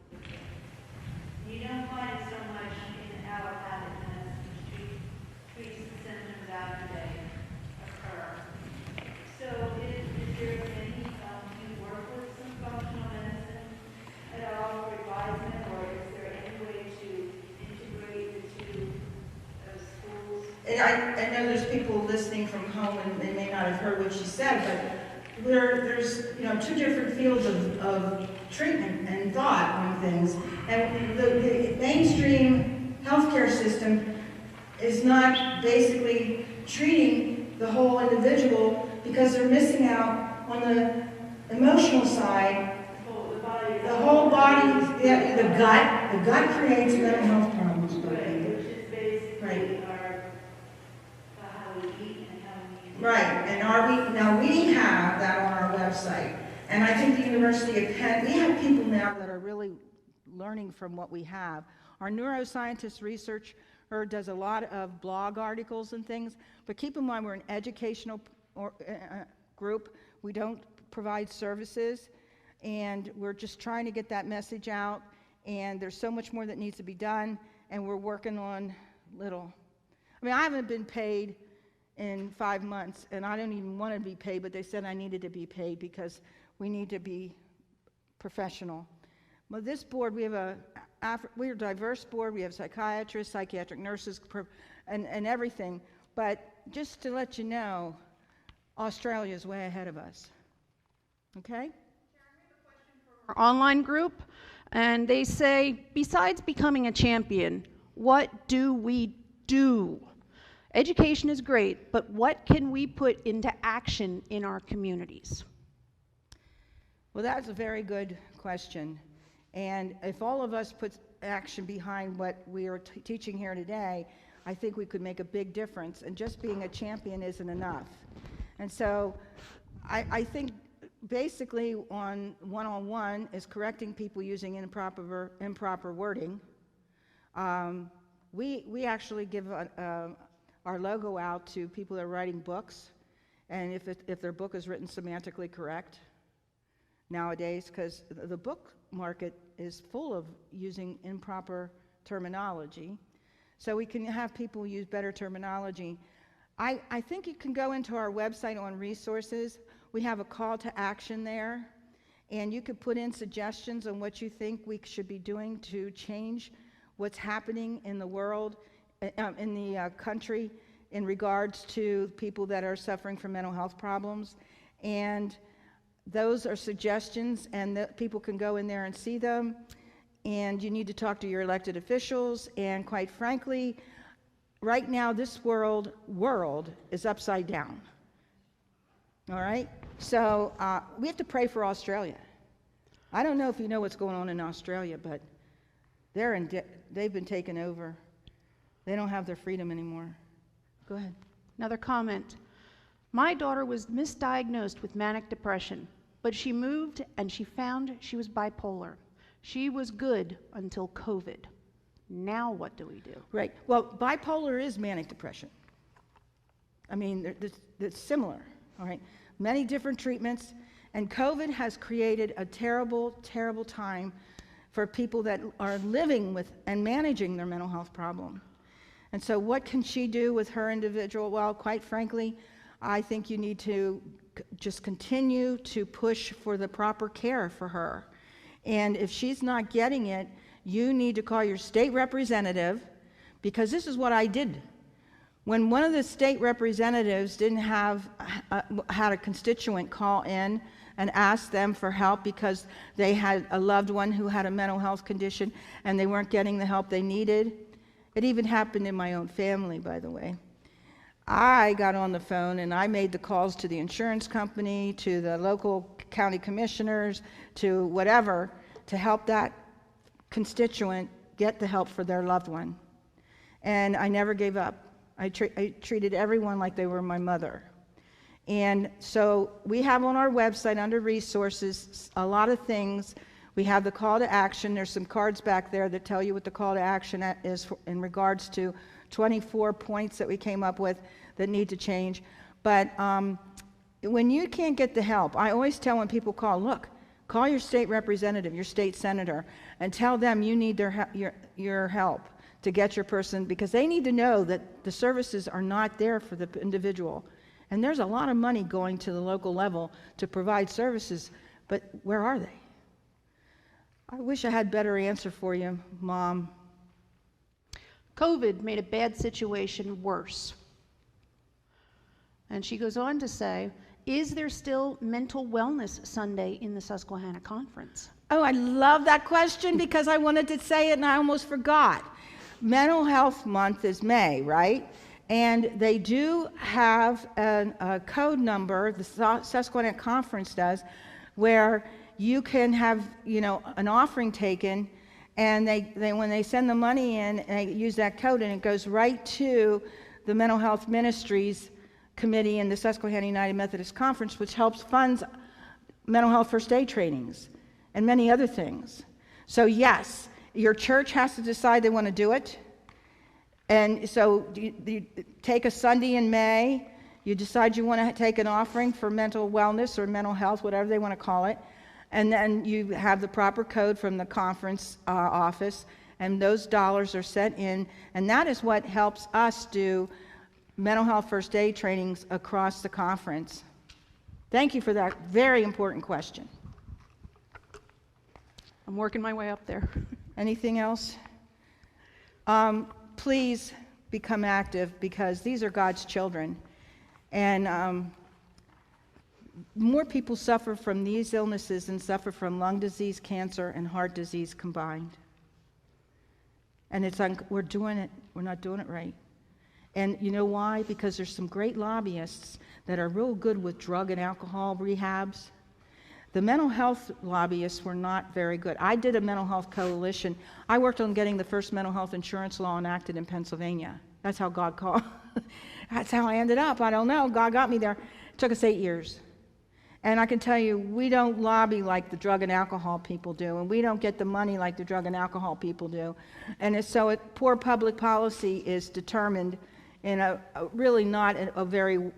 You don't find it so much in allopathic medicine, which treats the symptoms after they occur. So is there any, do you work with some functional medicine at all for advisement, or is there any way to integrate the two schools? And I know there's people listening from home and they may not have heard what she said, but there's two different fields of treatment and thought on things. And the mainstream healthcare system is not basically treating the whole individual because they're missing out on the emotional side. The whole body, the gut creates mental health problems for people. Which is basically how we eat and how we Right, and now we have that on our website. And I think the University of Penn, we have people now that are really learning from what we have. Our neuroscientist researcher does a lot of blog articles and things, but keep in mind we're an educational group. We don't provide services, and we're just trying to get that message out, and there's so much more that needs to be done, and we're working on I haven't been paid in 5 months, and I don't even want to be paid, but they said I needed to be paid because we need to be professional. Well, this board, we're a diverse board. We have psychiatrists, psychiatric nurses, and everything. But just to let you know, Australia is way ahead of us. Okay? Our online group, and they say, besides becoming a champion, what do we do? Education is great, but what can we put into action in our communities? Well, that's a very good question. And if all of us put action behind what we are teaching here today, I think we could make a big difference. And just being a champion isn't enough. And so I think basically on one-on-one is correcting people using improper wording. We actually give our logo out to people that are writing books, and if their book is written semantically correct nowadays, because the book market is full of using improper terminology, so we can have people use better terminology. I think you can go into our website on resources. We have a call to action there, and you could put in suggestions on what you think we should be doing to change what's happening in the world, in the country, in regards to people that are suffering from mental health problems. And those are suggestions, and people can go in there and see them. And you need to talk to your elected officials. And quite frankly, right now this world is upside down. All right? So we have to pray for Australia. I don't know if you know what's going on in Australia, but they've been taken over. They don't have their freedom anymore. Go ahead. Another comment. My daughter was misdiagnosed with manic depression, but she moved and she found she was bipolar. She was good until COVID. Now what do we do? Right. Well, bipolar is manic depression. I mean, they're similar, all right? Many different treatments, and COVID has created a terrible, terrible time for people that are living with and managing their mental health problem. And so what can she do with her individual? Well, quite frankly, I think you need to just continue to push for the proper care for her. And if she's not getting it, you need to call your state representative, because this is what I did. When one of the state representatives didn't have, had a constituent call in and ask them for help because they had a loved one who had a mental health condition and they weren't getting the help they needed. It even happened in my own family, by the way. I got on the phone and I made the calls to the insurance company, to the local county commissioners, to whatever, to help that constituent get the help for their loved one. And I never gave up. I treated everyone like they were my mother. And so we have on our website under resources a lot of things. We have the call to action. There's some cards back there that tell you what the call to action is in regards to 24 points that we came up with that need to change. But when you can't get the help, I always tell when people call, look, call your state representative, your state senator, and tell them you need your help to get your person, because they need to know that the services are not there for the individual. And there's a lot of money going to the local level to provide services, but where are they? I wish I had a better answer for you, Mom. COVID made a bad situation worse. And she goes on to say, is there still Mental Wellness Sunday in the Susquehanna Conference? Oh, I love that question because I wanted to say it and I almost forgot. Mental Health Month is May, right? And they do have a code number, the Susquehanna Conference does, where you can have, an offering taken, and they when they send the money in, they use that code, and it goes right to the Mental Health Ministries Committee in the Susquehanna United Methodist Conference, which helps funds mental health first aid trainings and many other things. So yes, your church has to decide they want to do it. And so you take a Sunday in May, you decide you want to take an offering for mental wellness or mental health, whatever they want to call it, and then you have the proper code from the conference office, and those dollars are sent in, and that is what helps us do mental health first aid trainings across the conference. Thank you for that very important question. I'm working my way up there. Anything else? Please become active, because these are God's children. And more people suffer from these illnesses than suffer from lung disease, cancer, and heart disease combined. And we're doing it. We're not doing it right. And you know why? Because there's some great lobbyists that are real good with drug and alcohol rehabs. The mental health lobbyists were not very good. I did a mental health coalition. I worked on getting the first mental health insurance law enacted in Pennsylvania. That's how God called. That's how I ended up. I don't know. God got me there. It took us 8 years. And I can tell you, we don't lobby like the drug and alcohol people do, and we don't get the money like the drug and alcohol people do. And poor public policy is determined in a really not a very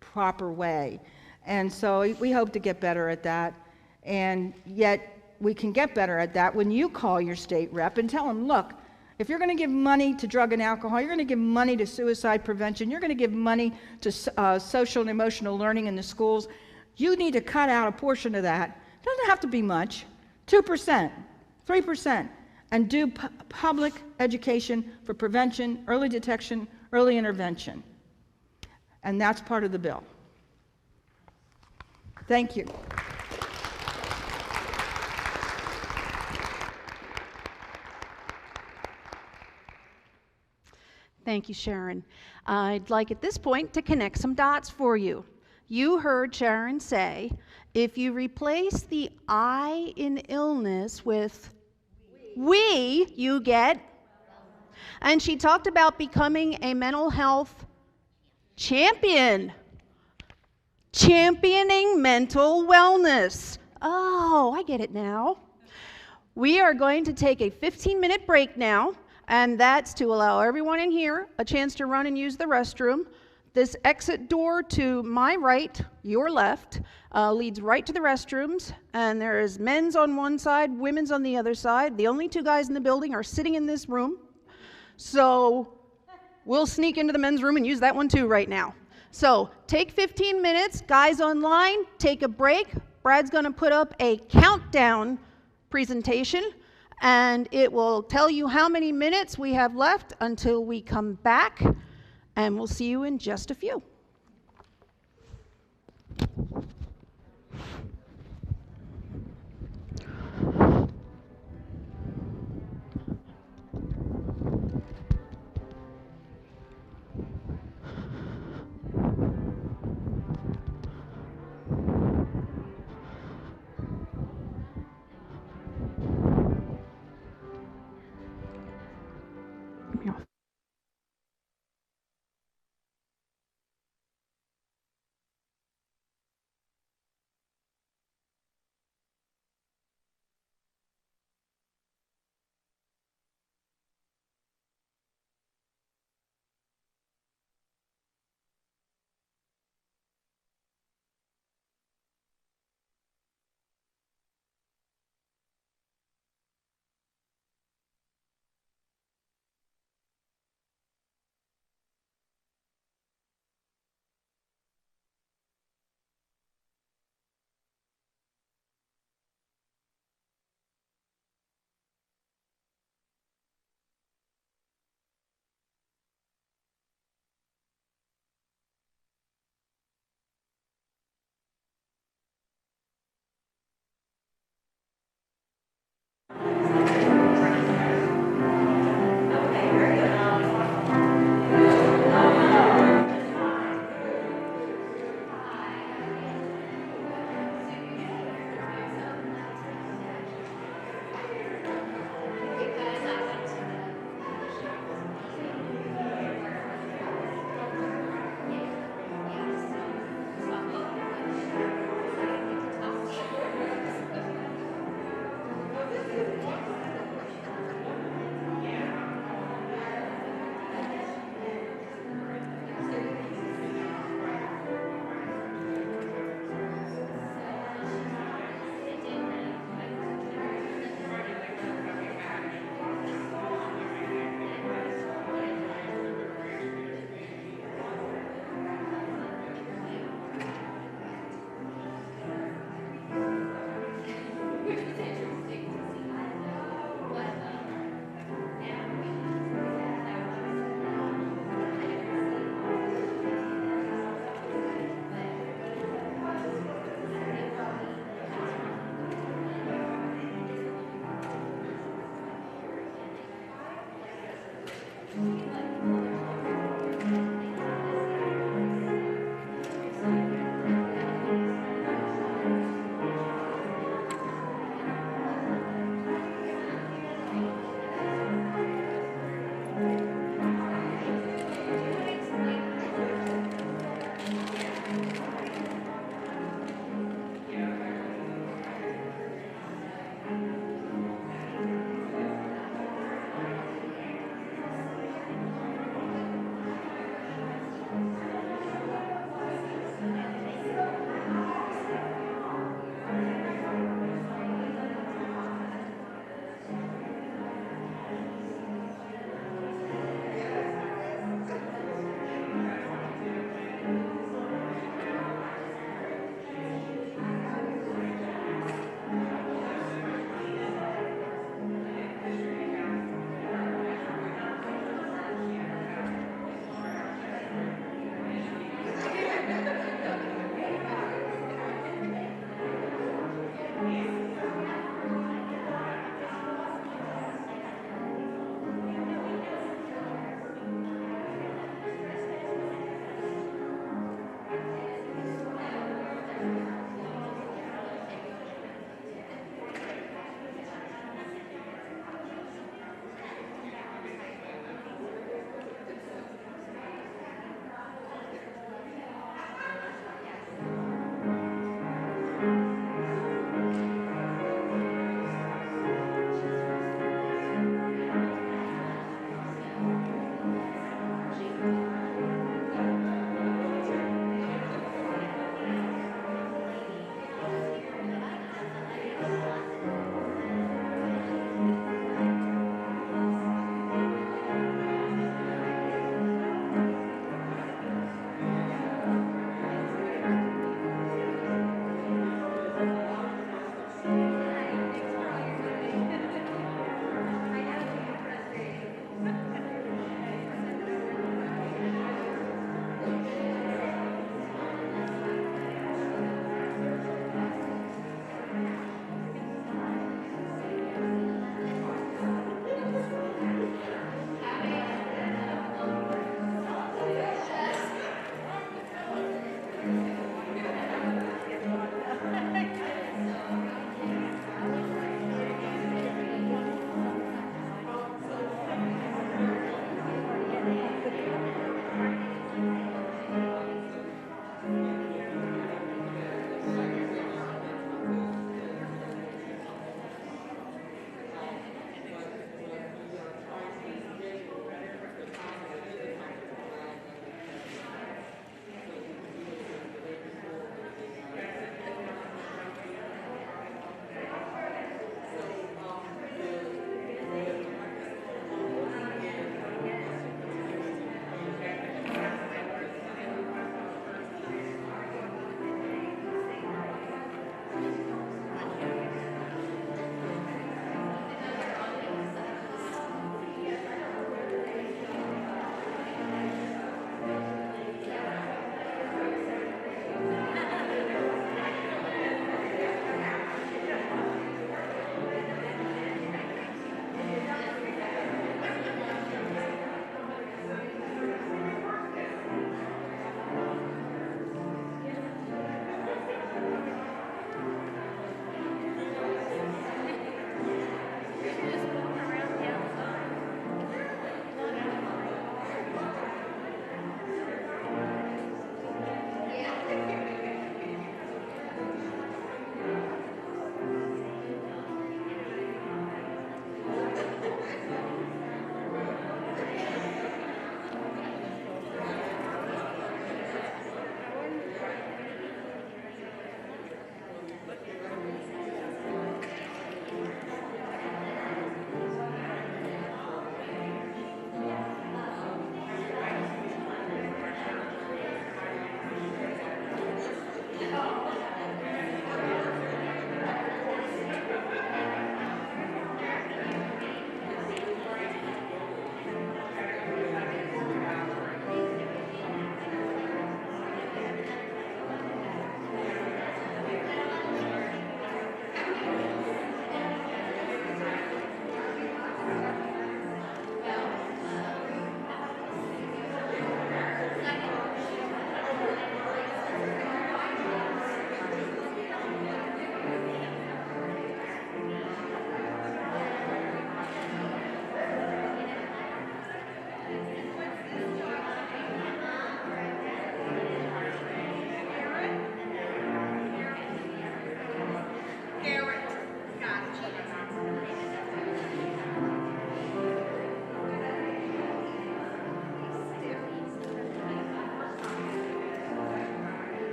proper way. And so we hope to get better at that. And yet we can get better at that when you call your state rep and tell them, look, if you're going to give money to drug and alcohol, you're going to give money to suicide prevention, you're going to give money to social and emotional learning in the schools, you need to cut out a portion of that. It doesn't have to be much, 2%, 3%, and do public education for prevention, early detection, early intervention. And that's part of the bill. Thank you. Thank you, Sharon. I'd like at this point to connect some dots for you. You heard Sharon say, if you replace the I in illness with we, you get. And she talked about becoming a mental health champion. Championing mental wellness. Oh, I get it now. We are going to take a 15-minute break now. And that's to allow everyone in here a chance to run and use the restroom. This exit door to my right, your left, leads right to the restrooms, and there is men's on one side, women's on the other side. The only two guys in the building are sitting in this room, so we'll sneak into the men's room and use that one too right now. So take 15 minutes, guys online, take a break. Brad's going to put up a countdown presentation, and it will tell you how many minutes we have left until we come back, and we'll see you in just a few.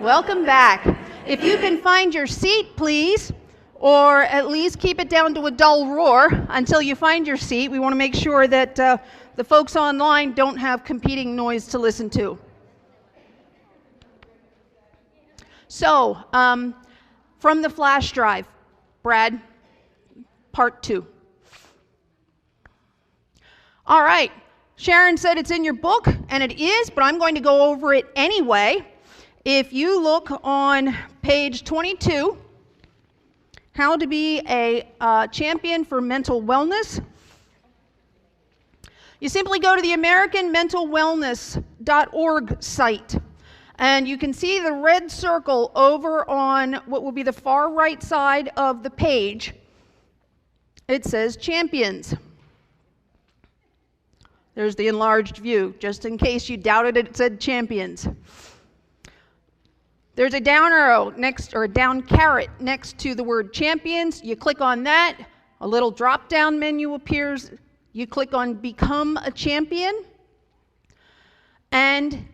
Welcome back. If you can find your seat, please, or at least keep it down to a dull roar until you find your seat. We want to make sure that the folks online don't have competing noise to listen to. So, from the flash drive, Brad, part 2. All right, Sharon said it's in your book, and it is, but I'm going to go over it anyway. If you look on page 22, how to be a champion for mental wellness, you simply go to the AmericanMentalWellness.org site, and you can see the red circle over on what will be the far right side of the page. It says champions. There's the enlarged view, just in case you doubted it said champions. There's a down arrow next, or a down caret next to the word champions. You click on that, a little drop-down menu appears. You click on Become a Champion, and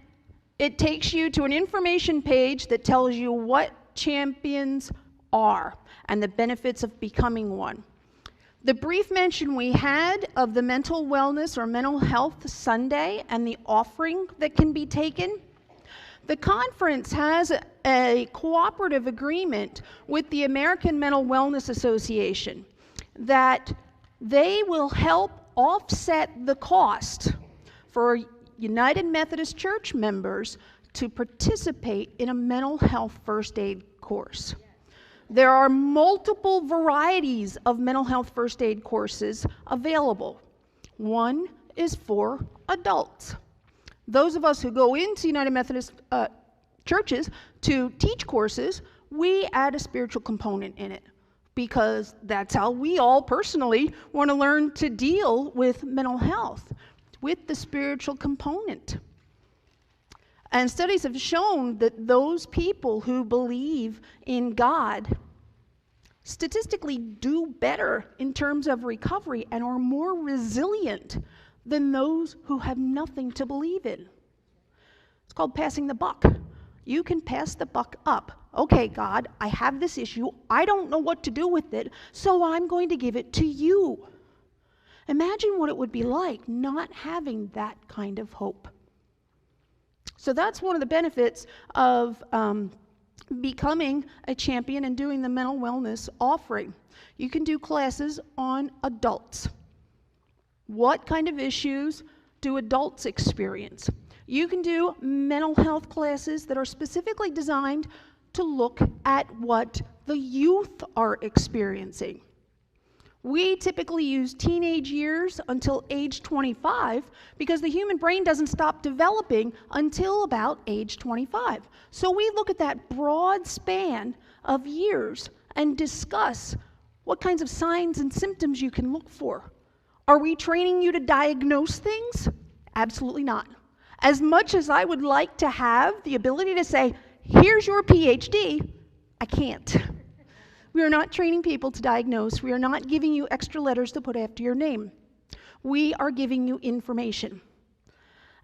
it takes you to an information page that tells you what champions are and the benefits of becoming one. The brief mention we had of the Mental Wellness or Mental Health Sunday and the offering that can be taken. The conference has a cooperative agreement with the American Mental Wellness Association that they will help offset the cost for United Methodist Church members to participate in a mental health first aid course. There are multiple varieties of mental health first aid courses available. One is for adults. Those of us who go into United Methodist churches to teach courses, we add a spiritual component in it because that's how we all personally want to learn to deal with mental health, with the spiritual component. And studies have shown that those people who believe in God statistically do better in terms of recovery and are more resilient than those who have nothing to believe in. It's called passing the buck. You can pass the buck up. Okay, God, I have this issue. I don't know what to do with it, so I'm going to give it to you. Imagine what it would be like not having that kind of hope. So that's one of the benefits of becoming a champion and doing the mental wellness offering. You can do classes on adults. What kind of issues do adults experience? You can do mental health classes that are specifically designed to look at what the youth are experiencing. We typically use teenage years until age 25 because the human brain doesn't stop developing until about age 25. So we look at that broad span of years and discuss what kinds of signs and symptoms you can look for. Are we training you to diagnose things? Absolutely not. As much as I would like to have the ability to say, here's your PhD, I can't. We are not training people to diagnose. We are not giving you extra letters to put after your name. We are giving you information.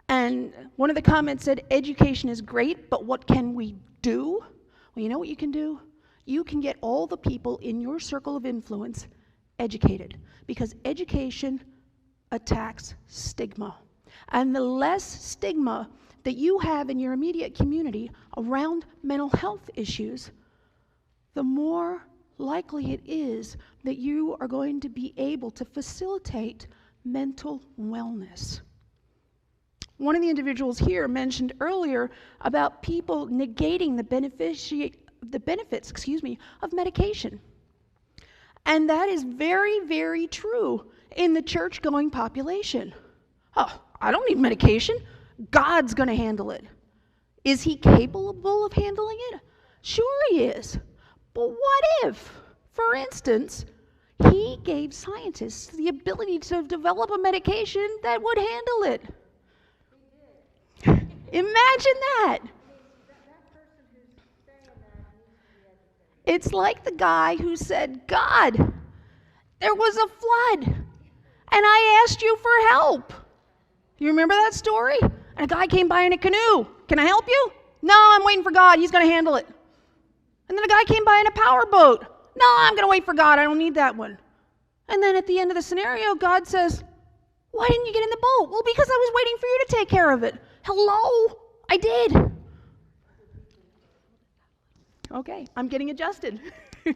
And one of the comments said, education is great, but what can we do? Well, you know what you can do? You can get all the people in your circle of influence educated, because education attacks stigma. And the less stigma that you have in your immediate community around mental health issues, the more likely it is that you are going to be able to facilitate mental wellness. One of the individuals here mentioned earlier about people negating the benefits of medication. And that is very, very true in the church-going population. Oh, I don't need medication. God's going to handle it. Is he capable of handling it? Sure he is. But what if, for instance, he gave scientists the ability to develop a medication that would handle it? Imagine that. It's like the guy who said, God, there was a flood, and I asked you for help. You remember that story? And a guy came by in a canoe. Can I help you? No, I'm waiting for God. He's going to handle it. And then a guy came by in a power boat. No, I'm going to wait for God. I don't need that one. And then at the end of the scenario, God says, why didn't you get in the boat? Well, because I was waiting for you to take care of it. Hello? I did. Okay, I'm getting adjusted. Sorry,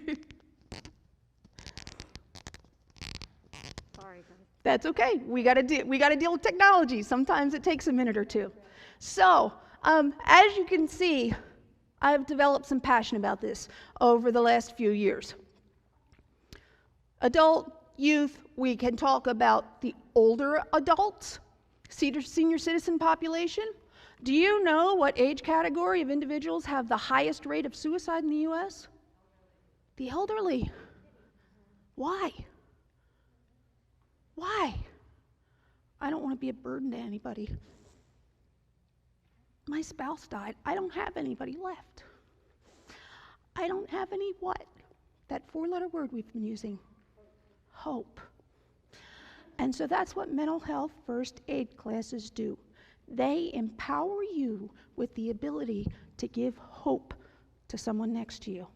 guys. That's okay. We got to deal with technology. Sometimes it takes a minute or two. So, as you can see, I've developed some passion about this over the last few years. Adult, youth, we can talk about the older adults, senior citizen population. Do you know what age category of individuals have the highest rate of suicide in the U.S.? The elderly. Why? Why? I don't want to be a burden to anybody. My spouse died. I don't have anybody left. I don't have any what? That four-letter word we've been using. Hope. And so that's what mental health first aid classes do. They empower you with the ability to give hope to someone next to you.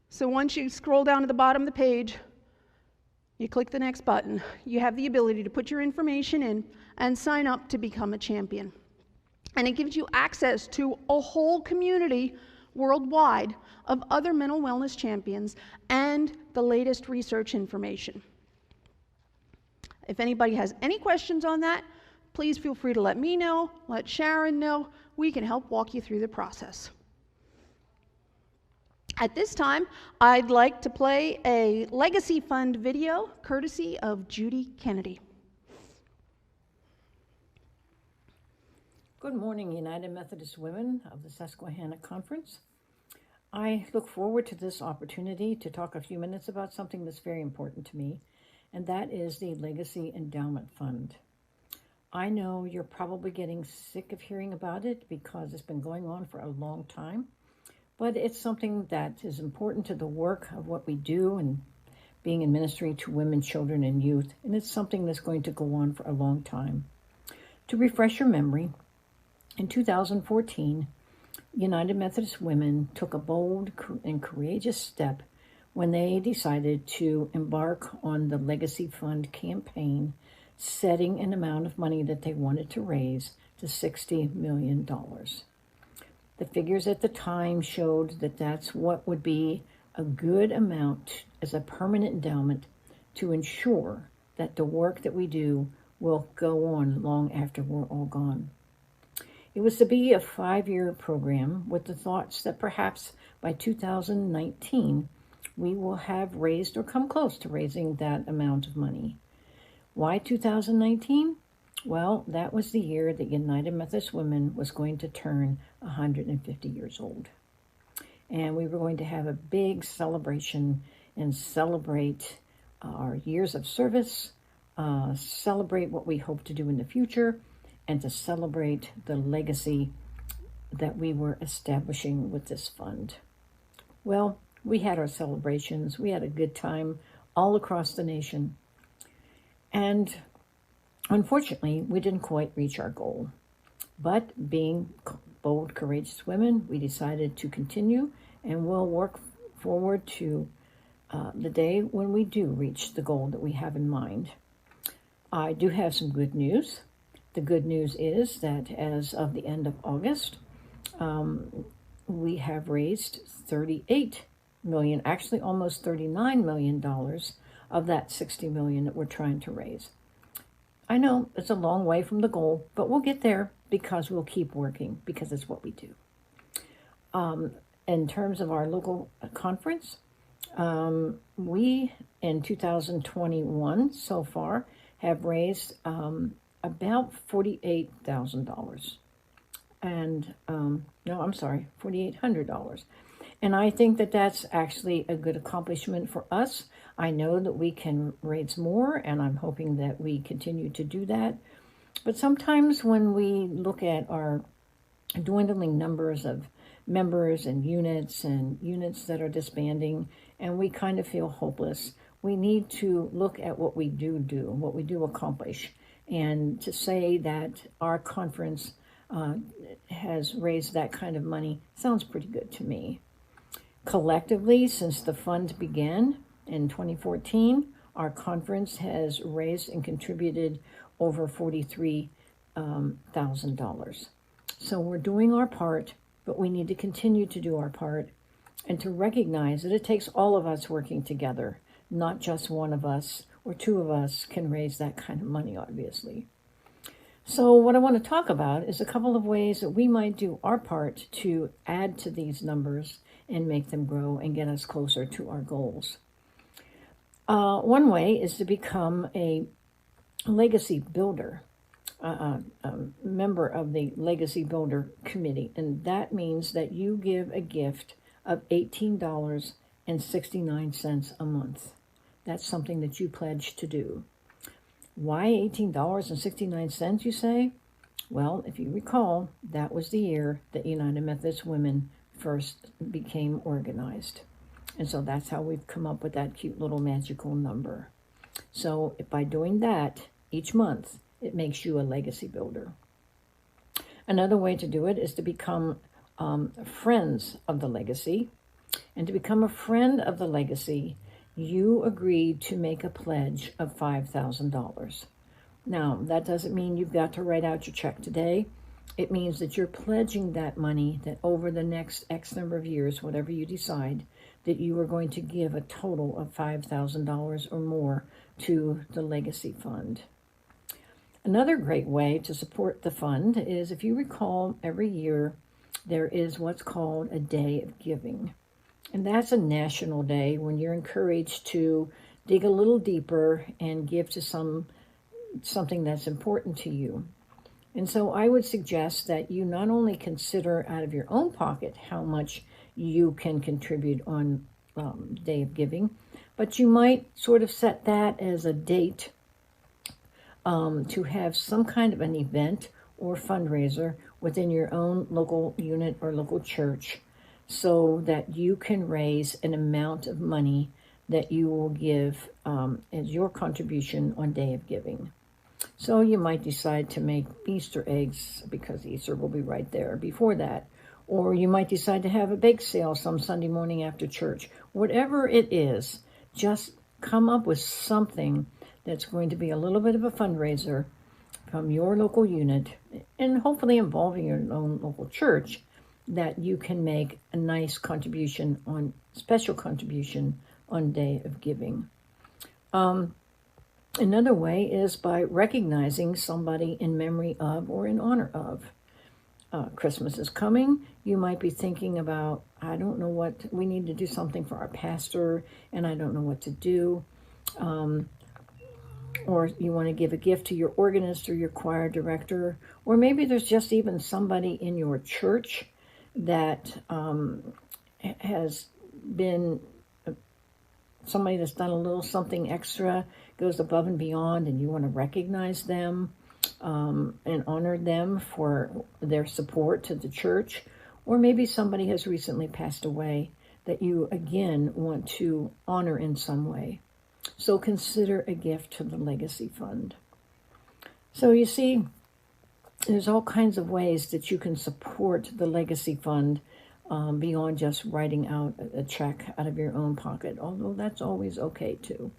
So once you scroll down to the bottom of the page, you click the next button, you have the ability to put your information in and sign up to become a champion. And it gives you access to a whole community worldwide of other mental wellness champions and the latest research information. If anybody has any questions on that, please feel free to let me know, let Sharon know. We can help walk you through the process. At this time, I'd like to play a Legacy Fund video courtesy of Judy Kennedy. Good morning, United Methodist Women of the Susquehanna Conference. I look forward to this opportunity to talk a few minutes about something that's very important to me, and that is the Legacy Endowment Fund. I know you're probably getting sick of hearing about it because it's been going on for a long time, but it's something that is important to the work of what we do and being in ministry to women, children, and youth, and it's something that's going to go on for a long time. To refresh your memory, in 2014, United Methodist Women took a bold and courageous step when they decided to embark on the Legacy Fund campaign, setting an amount of money that they wanted to raise to $60 million. The figures at the time showed that that's what would be a good amount as a permanent endowment to ensure that the work that we do will go on long after we're all gone. It was to be a 5-year program with the thoughts that perhaps by 2019, we will have raised or come close to raising that amount of money. Why 2019? Well, that was the year that United Methodist Women was going to turn 150 years old. And we were going to have a big celebration and celebrate our years of service, celebrate what we hope to do in the future, and to celebrate the legacy that we were establishing with this fund. Well, we had our celebrations. We had a good time all across the nation. And unfortunately, we didn't quite reach our goal. But being bold, courageous women, we decided to continue, and we'll work forward to the day when we do reach the goal that we have in mind. I do have some good news. The good news is that as of the end of August, we have raised $38 million, actually almost $39 million of that $60 million that we're trying to raise. I know it's a long way from the goal, but we'll get there because we'll keep working, because it's what we do. In terms of our local conference, we, in 2021 so far, have raised about $48,000. And, $4,800. And I think that that's actually a good accomplishment for us. I know that we can raise more, and I'm hoping that we continue to do that. But sometimes when we look at our dwindling numbers of members and units that are disbanding, and we kind of feel hopeless, we need to look at what we do, what we do accomplish, And to say that our conference has raised that kind of money sounds pretty good to me. Collectively, since the fund began in 2014, our conference has raised and contributed over $43,000. So we're doing our part, but we need to continue to do our part and to recognize that it takes all of us working together, not just one of us or two of us can raise that kind of money, obviously. So what I want to talk about is a couple of ways that we might do our part to add to these numbers and make them grow and get us closer to our goals. One way is to become a legacy builder, a member of the Legacy Builder Committee, and that means that you give a gift of $18.69 a month. That's something that you pledge to do. Why $18.69, you say? Well, if you recall, that was the year that United Methodist Women first became organized. And so that's how we've come up with that cute little magical number. So by doing that each month, it makes you a legacy builder. Another way to do it is to become friends of the legacy. And to become a friend of the legacy, you agreed to make a pledge of $5,000. Now, that doesn't mean you've got to write out your check today. It means that you're pledging that money, that over the next X number of years, whatever you decide, that you are going to give a total of $5,000 or more to the Legacy Fund. Another great way to support the fund is, if you recall, every year there is what's called a Day of Giving. And that's a national day when you're encouraged to dig a little deeper and give to something that's important to you. And so I would suggest that you not only consider out of your own pocket how much you can contribute on Day of Giving, but you might sort of set that as a date to have some kind of an event or fundraiser within your own local unit or local church, so that you can raise an amount of money that you will give as your contribution on Day of Giving. So you might decide to make Easter eggs, because Easter will be right there before that. Or you might decide to have a bake sale some Sunday morning after church. Whatever it is, just come up with something that's going to be a little bit of a fundraiser from your local unit, and hopefully involving your own local church, that you can make a nice contribution on, special contribution on Day of Giving. Another way is by recognizing somebody in memory of or in honor of. Christmas is coming. You might be thinking about, I don't know what, we need to do something for our pastor, and I don't know what to do. Or you want to give a gift to your organist or your choir director. Or maybe there's just even somebody in your church that has been somebody that's done a little something extra, goes above and beyond, and you want to recognize them and honor them for their support to the church. Or maybe somebody has recently passed away that you, again, want to honor in some way. So consider a gift to the Legacy Fund. So you see, there's all kinds of ways that you can support the Legacy Fund beyond just writing out a check out of your own pocket, although that's always okay too.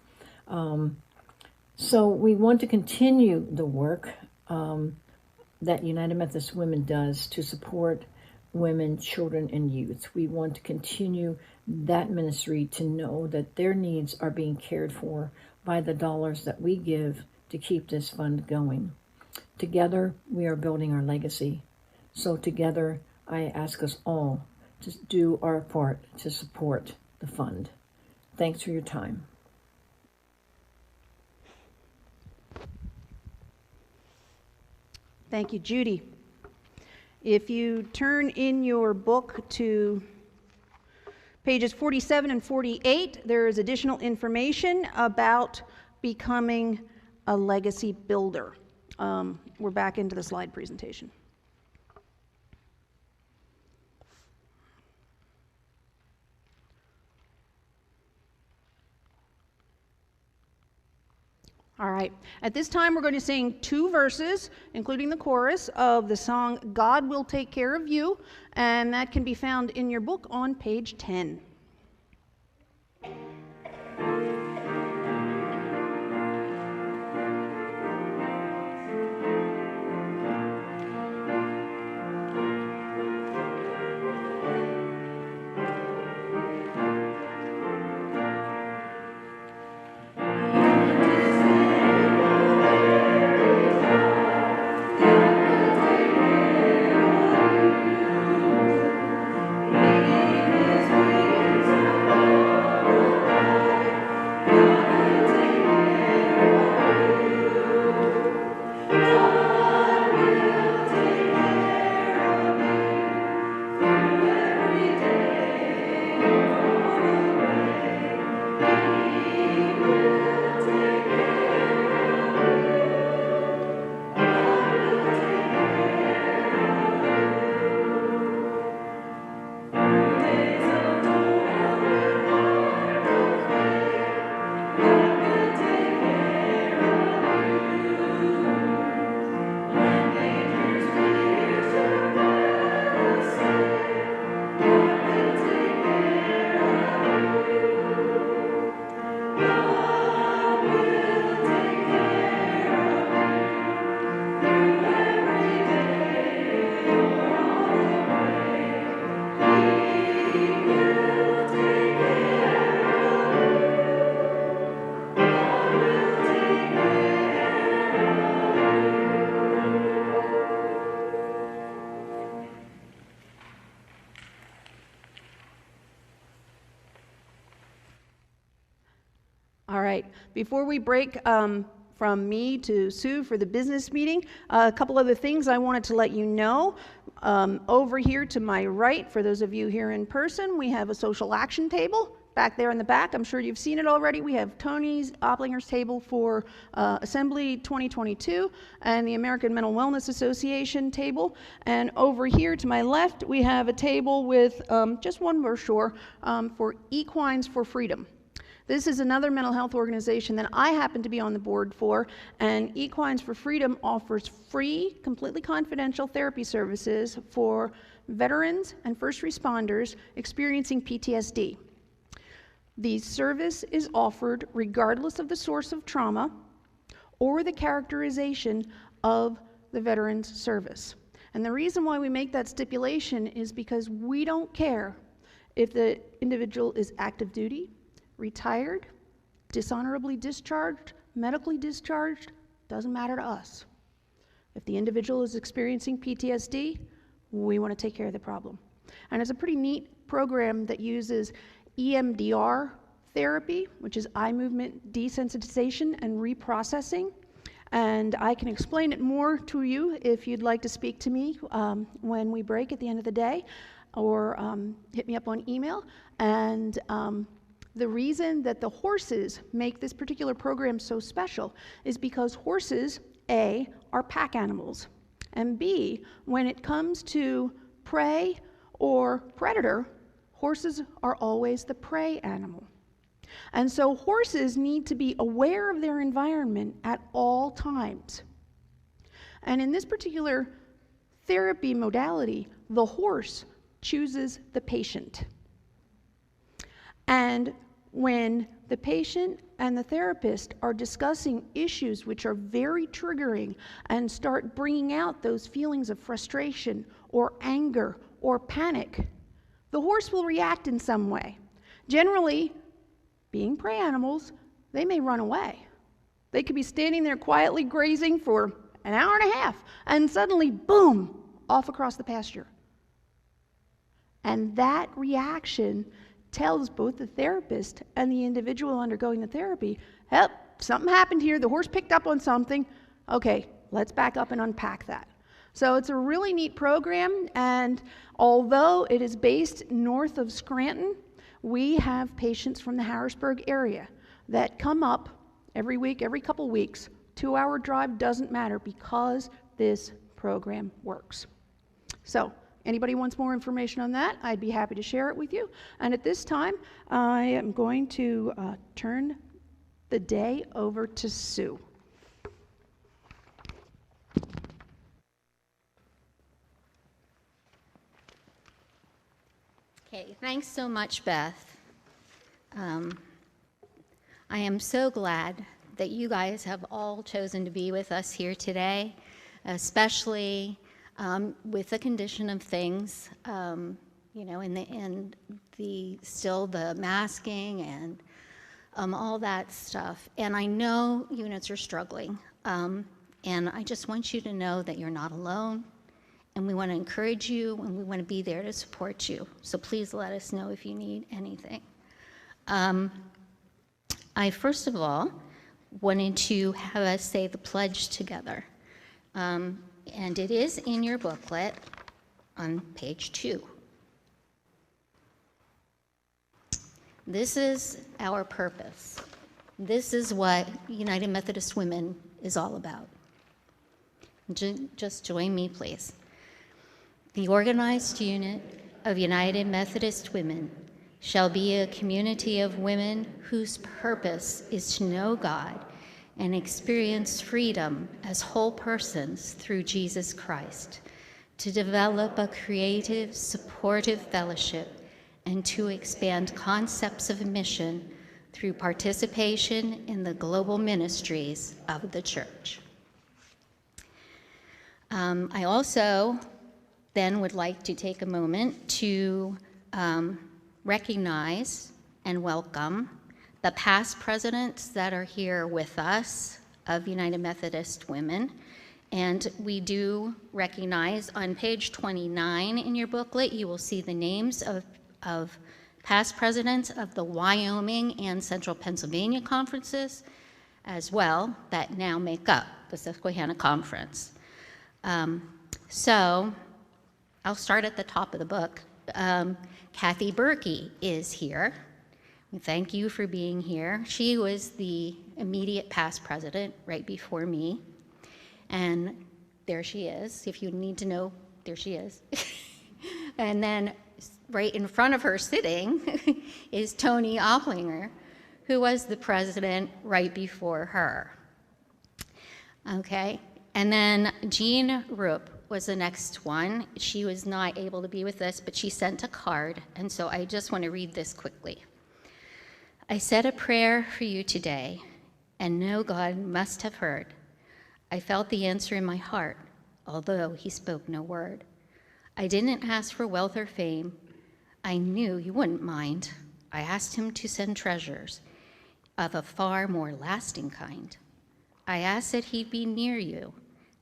So we want to continue the work that United Methodist Women does to support women, children, and youth. We want to continue that ministry to know that their needs are being cared for by the dollars that we give to keep this fund going. Together, we are building our legacy. So together, I ask us all to do our part to support the fund. Thanks for your time. Thank you, Judy. If you turn in your book to pages 47 and 48, there is additional information about becoming a legacy builder. We're back into the slide presentation. All right. At this time, we're going to sing 2 verses, including the chorus of the song God Will Take Care of You, and that can be found in your book on page 10. All right. Before we break from me to Sue for the business meeting, a couple other things I wanted to let you know. Over here to my right, for those of you here in person, we have a social action table. Back there in the back, I'm sure you've seen it already. We have Tony's Opplinger's table for Assembly 2022 and the American Mental Wellness Association table. And over here to my left, we have a table with just one brochure for Equines for Freedom. This is another mental health organization that I happen to be on the board for, and Equines for Freedom offers free, completely confidential therapy services for veterans and first responders experiencing PTSD. The service is offered regardless of the source of trauma or the characterization of the veteran's service. And the reason why we make that stipulation is because we don't care if the individual is active duty, retired, dishonorably discharged, medically discharged, doesn't matter to us. If the individual is experiencing PTSD, we want to take care of the problem. And it's a pretty neat program that uses EMDR therapy, which is eye movement desensitization and reprocessing. And I can explain it more to you if you'd like to speak to me when we break at the end of the day, or hit me up on email. And the reason that the horses make this particular program so special is because horses, A, are pack animals, and B, when it comes to prey or predator, horses are always the prey animal. And so horses need to be aware of their environment at all times. And in this particular therapy modality, the horse chooses the patient. And when the patient and the therapist are discussing issues which are very triggering and start bringing out those feelings of frustration or anger or panic, the horse will react in some way. Generally, being prey animals, they may run away. They could be standing there quietly grazing for an hour and a half, and suddenly, boom, off across the pasture. And that reaction tells both the therapist and the individual undergoing the therapy, help, something happened here, the horse picked up on something, okay, let's back up and unpack that. So it's a really neat program, and although it is based north of Scranton, we have patients from the Harrisburg area that come up every week, every couple weeks. 2-hour drive doesn't matter because this program works. So anybody wants more information on that, I'd be happy to share it with you. And at this time, I am going to turn the day over to Sue. Okay, thanks so much, Beth. I am so glad that you guys have all chosen to be with us here today, especially with the condition of things, you know, and the still the masking and all that stuff. And I know units are struggling, and I just want you to know that you're not alone. And we want to encourage you, and we want to be there to support you. So please let us know if you need anything. I first of all wanted to have us say the pledge together. And it is in your booklet on page 2. This is our purpose. This is what United Methodist Women is all about. Just join me, please. The organized unit of United Methodist Women shall be a community of women whose purpose is to know God and experience freedom as whole persons through Jesus Christ, to develop a creative, supportive fellowship, and to expand concepts of mission through participation in the global ministries of the church. I also then would like to take a moment to recognize and welcome the past presidents that are here with us of United Methodist Women. And we do recognize on page 29 in your booklet, you will see the names of past presidents of the Wyoming and Central Pennsylvania conferences as well that now make up the Susquehanna Conference. So I'll start at the top of the book. Kathy Berkey is here. Thank you for being here. She was the immediate past president right before me. And there she is. If you need to know, there she is. And then right in front of her sitting is Tony Opplinger, who was the president right before her. Okay, and then Jean Rupp was the next one. She was not able to be with us, but she sent a card, and so I just want to read this quickly. I said a prayer for you today, and know God must have heard. I felt the answer in my heart, although he spoke no word. I didn't ask for wealth or fame. I knew you wouldn't mind. I asked him to send treasures of a far more lasting kind. I asked that he be near you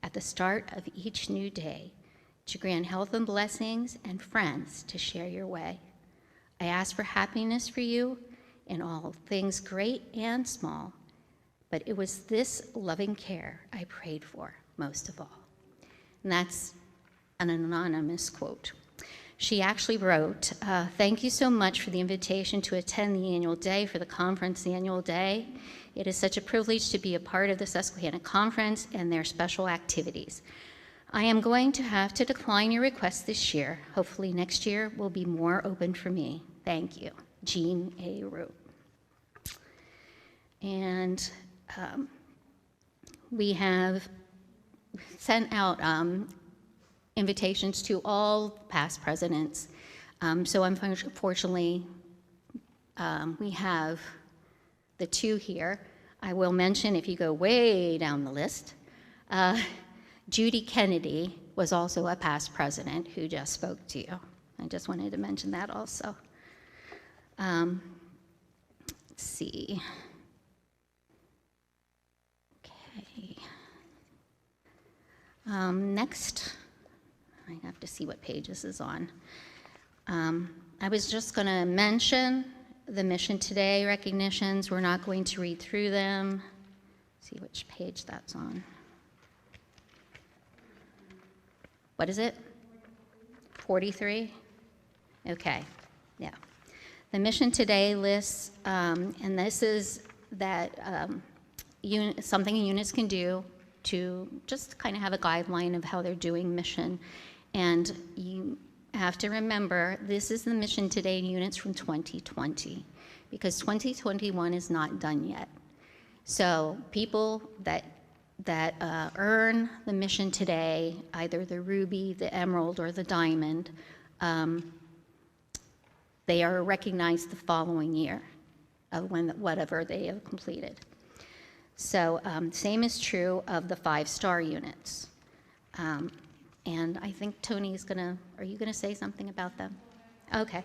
at the start of each new day, to grant health and blessings and friends to share your way. I ask for happiness for you in all things great and small, but it was this loving care I prayed for most of all. And that's an anonymous quote. She actually wrote, thank you so much for the invitation to attend the annual day for the conference, the annual day. It is such a privilege to be a part of the Susquehanna Conference and their special activities. I am going to have to decline your request this year. Hopefully next year will be more open for me. Thank you. Jean A. Root. And we have sent out invitations to all past presidents. So unfortunately, we have the two here. I will mention, if you go way down the list, Judy Kennedy was also a past president who just spoke to you. I just wanted to mention that also. Let's see. Okay. Next, I have to see what page this is on. I was just going to mention the Mission Today recognitions. We're not going to read through them. See which page that's on. What is it? 43? Okay, yeah. The Mission Today lists, and this is that something units can do to just kind of have a guideline of how they're doing mission. And you have to remember, this is the Mission Today units from 2020, because 2021 is not done yet. So people that earn the Mission Today, either the ruby, the emerald, or the diamond, they are recognized the following year of whatever they have completed. So same is true of the 5-star units. And I think Tony's are you gonna say something about them? Okay.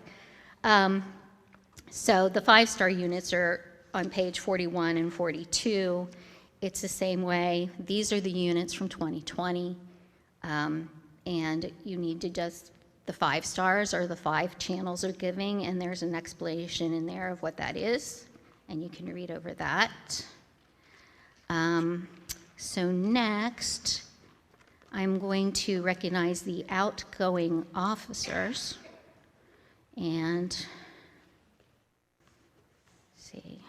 So the 5-star units are on page 41 and 42. It's the same way. These are the units from 2020. And you need to just, the 5 stars are the 5 channels are giving, and there's an explanation in there of what that is, and you can read over that. So next, I'm going to recognize the outgoing officers. And let's see.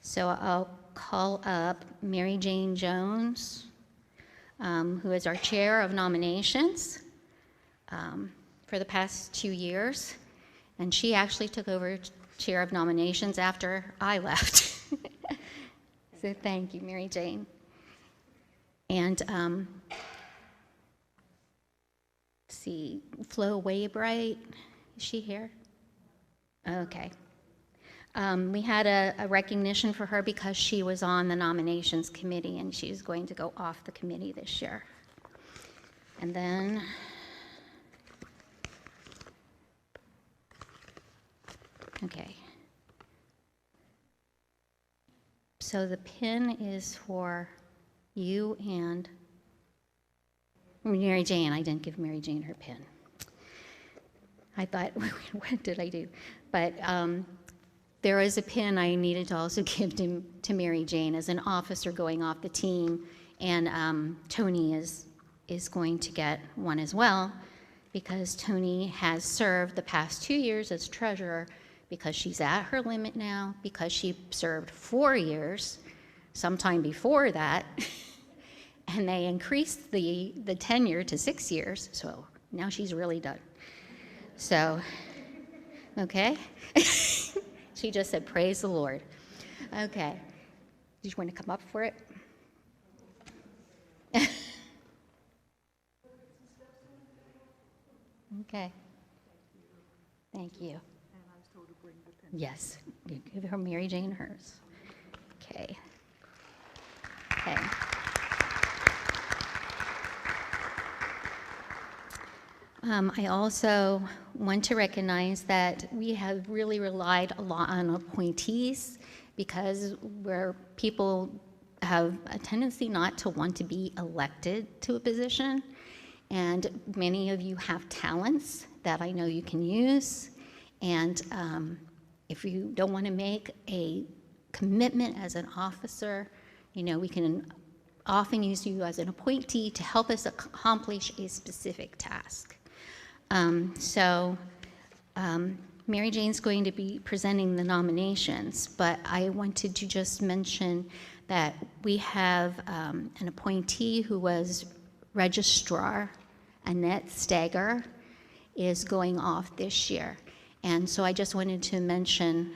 So I'll call up Mary Jane Jones, who is our chair of nominations for the past 2 years. And she actually took over chair of nominations after I left. So thank you, Mary Jane. And let's see, Flo Waybright, is she here? Okay. We had a recognition for her because she was on the nominations committee, and she's going to go off the committee this year. And then okay. So the pin is for you and Mary Jane. I didn't give Mary Jane her pin. I thought, what did I do? But there is a pin I needed to also give to Mary Jane as an officer going off the team, and Tony is going to get one as well, because Tony has served the past 2 years as treasurer, because she's at her limit now, because she served 4 years sometime before that, and they increased the tenure to 6 years, so now she's really done. So, okay. She just said, praise the Lord. Okay. Did you want to come up for it? Okay. Thank you. And I was told to bring the pen. Yes. You give her Mary Jane hers. Okay. Okay. I also want to recognize that we have really relied a lot on appointees, because where people have a tendency not to want to be elected to a position, and many of you have talents that I know you can use, and if you don't want to make a commitment as an officer, you know, we can often use you as an appointee to help us accomplish a specific task. Mary Jane's going to be presenting the nominations, but I wanted to just mention that we have an appointee who was registrar, Annette Steger, is going off this year. And so I just wanted to mention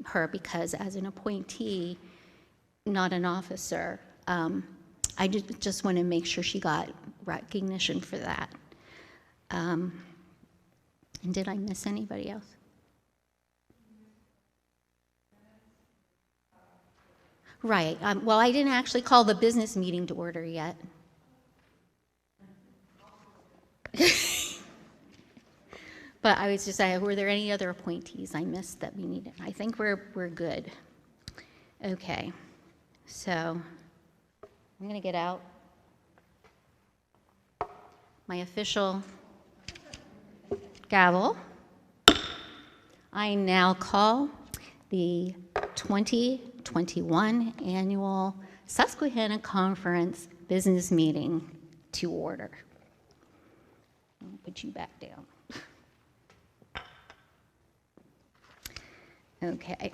her because as an appointee, not an officer, I just want to make sure she got recognition for that. And did I miss anybody else? Right. Well, I didn't actually call the business meeting to order yet. But I was just saying, were there any other appointees I missed that we needed? I think we're good. Okay. So I'm going to get out my official gavel. I now call the 2021 annual Susquehanna Conference business meeting to order. I'll put you back down. Okay.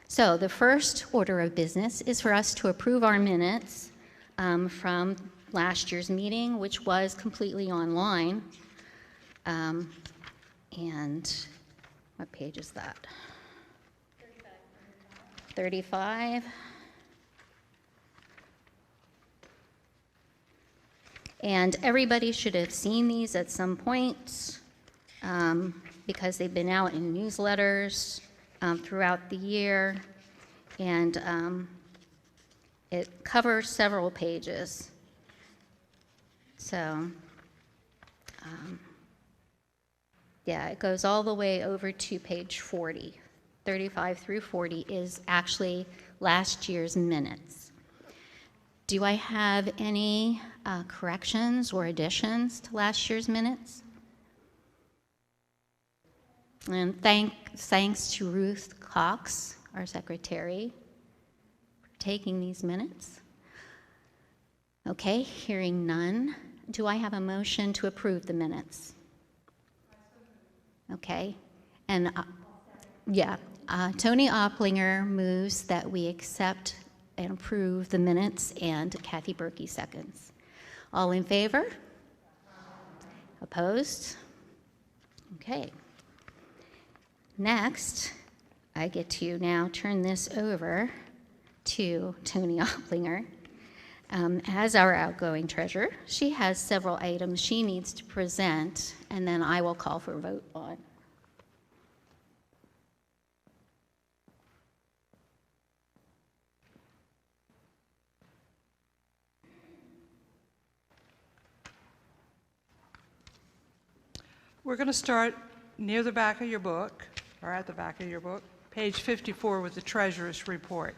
So the first order of business is for us to approve our minutes from last year's meeting, which was completely online. And what page is that? 35. And everybody should have seen these at some point. because they've been out in newsletters throughout the year, and it covers several pages. So, yeah, it goes all the way over to page 40. 35 through 40 is actually last year's minutes. Do I have any corrections or additions to last year's minutes? And thanks to Ruth Cox, our secretary, for taking these minutes. Okay, hearing none. Do I have a motion to approve the minutes? Okay, and Tony Opplinger moves that we accept and approve the minutes, and Kathy Berkey seconds. All in favor? Opposed? Okay. Next, I get to now turn this over to Tony Opplinger. As our outgoing treasurer, she has several items she needs to present, and then I will call for a vote on. We're going to start near the back of your book, or at the back of your book, page 54 with the treasurer's report.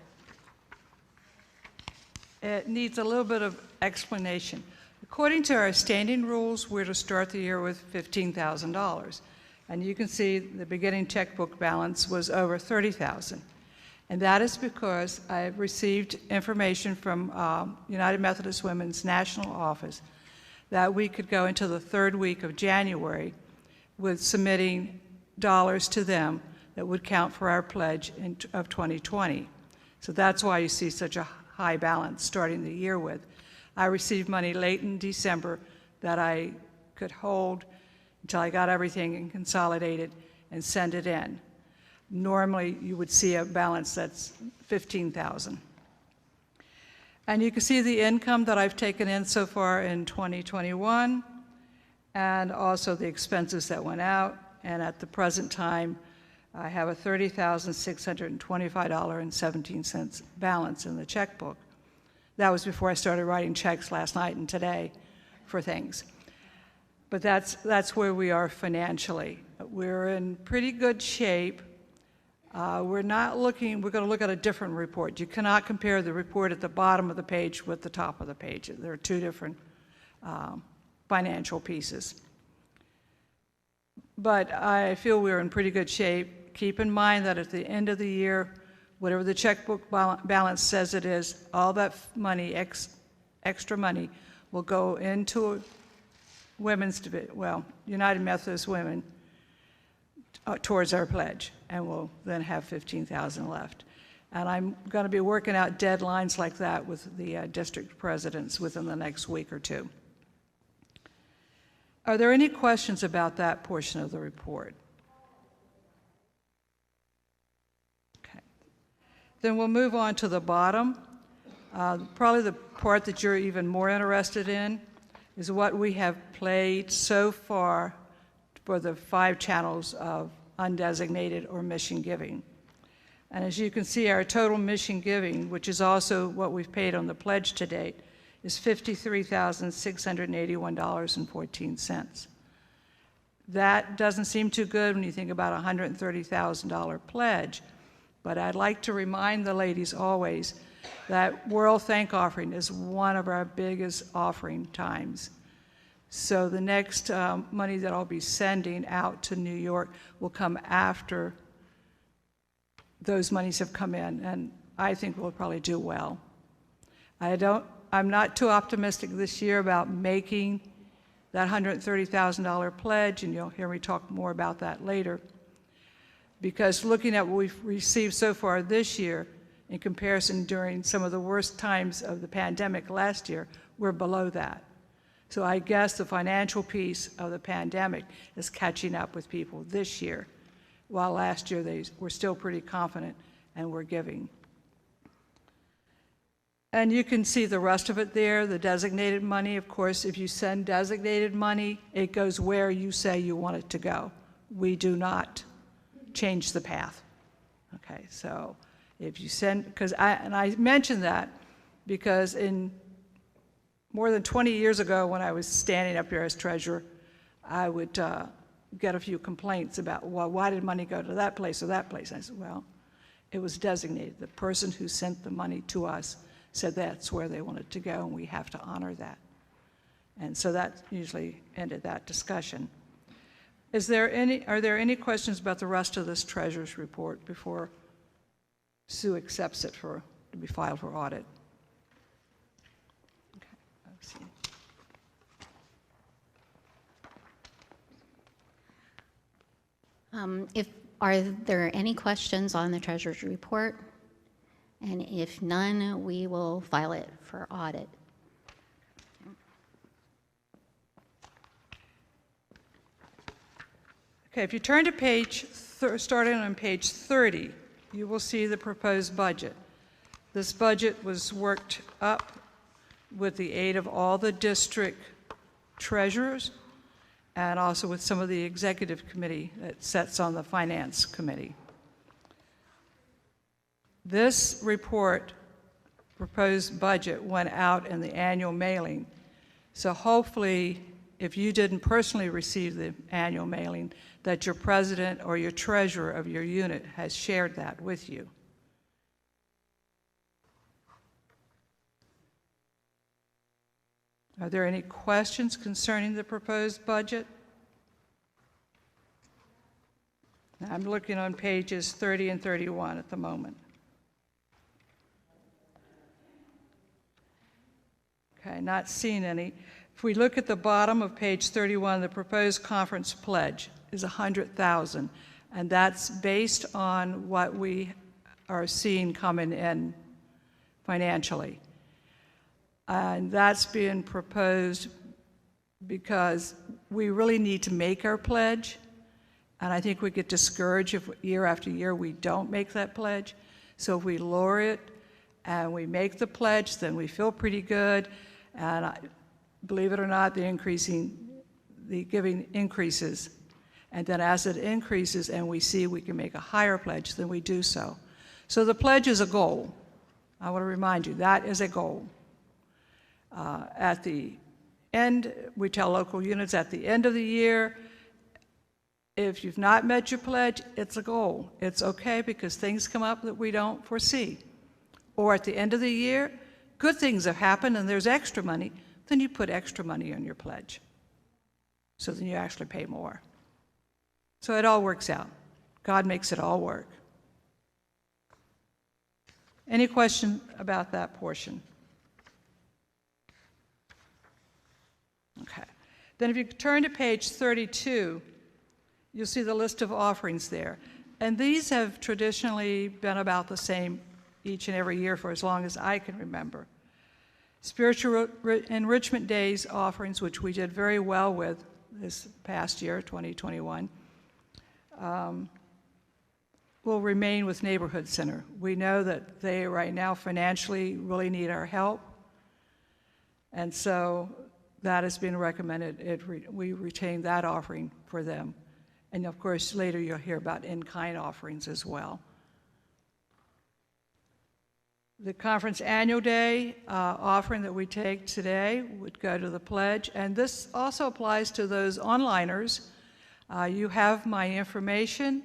It needs a little bit of explanation. According to our standing rules, we're to start the year with $15,000. And you can see the beginning checkbook balance was over $30,000. And that is because I've received information from United Methodist Women's National Office that we could go into the third week of January with submitting dollars to them that would count for our pledge of 2020. So that's why you see such a high balance starting the year with. I received money late in December that I could hold until I got everything and consolidated and send it in. Normally, you would see a balance that's $15,000. And you can see the income that I've taken in so far in 2021, and also the expenses that went out. And at the present time, I have a $30,625.17 balance in the checkbook. That was before I started writing checks last night and today for things. But that's where we are financially. We're in pretty good shape. We're going to look at a different report. You cannot compare the report at the bottom of the page with the top of the page. There are two different financial pieces. But I feel we're in pretty good shape. Keep in mind that at the end of the year, whatever the checkbook balance says it is, all that money, extra money, will go into United Methodist Women towards our pledge, and we'll then have $15,000 left. And I'm going to be working out deadlines like that with the district presidents within the next week or two. Are there any questions about that portion of the report? Okay. Then we'll move on to the bottom. Probably the part that you're even more interested in is what we have played so far for the 5 channels of undesignated or mission giving. And as you can see, our total mission giving, which is also what we've paid on the pledge to date, is $53,681.14. That doesn't seem too good when you think about a $130,000 pledge, but I'd like to remind the ladies always that World Thank Offering is one of our biggest offering times. So the next money that I'll be sending out to New York will come after those monies have come in, and I think we'll probably do well. I'm not too optimistic this year about making that $130,000 pledge, and you'll hear me talk more about that later, because looking at what we've received so far this year in comparison during some of the worst times of the pandemic last year, we're below that. So I guess the financial piece of the pandemic is catching up with people this year, while last year they were still pretty confident and were giving. And you can see the rest of it there, the designated money. Of course, if you send designated money, it goes where you say you want it to go. We do not change the path. Okay, so if you send, I mention that because in more than 20 years ago when I was standing up here as treasurer, I would get a few complaints about, well, why did money go to that place or that place? I said, well, it was designated. The person who sent the money to us said that's where they wanted to go, and we have to honor that. And so that usually ended that discussion. Are there any questions about the rest of this treasurer's report before Sue accepts it to be filed for audit? Okay, let's see. Are there any questions on the treasurer's report? And if none, we will file it for audit. Okay, if you turn to starting on page 30, you will see the proposed budget. This budget was worked up with the aid of all the district treasurers and also with some of the executive committee that sits on the finance committee. This report, proposed budget, went out in the annual mailing. So hopefully, if you didn't personally receive the annual mailing, that your president or your treasurer of your unit has shared that with you. Are there any questions concerning the proposed budget? I'm looking on pages 30 and 31 at the moment. Okay, not seeing any. If we look at the bottom of page 31, the proposed conference pledge is $100,000, and that's based on what we are seeing coming in financially. And that's being proposed because we really need to make our pledge, and I think we get discouraged if year after year we don't make that pledge. So if we lower it and we make the pledge, then we feel pretty good. And believe it or not, the giving increases. And then as it increases and we see we can make a higher pledge, then we do so. So the pledge is a goal. I want to remind you, that is a goal. At the end, we tell local units at the end of the year, if you've not met your pledge, it's a goal. It's okay because things come up that we don't foresee. Or at the end of the year, good things have happened and there's extra money, then you put extra money on your pledge. So then you actually pay more. So it all works out. God makes it all work. Any question about that portion? Okay. Then if you turn to page 32, you'll see the list of offerings there. And these have traditionally been about the same each and every year for as long as I can remember. Spiritual Enrichment Days offerings, which we did very well with this past year, 2021, will remain with Neighborhood Center. We know that they right now financially really need our help, and so that has been recommended. We retain that offering for them. And of course, later you'll hear about in-kind offerings as well. The conference annual day offering that we take today would go to the pledge, and this also applies to those onliners. You have my information.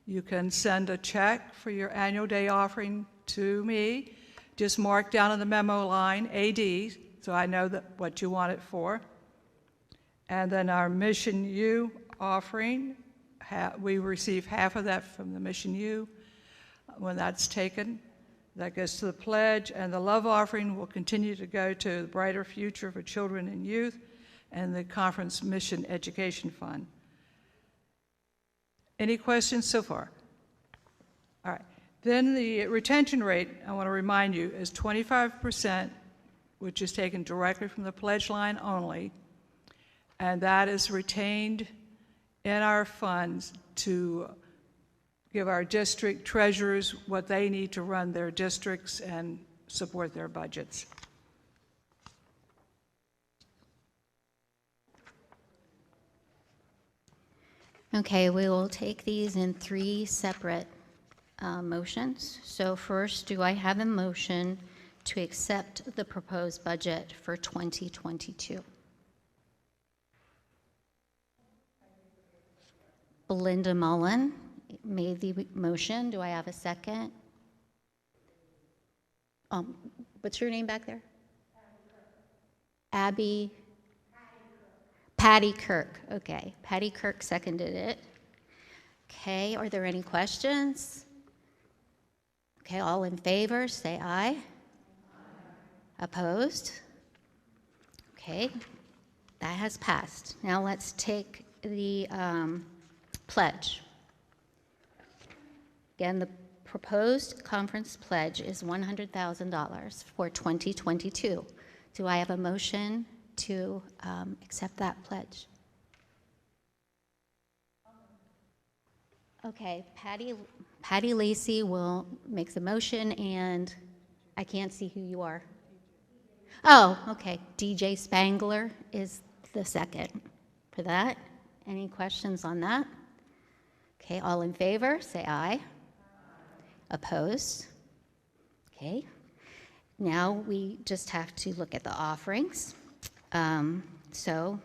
You can send a check for your annual day offering to me. Just mark down on the memo line, AD, so I know what you want it for. And then our Mission U offering, we receive half of that from the Mission U when that's taken. That goes to the pledge, and the love offering will continue to go to the Brighter Future for Children and Youth and the Conference Mission Education Fund. Any questions so far? All right. Then the retention rate, I want to remind you, is 25%, which is taken directly from the pledge line only, and that is retained in our funds to give our district treasurers what they need to run their districts and support their budgets. Okay, we will take these in 3 separate motions. So first, do I have a motion to accept the proposed budget for 2022? Belinda Mullen made the motion. Do I have a second? What's your name back there? Abby? Patty Kirk. Okay, Patty Kirk seconded it. Okay, are there any questions? Okay, all in favor, say aye. Opposed? Okay, that has passed. Now let's take the pledge. Again, the proposed conference pledge is $100,000 for 2022. Do I have a motion to accept that pledge? Okay, Patty Lacey will make the motion, and I can't see who you are. Oh, okay, DJ Spangler is the second for that. Any questions on that? Okay, all in favor, say aye. Opposed? Okay. Now we just have to look at the offerings. So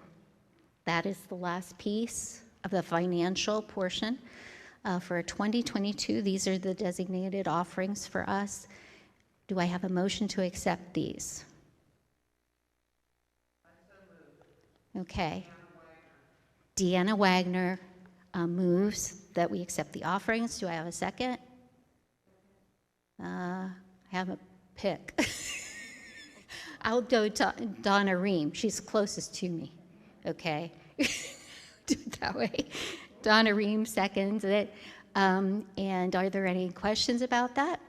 that is the last piece of the financial portion. For 2022, these are the designated offerings for us. Do I have a motion to accept these? Okay. Deanna Wagner moves that we accept the offerings. Do I have a second? I have a pick. I'll go to Donna Ream. She's closest to me. Okay. Do it that way. Donna Ream seconds it. And are there any questions about that?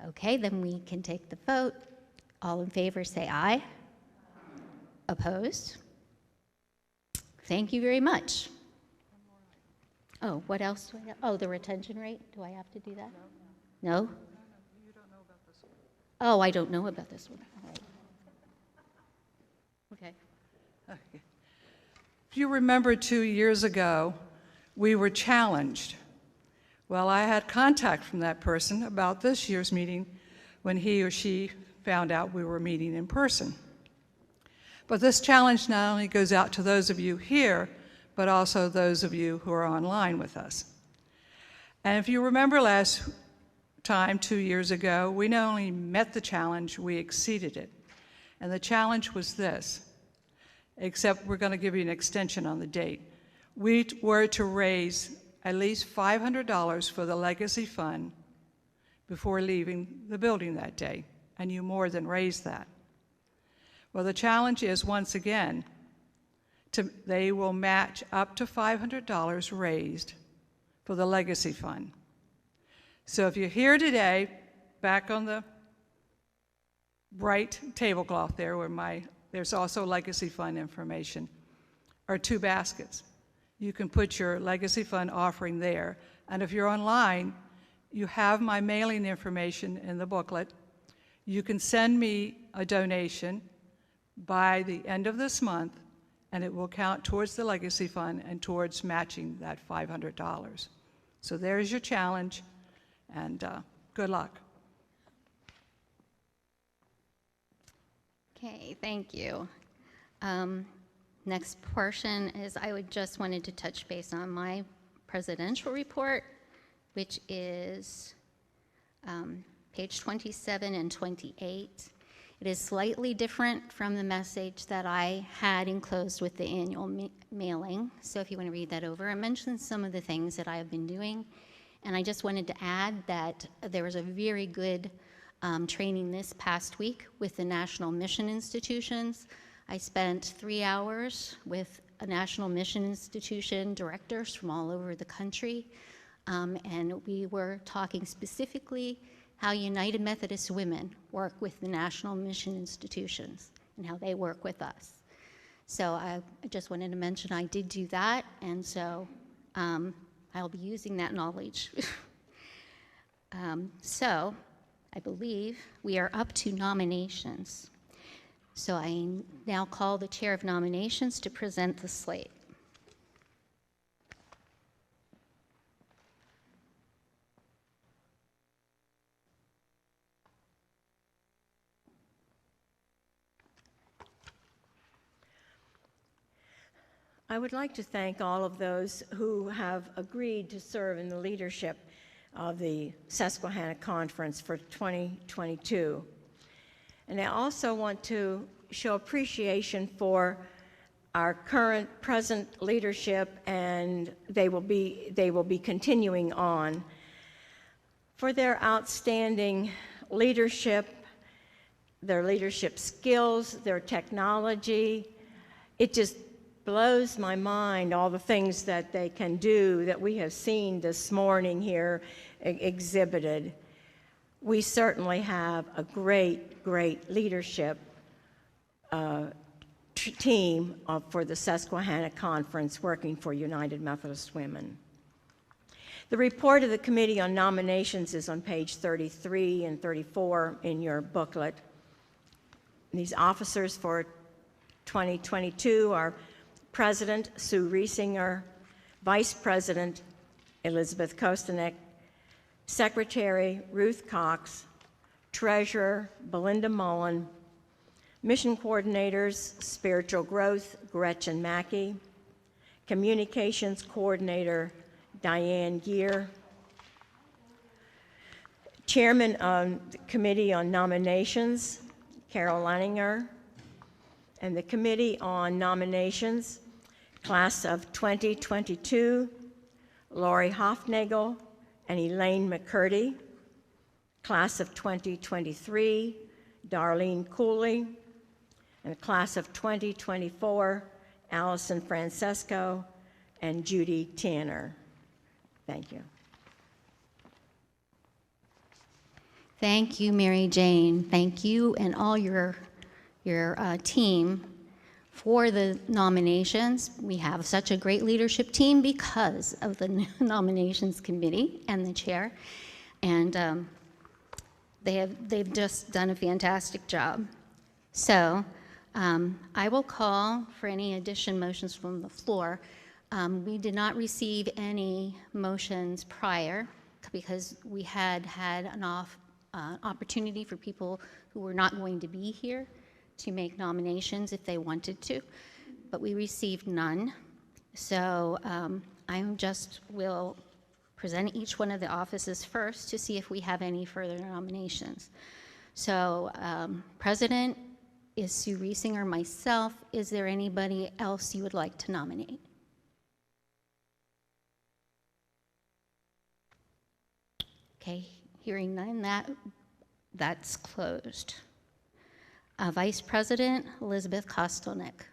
Okay, then we can take the vote. All in favor say aye. Opposed? Thank you very much. Oh, what else do I have? Oh, the retention rate. Do I have to do that? No? You don't know about this one. Oh, I don't know about this one. All right. Okay. Okay. If you remember 2 years ago, we were challenged. Well, I had contact from that person about this year's meeting when he or she found out we were meeting in person. But this challenge not only goes out to those of you here, but also those of you who are online with us. And if you remember last time, 2 years ago, we not only met the challenge, we exceeded it. And the challenge was this, except we're going to give you an extension on the date. We were to raise at least $500 for the Legacy Fund before leaving the building that day, and you more than raised that. Well, the challenge is, once again, they will match up to $500 raised for the Legacy Fund. So if you're here today, back on the right tablecloth there where there's also Legacy Fund information, are 2 baskets. You can put your Legacy Fund offering there. And if you're online, you have my mailing information in the booklet. You can send me a donation by the end of this month, and it will count towards the Legacy Fund and towards matching that $500. So there's your challenge, and good luck. Okay, thank you. Next portion is I would just wanted to touch base on my presidential report, which is page 27 and 28. It is slightly different from the message that I had enclosed with the annual mailing. So if you want to read that over, I mentioned some of the things that I have been doing. And I just wanted to add that there was a very good training this past week with the National Mission Institutions. I spent 3 hours with a National Mission Institution directors from all over the country. And we were talking specifically how United Methodist Women work with the National Mission Institutions and how they work with us. So I just wanted to mention I did do that, and so I'll be using that knowledge. So I believe we are up to nominations. So I now call the chair of nominations to present the slate. I would like to thank all of those who have agreed to serve in the leadership of the Susquehanna Conference for 2022. And I also want to show appreciation for our current present leadership, and they will be continuing on, for their outstanding leadership, their leadership skills, their technology. It just blows my mind, all the things that they can do that we have seen this morning here exhibited. We certainly have a great, great leadership team for the Susquehanna Conference working for United Methodist Women. The report of the Committee on Nominations is on page 33 and 34 in your booklet. These officers for 2022 are President Sue Riesinger, Vice President Elizabeth Kostanek, Secretary Ruth Cox, Treasurer Belinda Mullen, Mission Coordinators Spiritual Growth Gretchen Mackey, Communications Coordinator Diane Gear, Chairman of the Committee on Nominations Carol Leininger, and the Committee on Nominations, Class of 2022, Lori Hofnagel and Elaine McCurdy. Class of 2023, Darlene Cooley. And Class of 2024, Allison Francesco and Judy Tanner. Thank you. Thank you, Mary Jane. Thank you and all your team for the nominations. We have such a great leadership team because of the nominations committee and the chair, and they've just done a fantastic job. So I will call for any addition motions from the floor. We did not receive any motions prior because we had an opportunity for people who were not going to be here to make nominations if they wanted to, but we received none. So I just will present each one of the offices first to see if we have any further nominations. So President is Sue Riesinger, myself. Is there anybody else you would like to nominate? Okay, hearing none, that's closed. Vice President Elizabeth Kostelnick.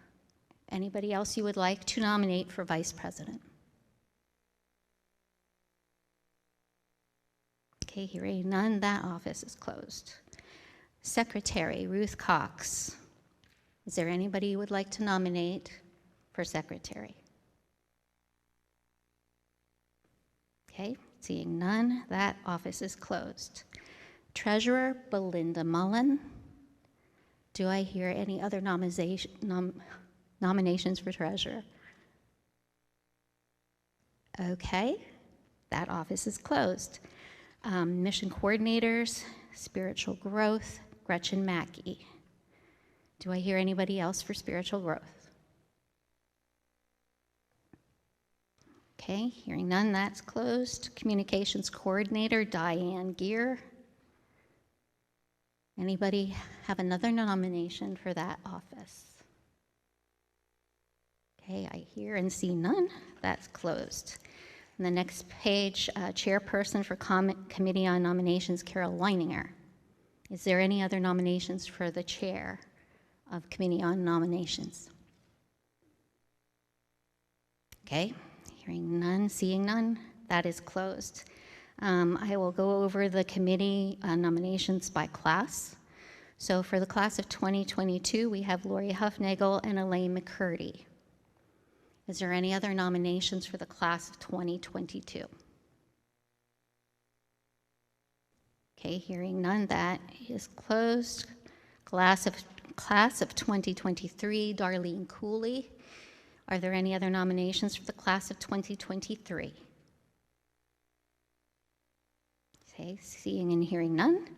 Anybody else you would like to nominate for Vice President? Okay, hearing none, that office is closed. Secretary Ruth Cox. Is there anybody you would like to nominate for Secretary? Okay, seeing none, that office is closed. Treasurer Belinda Mullen. Do I hear any other nominations for treasurer? Okay, that office is closed. Mission coordinators, spiritual growth, Gretchen Mackey. Do I hear anybody else for spiritual growth? Okay, hearing none, that's closed. Communications coordinator, Diane Gear. Anybody have another nomination for that office? Okay, I hear and see none. That's closed. On the next page, chairperson for Committee on Nominations, Carol Leininger. Is there any other nominations for the chair of Committee on Nominations? Okay, hearing none, seeing none, that is closed. I will go over the committee nominations by class. So for the class of 2022, we have Lori Hufnagel and Elaine McCurdy. Is there any other nominations for the class of 2022? Okay, hearing none, that is closed. Class of 2023, Darlene Cooley. Are there any other nominations for the class of 2023? Okay, seeing and hearing none.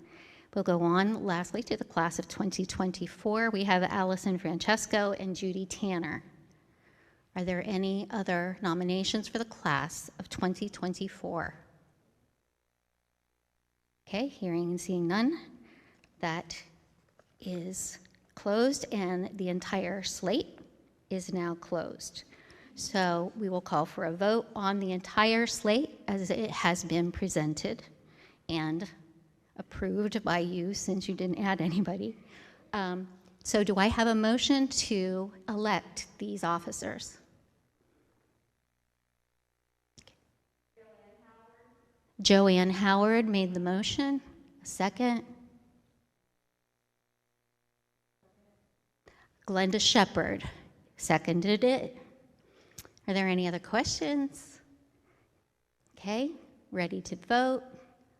We'll go on lastly to the class of 2024. We have Allison Francesco and Judy Tanner. Are there any other nominations for the class of 2024? Okay, hearing and seeing none. That is closed, and the entire slate is now closed. So we will call for a vote on the entire slate as it has been presented and approved by you since you didn't add anybody. So do I have a motion to elect these officers? Joanne Howard made the motion. A second. Glenda Shepard seconded it. Are there any other questions? Okay, ready to vote.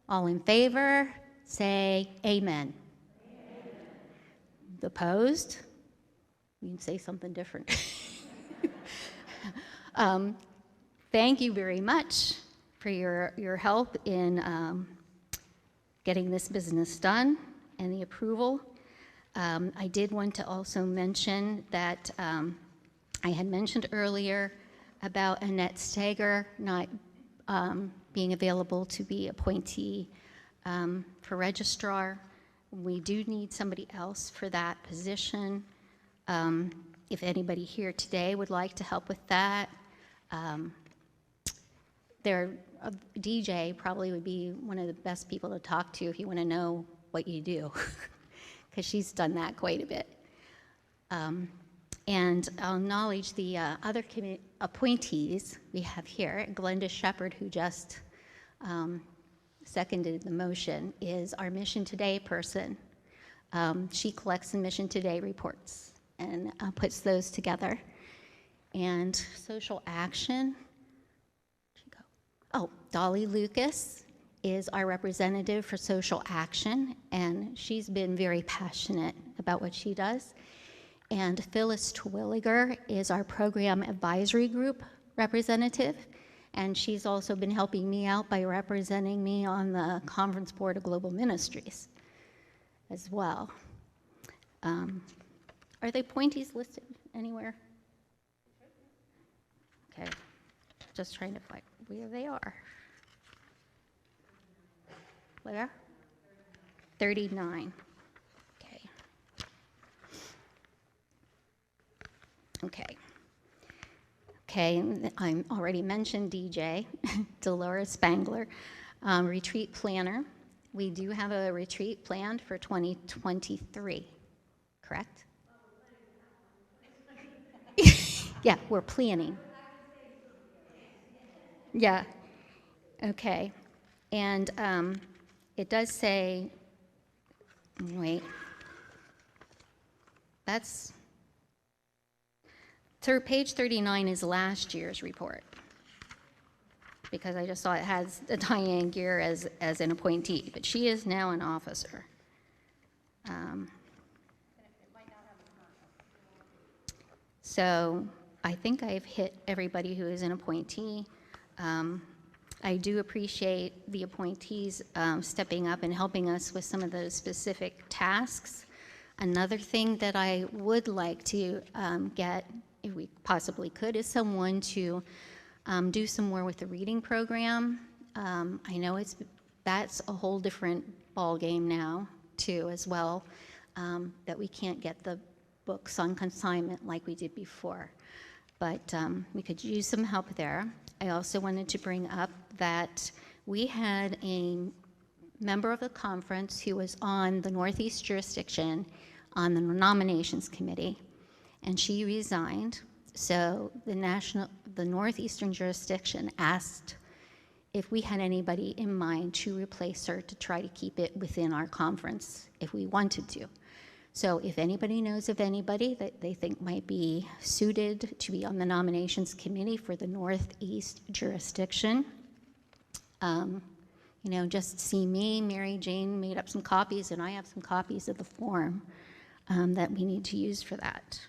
All in favor, say amen. Amen. Opposed? You can say something different. Thank you very much for your help in getting this business done and the approval. I did want to also mention that I had mentioned earlier about Annette Steger not being available to be appointee for registrar. We do need somebody else for that position. If anybody here today would like to help with that, DJ probably would be one of the best people to talk to if you want to know what you do, because she's done that quite a bit. And I'll acknowledge the other appointees we have here. Glenda Shepard, who just seconded the motion, is our Mission Today person. She collects the Mission Today reports and puts those together. And social action. Oh, Dolly Lucas is our representative for social action, and she's been very passionate about what she does. And Phyllis Twilliger is our program advisory group representative, and she's also been helping me out by representing me on the Conference Board of Global Ministries as well. Are the appointees listed anywhere? Okay, just trying to find where they are. Where? 39. Okay. Okay. Okay, I already mentioned DJ, Dolores Spangler, retreat planner. We do have a retreat planned for 2023, correct? Yeah, we're planning. Yeah, okay. And it does say, wait, that's, page 39 is last year's report, because I just saw it has Diane Gear as an appointee, but she is now an officer. So I think I've hit everybody who is an appointee. I do appreciate the appointees stepping up and helping us with some of those specific tasks. Another thing that I would like to get, if we possibly could, is someone to do some more with the reading program. I know that's a whole different ball game now, too, as well, that we can't get the books on consignment like we did before. But we could use some help there. I also wanted to bring up that we had a member of the conference who was on the Northeast jurisdiction on the nominations committee, and she resigned. So the Northeastern jurisdiction asked if we had anybody in mind to replace her to try to keep it within our conference if we wanted to. So if anybody knows of anybody that they think might be suited to be on the nominations committee for the Northeast jurisdiction, just see me. Mary Jane made up some copies, and I have some copies of the form that we need to use for that.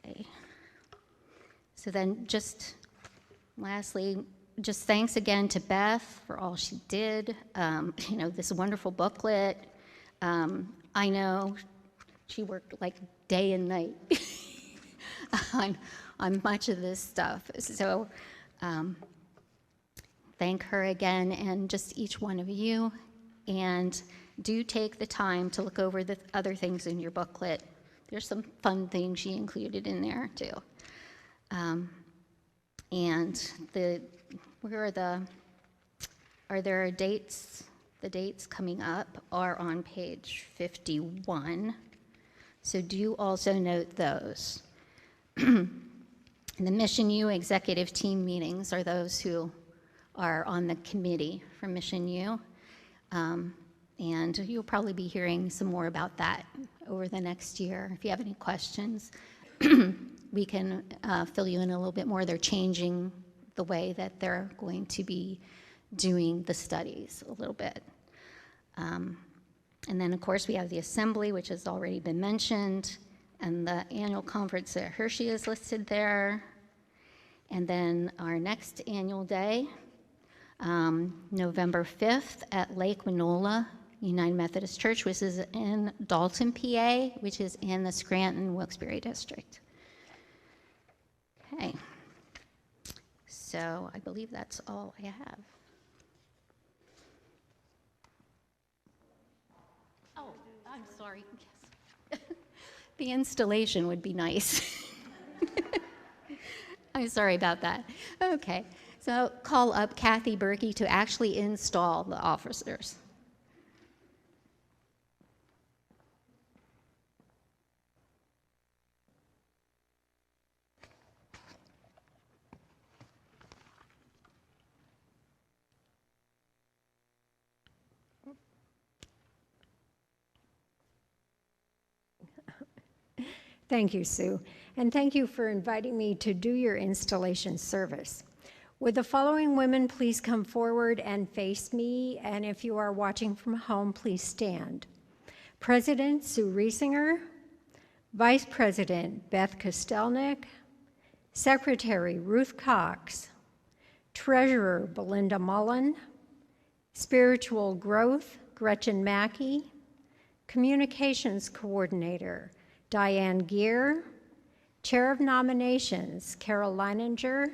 Okay. So then just lastly, just thanks again to Beth for all she did. This wonderful booklet. I know she worked like day and night on much of this stuff. So thank her again, and just each one of you. And do take the time to look over the other things in your booklet. There's some fun things she included in there too. And are there dates? The dates coming up are on page 51. So do also note those. The Mission U executive team meetings are those who are on the committee for Mission U. And you'll probably be hearing some more about that over the next year. If you have any questions, we can fill you in a little bit more. They're changing the way that they're going to be doing the studies a little bit. And then, of course, we have the assembly, which has already been mentioned, and the annual conference at Hershey is listed there. And then our next annual day, November 5th at Lake Manola United Methodist Church, which is in Dalton, PA, which is in the Scranton-Wilkes-Barre district. Okay, so I believe that's all I have. Oh, I'm sorry. Yes. The installation would be nice. I'm sorry about that. Okay, so call up Kathy Berkey to actually install the officers. Thank you, Sue, and thank you for inviting me to do your installation service. Would the following women please come forward and face me, and if you are watching from home, please stand. President Sue Riesinger, Vice President Beth Kostelnick, Secretary Ruth Cox, Treasurer Belinda Mullen, Spiritual Growth Gretchen Mackey, Communications Coordinator Diane Gear, Chair of Nominations Carol Leininger,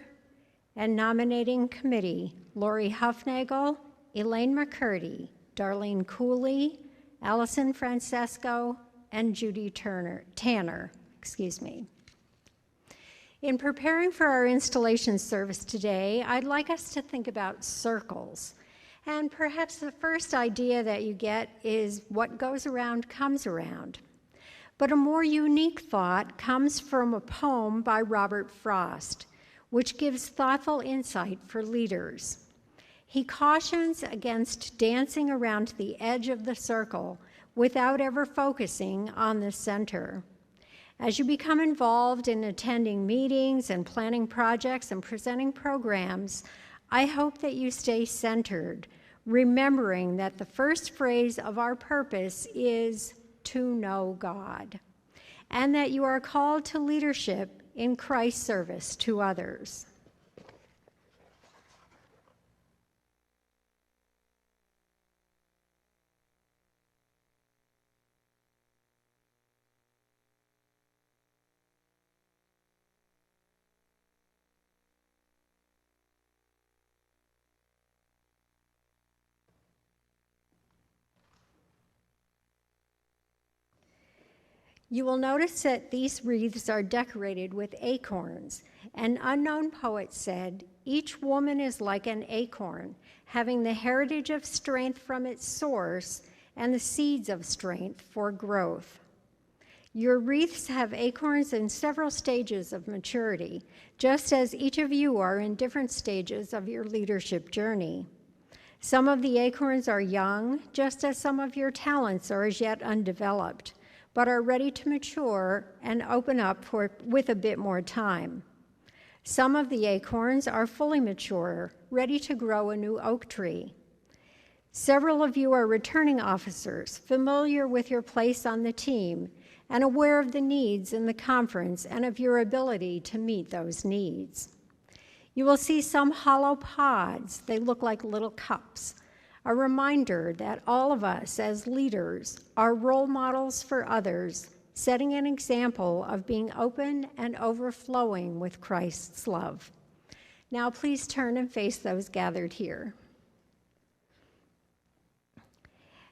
and Nominating Committee Lori Huffnagel, Elaine McCurdy, Darlene Cooley, Allison Francesco, and Judy Tanner. In preparing for our installation service today, I'd like us to think about circles. And perhaps the first idea that you get is what goes around comes around. But a more unique thought comes from a poem by Robert Frost, which gives thoughtful insight for leaders. He cautions against dancing around the edge of the circle without ever focusing on the center. As you become involved in attending meetings and planning projects and presenting programs, I hope that you stay centered, remembering that the first phrase of our purpose is to know God, and that you are called to leadership in Christ's service to others. You will notice that these wreaths are decorated with acorns. An unknown poet said, "Each woman is like an acorn, having the heritage of strength from its source and the seeds of strength for growth." Your wreaths have acorns in several stages of maturity, just as each of you are in different stages of your leadership journey. Some of the acorns are young, just as some of your talents are as yet undeveloped, but are ready to mature and open up with a bit more time. Some of the acorns are fully mature, ready to grow a new oak tree. Several of you are returning officers, familiar with your place on the team and aware of the needs in the conference and of your ability to meet those needs. You will see some hollow pods. They look like little cups, a reminder that all of us as leaders are role models for others, setting an example of being open and overflowing with Christ's love. Now please turn and face those gathered here.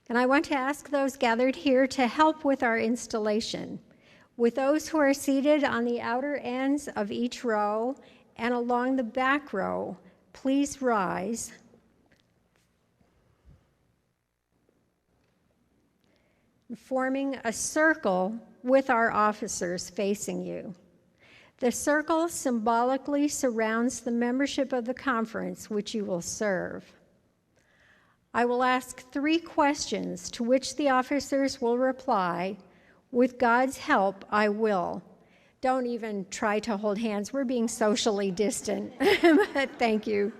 And I want to ask those gathered here to help with our installation. With those who are seated on the outer ends of each row and along the back row, please rise. Forming a circle with our officers facing you. The circle symbolically surrounds the membership of the conference which you will serve. I will ask 3 questions to which the officers will reply, "With God's help, I will." Don't even try to hold hands. We're being socially distant, but thank you.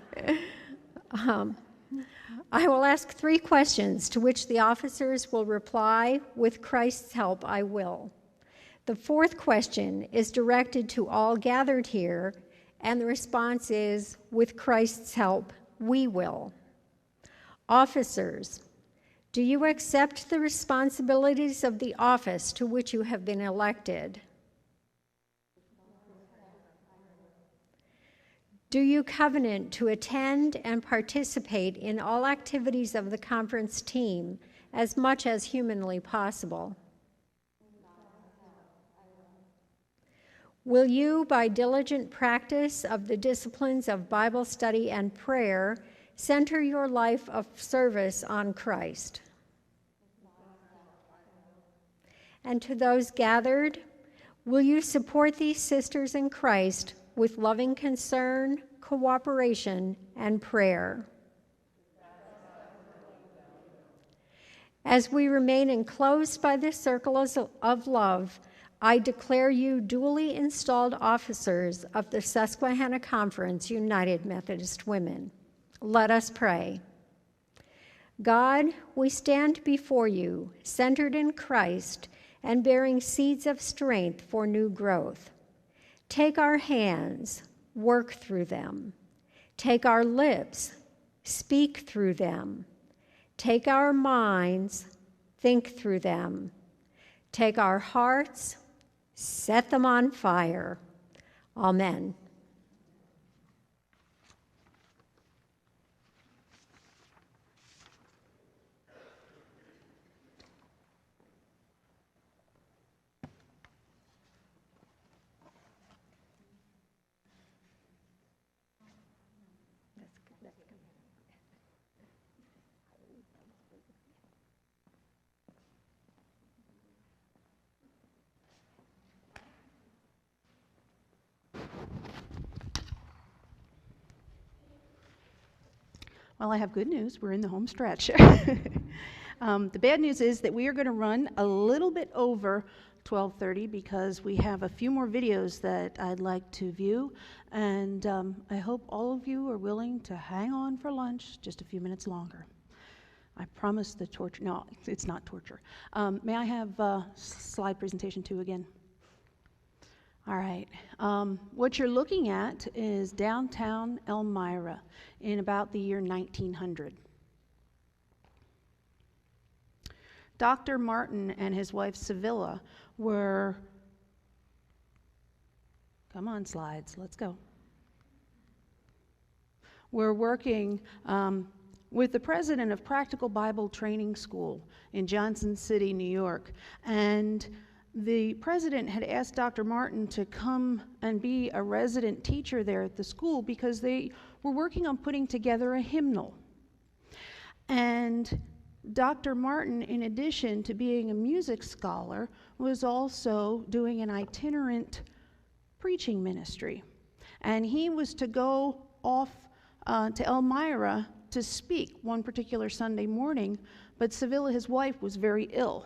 I will ask 3 questions to which the officers will reply, "With Christ's help, I will." The 4th question is directed to all gathered here, and the response is, "With Christ's help, we will." Officers, do you accept the responsibilities of the office to which you have been elected? Do you covenant to attend and participate in all activities of the conference team as much as humanly possible? Will you, by diligent practice of the disciplines of Bible study and prayer, center your life of service on Christ? And to those gathered, will you support these sisters in Christ with loving concern, cooperation, and prayer? As we remain enclosed by this circle of love, I declare you duly installed officers of the Susquehanna Conference United Methodist Women. Let us pray. God, we stand before you, centered in Christ and bearing seeds of strength for new growth. Take our hands, work through them. Take our lips, speak through them. Take our minds, think through them. Take our hearts, set them on fire. Amen. Well, I have good news. We're in the home stretch. The bad news is that we are going to run a little bit over 12:30 because we have a few more videos that I'd like to view, and I hope all of you are willing to hang on for lunch just a few minutes longer. I promise the torture. No, it's not torture. May I have slide presentation 2 again? All right. What you're looking at is downtown Elmira in about the year 1900. Dr. Martin and his wife Sevilla were, come on slides, let's go. We're working with the president of Practical Bible Training School in Johnson City, New York, and the president had asked Dr. Martin to come and be a resident teacher there at the school because they were working on putting together a hymnal. And Dr. Martin, in addition to being a music scholar, was also doing an itinerant preaching ministry. And he was to go off to Elmira to speak one particular Sunday morning, but Sevilla, his wife, was very ill.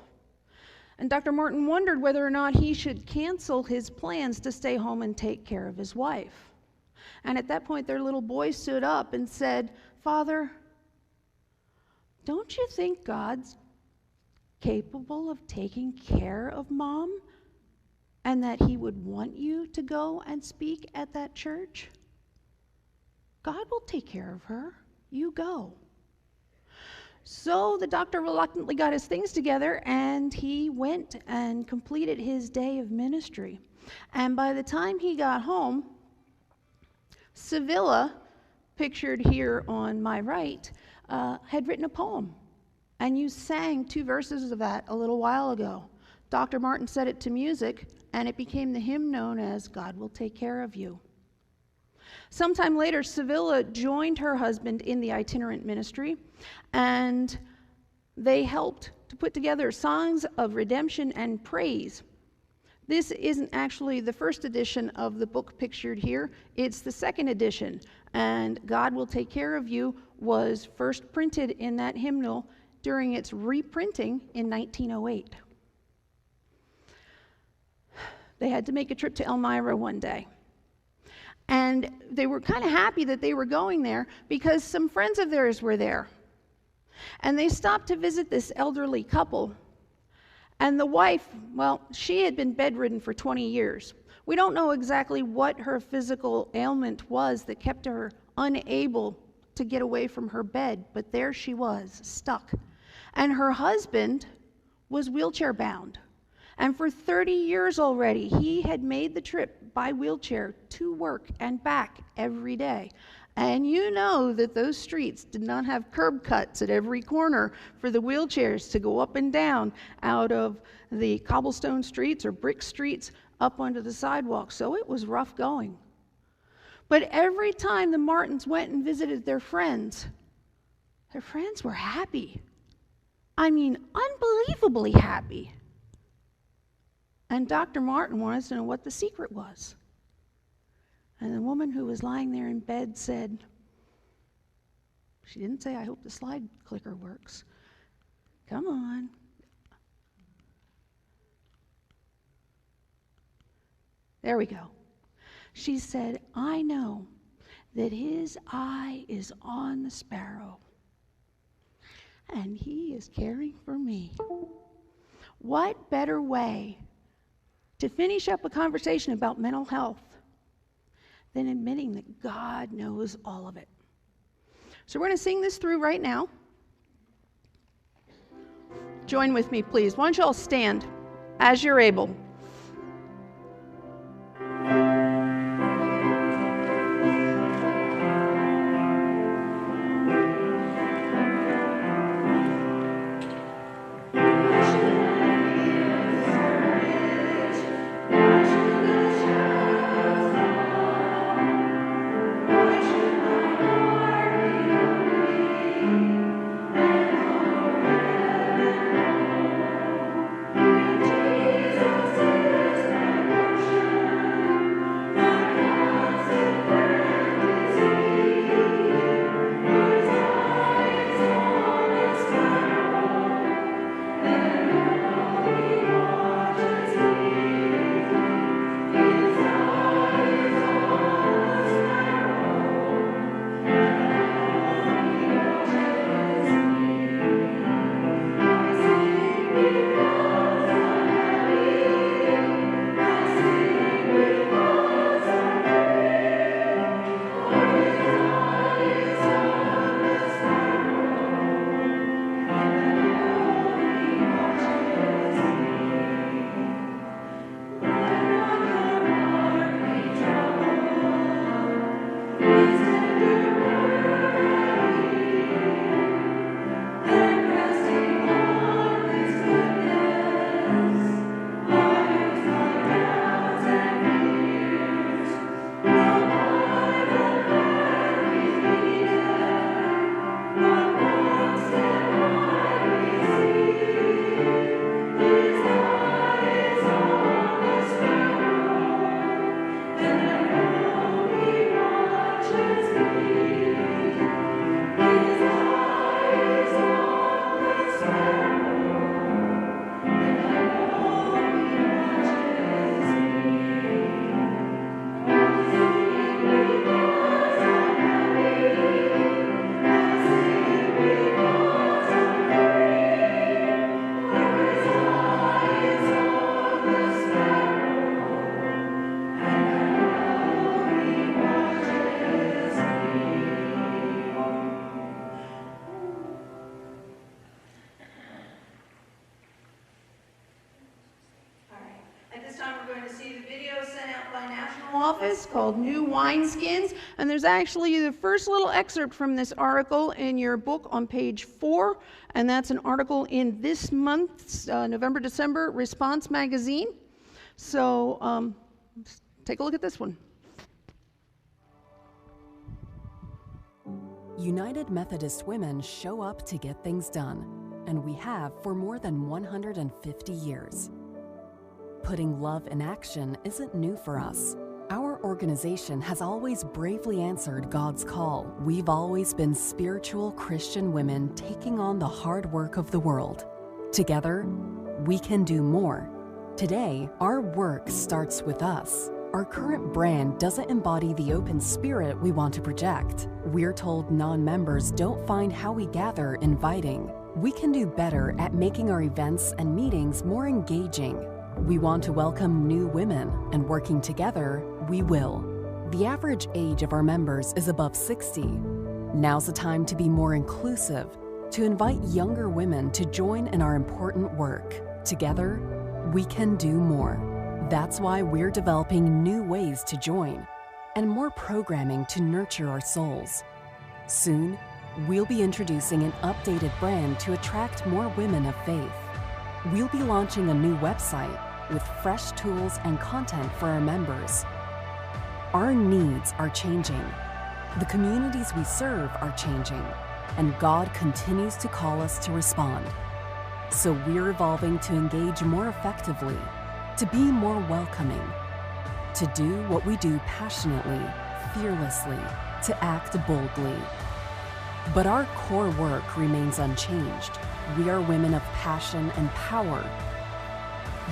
And Dr. Martin wondered whether or not he should cancel his plans to stay home and take care of his wife. And at that point, their little boy stood up and said, "Father, don't you think God's capable of taking care of Mom, and that he would want you to go and speak at that church? God will take care of her. You go." So the doctor reluctantly got his things together, and he went and completed his day of ministry. And by the time he got home, Sevilla, pictured here on my right, had written a poem. And you sang 2 verses of that a little while ago. Dr. Martin set it to music, and it became the hymn known as "God Will Take Care of You." Sometime later, Sevilla joined her husband in the itinerant ministry, and they helped to put together songs of redemption and praise. This isn't actually the first edition of the book pictured here. It's the second edition, and "God Will Take Care of You" was first printed in that hymnal during its reprinting in 1908. They had to make a trip to Elmira one day. And they were kind of happy that they were going there because some friends of theirs were there. And they stopped to visit this elderly couple. And the wife, well, she had been bedridden for 20 years. We don't know exactly what her physical ailment was that kept her unable to get away from her bed, but there she was, stuck. And her husband was wheelchair bound. And for 30 years already, he had made the trip by wheelchair to work and back every day. And you know that those streets did not have curb cuts at every corner for the wheelchairs to go up and down out of the cobblestone streets or brick streets up onto the sidewalk. So it was rough going. But every time the Martins went and visited their friends were happy. I mean, unbelievably happy. And Dr. Martin wanted to know what the secret was. And the woman who was lying there in bed said, she didn't say, "I hope the slide clicker works." Come on. There we go. She said, "I know that his eye is on the sparrow, and he is caring for me." What better way to finish up a conversation about mental health than admitting that God knows all of it? So we're going to sing this through right now. Join with me, please. Why don't you all stand as you're able? Jesus called New Wineskins. And there's actually the first little excerpt from this article in your book on page 4. And that's an article in this month's November-December Response magazine. So take a look at this one. United Methodist Women show up to get things done, and we have for more than 150 years. Putting love in action isn't new for us. Our organization has always bravely answered God's call. We've always been spiritual Christian women taking on the hard work of the world. Together, we can do more. Today, our work starts with us. Our current brand doesn't embody the open spirit we want to project. We're told non-members don't find how we gather inviting. We can do better at making our events and meetings more engaging. We want to welcome new women, and working together, we will. The average age of our members is above 60. Now's the time to be more inclusive, to invite younger women to join in our important work. Together, we can do more. That's why we're developing new ways to join and more programming to nurture our souls. Soon, we'll be introducing an updated brand to attract more women of faith. We'll be launching a new website with fresh tools and content for our members. Our needs are changing. The communities we serve are changing, and God continues to call us to respond. So we're evolving to engage more effectively, to be more welcoming, to do what we do passionately, fearlessly, to act boldly. But our core work remains unchanged. We are women of passion and power,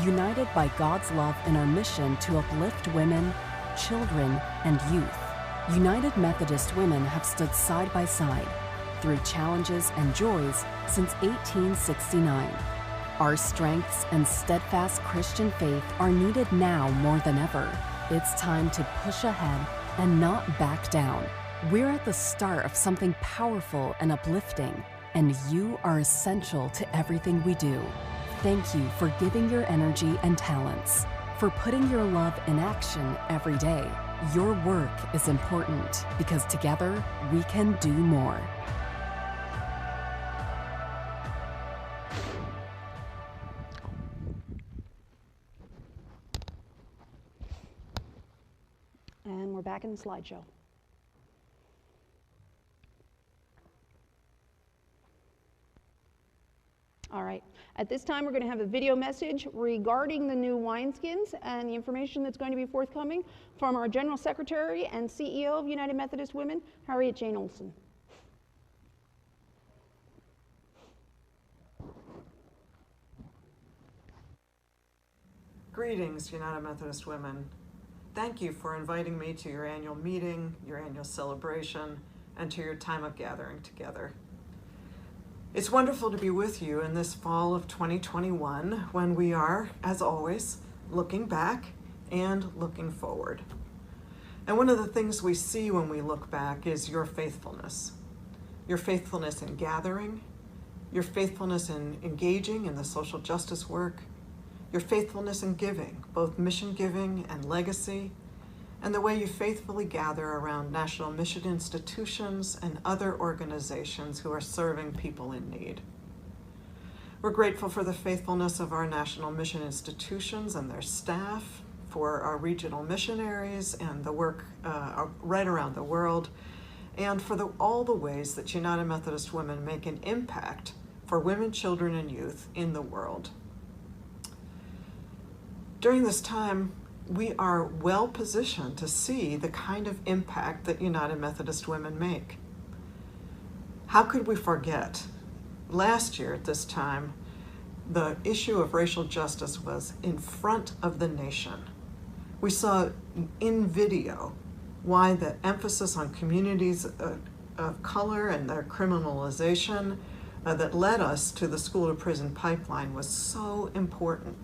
united by God's love in our mission to uplift women, children, and youth. United Methodist Women have stood side by side through challenges and joys since 1869. Our strengths and steadfast Christian faith are needed now more than ever. It's time to push ahead and not back down. We're at the start of something powerful and uplifting, and you are essential to everything we do. Thank you for giving your energy and talents, for putting your love in action every day. Your work is important because together we can do more. And we're back in the slideshow. All right, at this time we're going to have a video message regarding the new wineskins and the information that's going to be forthcoming from our General Secretary and CEO of United Methodist Women, Harriet Jane Olson. Greetings, United Methodist Women. Thank you for inviting me to your annual meeting, your annual celebration, and to your time of gathering together. It's wonderful to be with you in this fall of 2021 when we are, as always, looking back and looking forward. And one of the things we see when we look back is your faithfulness. Your faithfulness in gathering, your faithfulness in engaging in the social justice work, your faithfulness in giving, both mission giving and legacy, and the way you faithfully gather around national mission institutions and other organizations who are serving people in need. We're grateful for the faithfulness of our national mission institutions and their staff, for our regional missionaries and the work right around the world, and for all the ways that United Methodist Women make an impact for women, children, and youth in the world. During this time, we are well positioned to see the kind of impact that United Methodist Women make. How could we forget? Last year at this time, the issue of racial justice was in front of the nation. We saw in video why the emphasis on communities of color and their criminalization that led us to the school to prison pipeline was so important.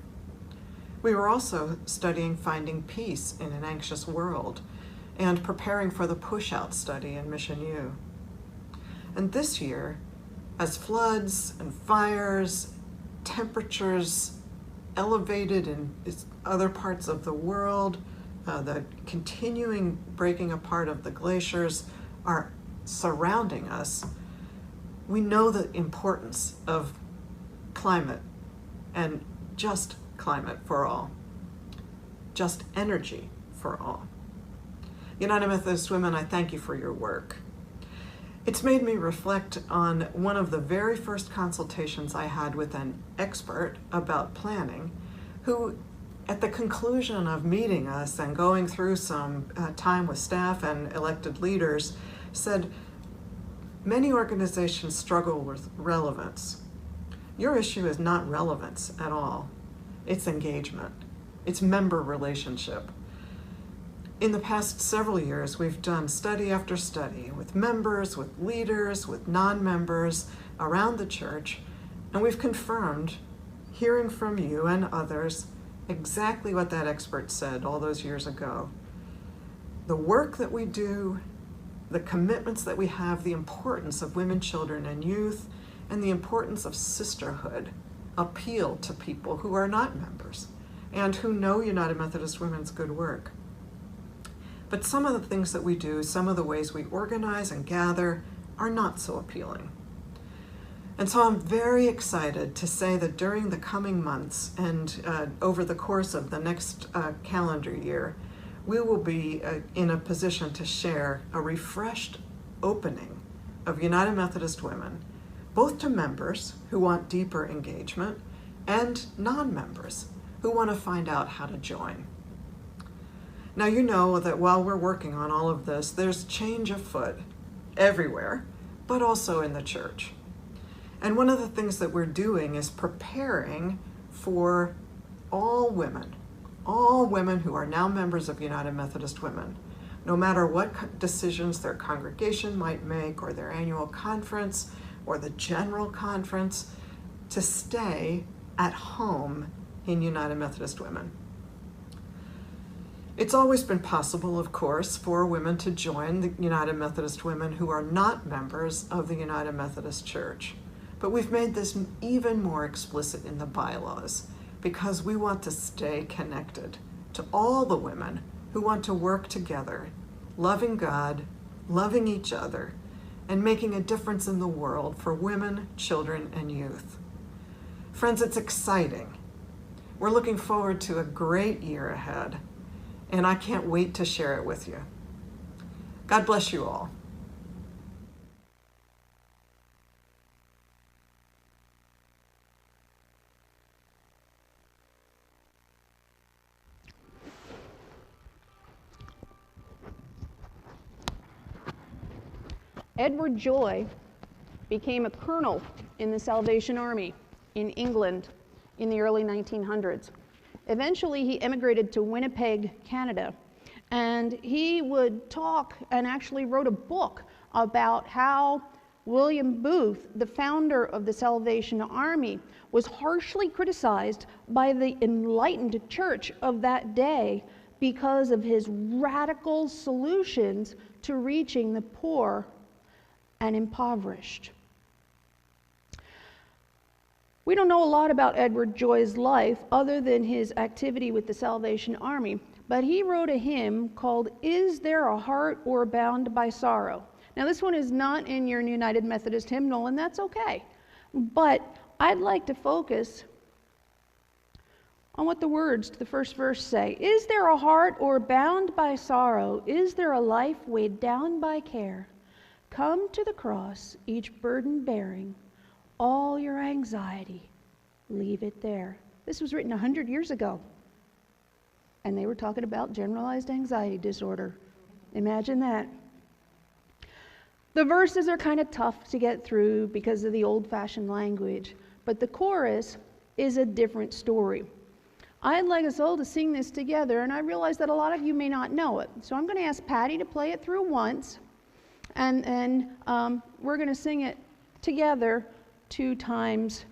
We were also studying finding peace in an anxious world and preparing for the push-out study in Mission U. And this year, as floods and fires, temperatures elevated in other parts of the world, the continuing breaking apart of the glaciers are surrounding us, we know the importance of climate and just climate for all, just energy for all. United Methodist Women, I thank you for your work. It's made me reflect on one of the very first consultations I had with an expert about planning, who at the conclusion of meeting us and going through some time with staff and elected leaders said, many organizations struggle with relevance. Your issue is not relevance at all. It's engagement. It's member relationship. In the past several years, we've done study after study with members, with leaders, with non-members around the church, and we've confirmed, hearing from you and others, exactly what that expert said all those years ago. The work that we do, the commitments that we have, the importance of women, children, and youth, and the importance of sisterhood appeal to people who are not members and who know United Methodist Women's good work. But some of the things that we do, some of the ways we organize and gather are not so appealing. And so I'm very excited to say that during the coming months and over the course of the next calendar year, we will be in a position to share a refreshed opening of United Methodist Women, both to members who want deeper engagement and non-members who want to find out how to join. Now, you know that while we're working on all of this, there's change afoot everywhere, but also in the church. And one of the things that we're doing is preparing for all women who are now members of United Methodist Women, no matter what decisions their congregation might make or their annual conference or the general conference, to stay at home in United Methodist Women. It's always been possible, of course, for women to join the United Methodist Women who are not members of the United Methodist Church. But we've made this even more explicit in the bylaws because we want to stay connected to all the women who want to work together, loving God, loving each other, and making a difference in the world for women, children, and youth. Friends, it's exciting. We're looking forward to a great year ahead, and I can't wait to share it with you. God bless you all. Edward Joy became a colonel in the Salvation Army in England in the early 1900s. Eventually, he emigrated to Winnipeg, Canada, and he would talk and actually wrote a book about how William Booth, the founder of the Salvation Army, was harshly criticized by the enlightened church of that day because of his radical solutions to reaching the poor and impoverished. We don't know a lot about Edward Joy's life other than his activity with the Salvation Army, but he wrote a hymn called "Is There a Heart O'er Bound by Sorrow?" Now, this one is not in your United Methodist hymnal, and that's okay. But I'd like to focus on what the words to the first verse say. Is there a heart o'er bound by sorrow? Is there a life weighed down by care? Come to the cross, each burden bearing, all your anxiety, leave it there. This was written 100 years ago, and they were talking about generalized anxiety disorder. Imagine that. The verses are kind of tough to get through because of the old-fashioned language, but the chorus is a different story. I'd like us all to sing this together, and I realize that a lot of you may not know it. So I'm going to ask Patty to play it through once, and then we're going to sing it together 2 times.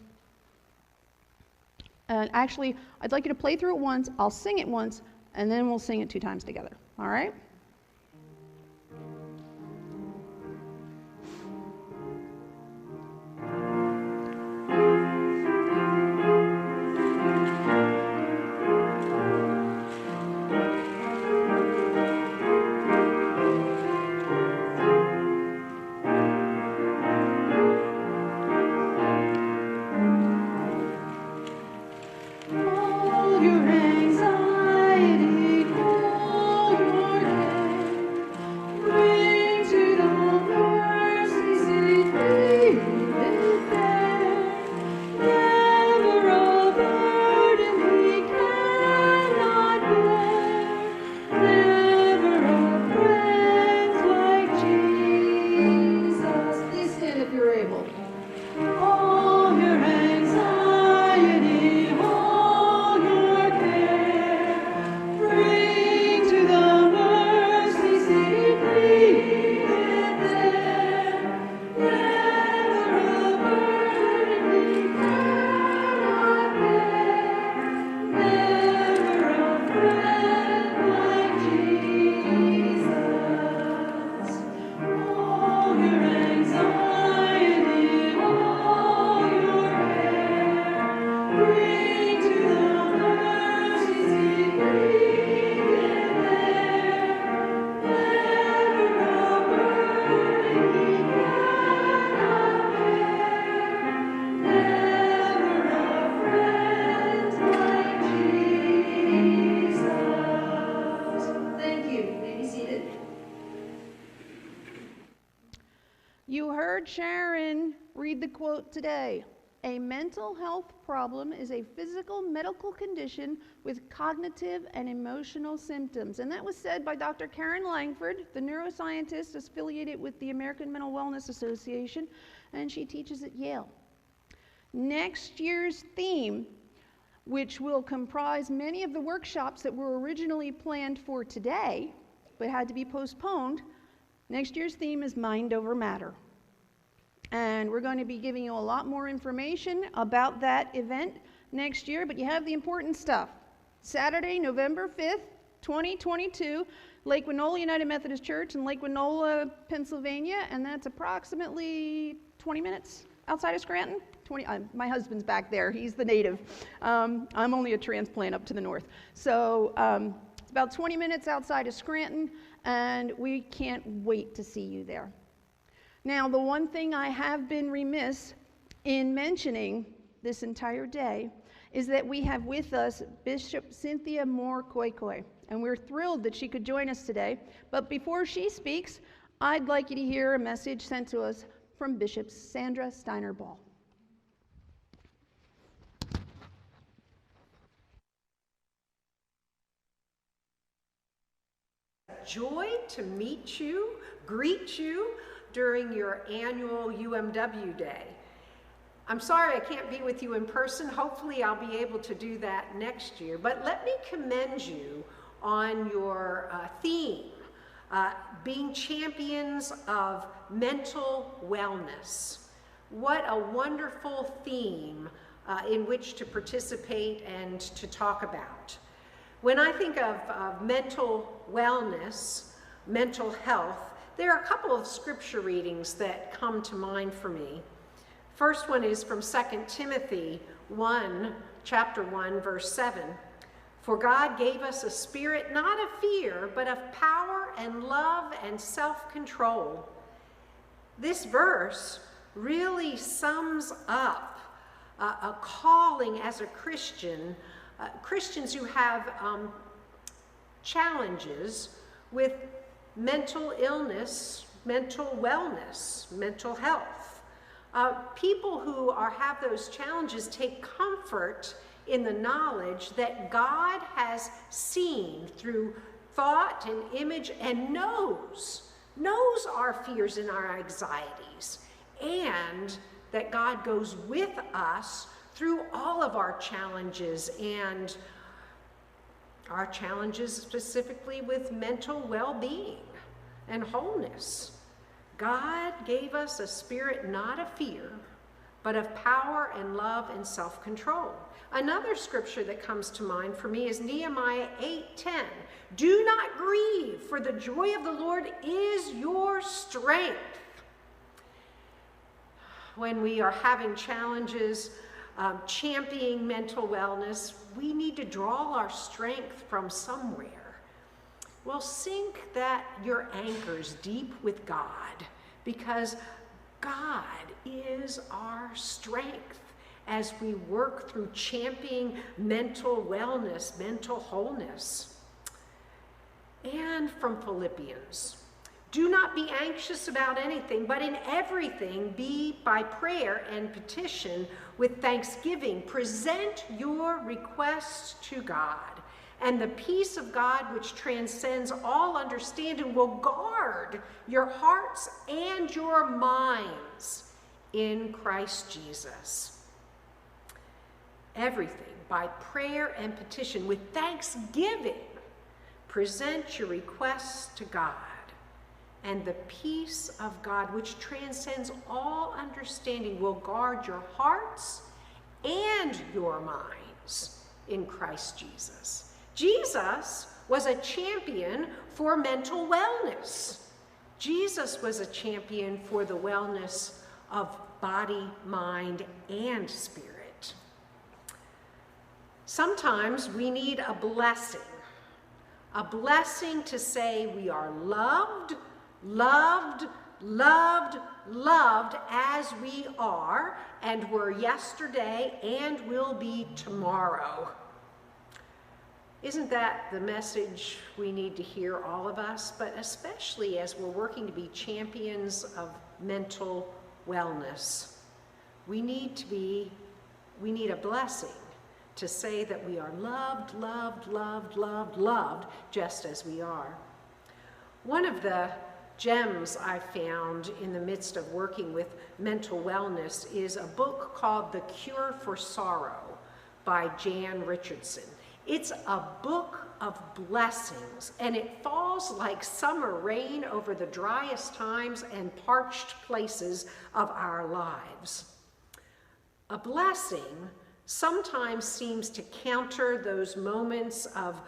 And actually, I'd like you to play through it once, I'll sing it once, and then we'll sing it 2 times together. All right? You heard Sharon read the quote today. A mental health problem is a physical medical condition with cognitive and emotional symptoms. And that was said by Dr. Karen Langford, the neuroscientist affiliated with the American Mental Wellness Association, and she teaches at Yale. Next year's theme, which will comprise many of the workshops that were originally planned for today, but had to be postponed, next year's theme is Mind Over Matter. And we're going to be giving you a lot more information about that event next year, but you have the important stuff. Saturday, November 5th, 2022, Lake Winola United Methodist Church in Lake Winola, Pennsylvania, and that's approximately 20 minutes outside of Scranton. My husband's back there. He's the native. I'm only a transplant up to the north. So it's about 20 minutes outside of Scranton, and we can't wait to see you there. Now, the one thing I have been remiss in mentioning this entire day is that we have with us Bishop Cynthia Moore Koikoi, and we're thrilled that she could join us today. But before she speaks, I'd like you to hear a message sent to us from Bishop Sandra Steiner-Ball. Joy to meet you, greet you during your annual UMW Day. I'm sorry I can't be with you in person. Hopefully I'll be able to do that next year. But let me commend you on your theme, being champions of mental wellness. What a wonderful theme in which to participate and to talk about. When I think of mental wellness, mental health, there are a couple of scripture readings that come to mind for me. First one is from 2 Timothy 1, chapter 1, verse 7. For God gave us a spirit not of fear, but of power and love and self-control. This verse really sums up a calling as a Christian, Christians who have challenges with mental illness, mental wellness, mental health. People who have those challenges take comfort in the knowledge that God has seen through thought and image and knows our fears and our anxieties, and that God goes with us through all of our challenges, and our challenges specifically with mental well-being and wholeness. God gave us a spirit not of fear, but of power and love and self-control. Another scripture that comes to mind for me is Nehemiah 8:10. Do not grieve, for the joy of the Lord is your strength. When we are having challenges, championing mental wellness, we need to draw our strength from somewhere. Well, sink your anchors deep with God, because God is our strength as we work through championing mental wellness, mental wholeness. And from Philippians, do not be anxious about anything, but in everything be by prayer and petition with thanksgiving. Present your requests to God, and the peace of God, which transcends all understanding, will guard your hearts and your minds in Christ Jesus. Everything by prayer and petition with thanksgiving. Present your requests to God, and the peace of God, which transcends all understanding, will guard your hearts and your minds in Christ Jesus. Jesus was a champion for mental wellness. Jesus was a champion for the wellness of body, mind, and spirit. Sometimes we need a blessing to say we are loved, loved, loved, loved as we are, and were yesterday and will be tomorrow. Isn't that the message we need to hear, all of us, but especially as we're working to be champions of mental wellness? We need a blessing to say that we are loved, loved, loved, loved, loved, just as we are. One of the gems I found in the midst of working with mental wellness is a book called The Cure for Sorrow by Jan Richardson. It's a book of blessings, and it falls like summer rain over the driest times and parched places of our lives. A blessing sometimes seems to counter those moments of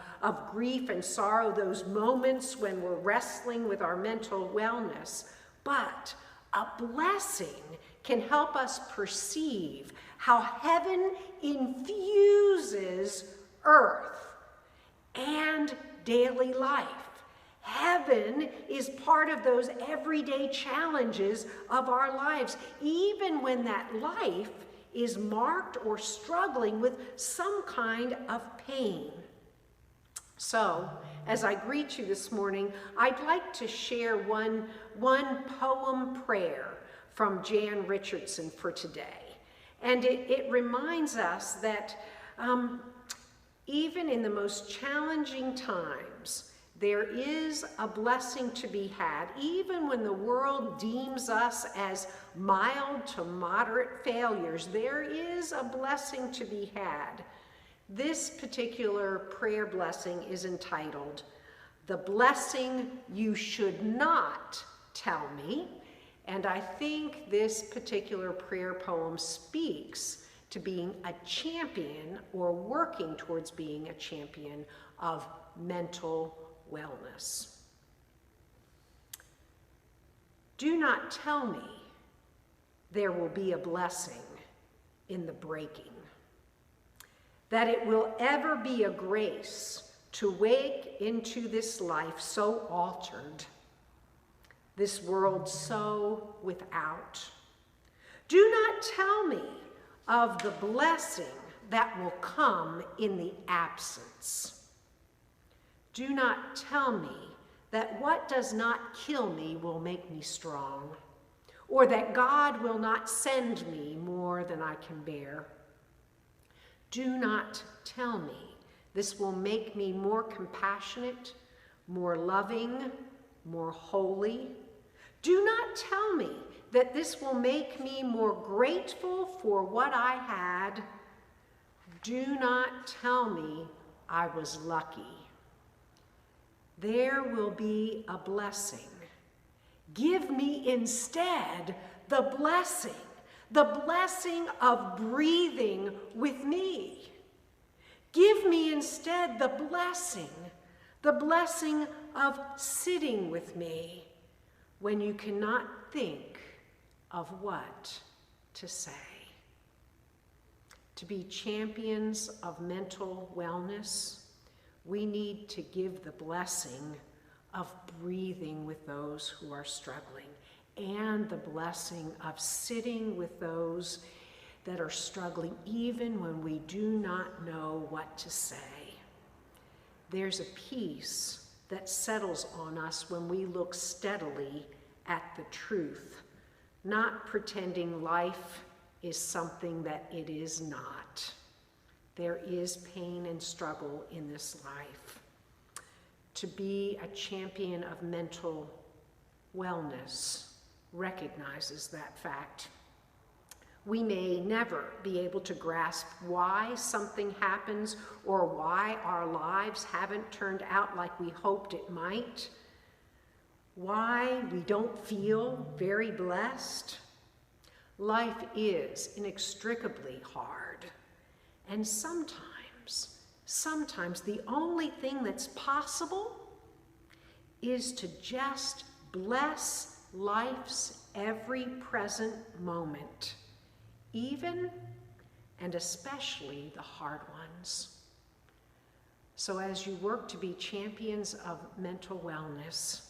grief and sorrow, those moments when we're wrestling with our mental wellness. But a blessing can help us perceive how heaven infuses earth and daily life. Heaven is part of those everyday challenges of our lives, even when that life is marked or struggling with some kind of pain. So, as I greet you this morning, I'd like to share one poem prayer from Jan Richardson for today. And it reminds us that even in the most challenging times, there is a blessing to be had, even when the world deems us as mild to moderate failures. There is a blessing to be had. This particular prayer blessing is entitled, "The Blessing You Should Not Tell Me," and I think this particular prayer poem speaks to being a champion or working towards being a champion of mental wellness. Do not tell me there will be a blessing in the breaking, that it will ever be a grace to wake into this life so altered, this world so without. Do not tell me of the blessing that will come in the absence. Do not tell me that what does not kill me will make me strong, or that God will not send me more than I can bear. Do not tell me this will make me more compassionate, more loving, more holy. Do not tell me that this will make me more grateful for what I had. Do not tell me I was lucky. There will be a blessing. Give me instead the blessing of breathing with me. Give me instead the blessing of sitting with me when you cannot think of what to say. To be champions of mental wellness, we need to give the blessing of breathing with those who are struggling and the blessing of sitting with those that are struggling even when we do not know what to say. There's a peace that settles on us when we look steadily at the truth, not pretending life is something that it is not. There is pain and struggle in this life. To be a champion of mental wellness recognizes that fact. We may never be able to grasp why something happens or why our lives haven't turned out like we hoped it might, why we don't feel very blessed. Life is inextricably hard, and sometimes the only thing that's possible is to just bless life's every present moment, even and especially the hard ones. So as you work to be champions of mental wellness,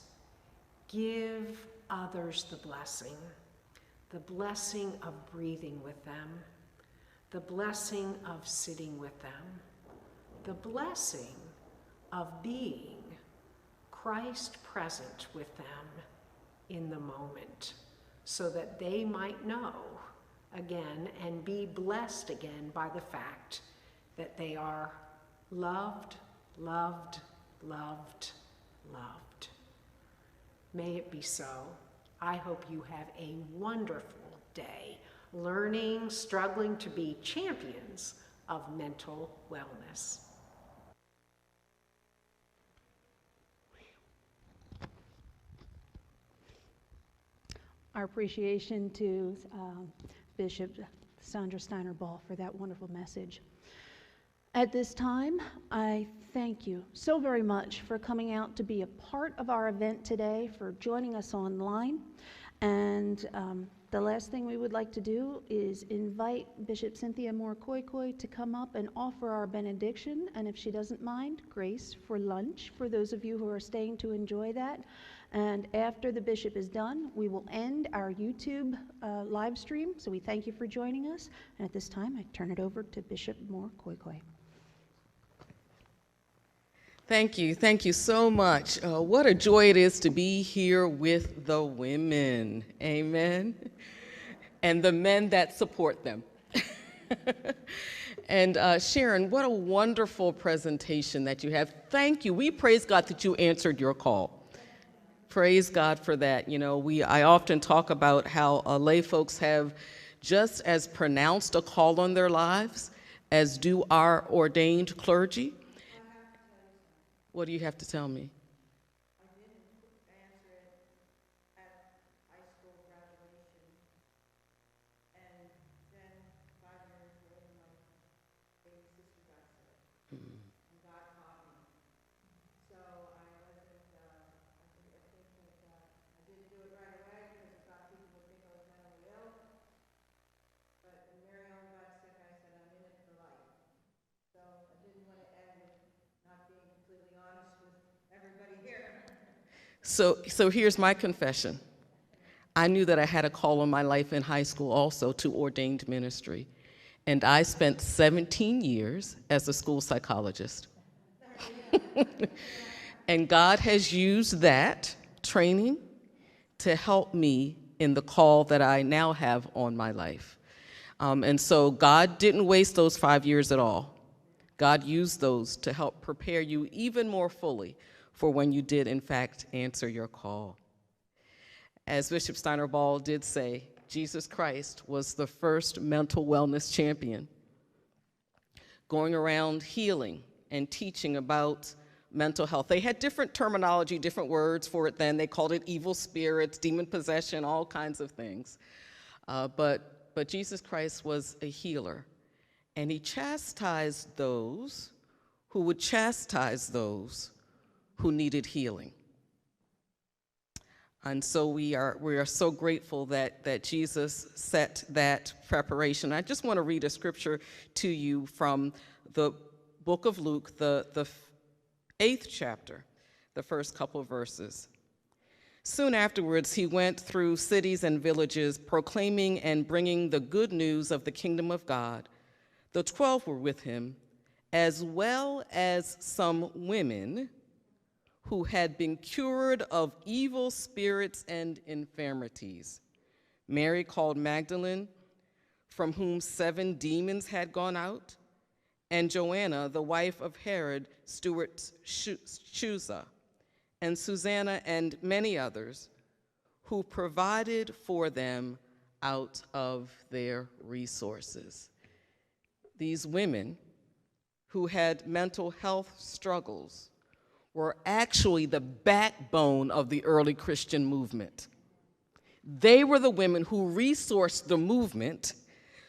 give others the blessing of breathing with them, the blessing of sitting with them, the blessing of being Christ present with them in the moment, so that they might know again and be blessed again by the fact that they are loved, loved, loved, loved. May it be so. I hope you have a wonderful day, learning, struggling to be champions of mental wellness. Our appreciation to Bishop Sandra Steiner-Ball for that wonderful message. At this time, I thank you so very much for coming out to be a part of our event today, for joining us online. And the last thing we would like to do is invite Bishop Cynthia Moore Koikoi to come up and offer our benediction, and if she doesn't mind, grace for lunch for those of you who are staying to enjoy that. And after the bishop is done, we will end our YouTube live stream. So we thank you for joining us. And at this time, I turn it over to Bishop Moore Koikoi. Thank you so much. What a joy it is to be here with the women, amen, and the men that support them. And Sharon, what a wonderful presentation that you have. Thank you. We praise God that you answered your call. Praise God for that. You know, I often talk about how lay folks have just as pronounced a call on their lives as do our ordained clergy. What do you have to tell me? I didn't answer it at high school graduation, and then 5 years later, my baby sister got sick, and God caught me. So I wasn't, I think that I didn't do it right away because I thought people would think I was mentally ill. But when Mary Ellen got sick, I said, I'm in it for life. So I didn't want to end with not being completely honest with everybody here. So here's my confession. I knew that I had a call on my life in high school also to ordained ministry. And I spent 17 years as a school psychologist. And God has used that training to help me in the call that I now have on my life. And so God didn't waste those 5 years at all. God used those to help prepare you even more fully for when you did, in fact, answer your call. As Bishop Steiner-Ball did say, Jesus Christ was the first mental wellness champion, going around healing and teaching about mental health. They had different terminology, different words for it then. They called it evil spirits, demon possession, all kinds of things. But Jesus Christ was a healer. And he chastised those who would chastise those who needed healing. And so we are so grateful that Jesus set that preparation. I just want to read a scripture to you from the book of Luke, the 8th chapter, the first couple of verses. Soon afterwards, he went through cities and villages, proclaiming and bringing the good news of the kingdom of God. The 12 were with him, as well as some women who had been cured of evil spirits and infirmities. Mary called Magdalene, from whom 7 demons had gone out, and Joanna, the wife of Herod, Steward Chusa, and Susanna, and many others, who provided for them out of their resources. These women who had mental health struggles were actually the backbone of the early Christian movement. They were the women who resourced the movement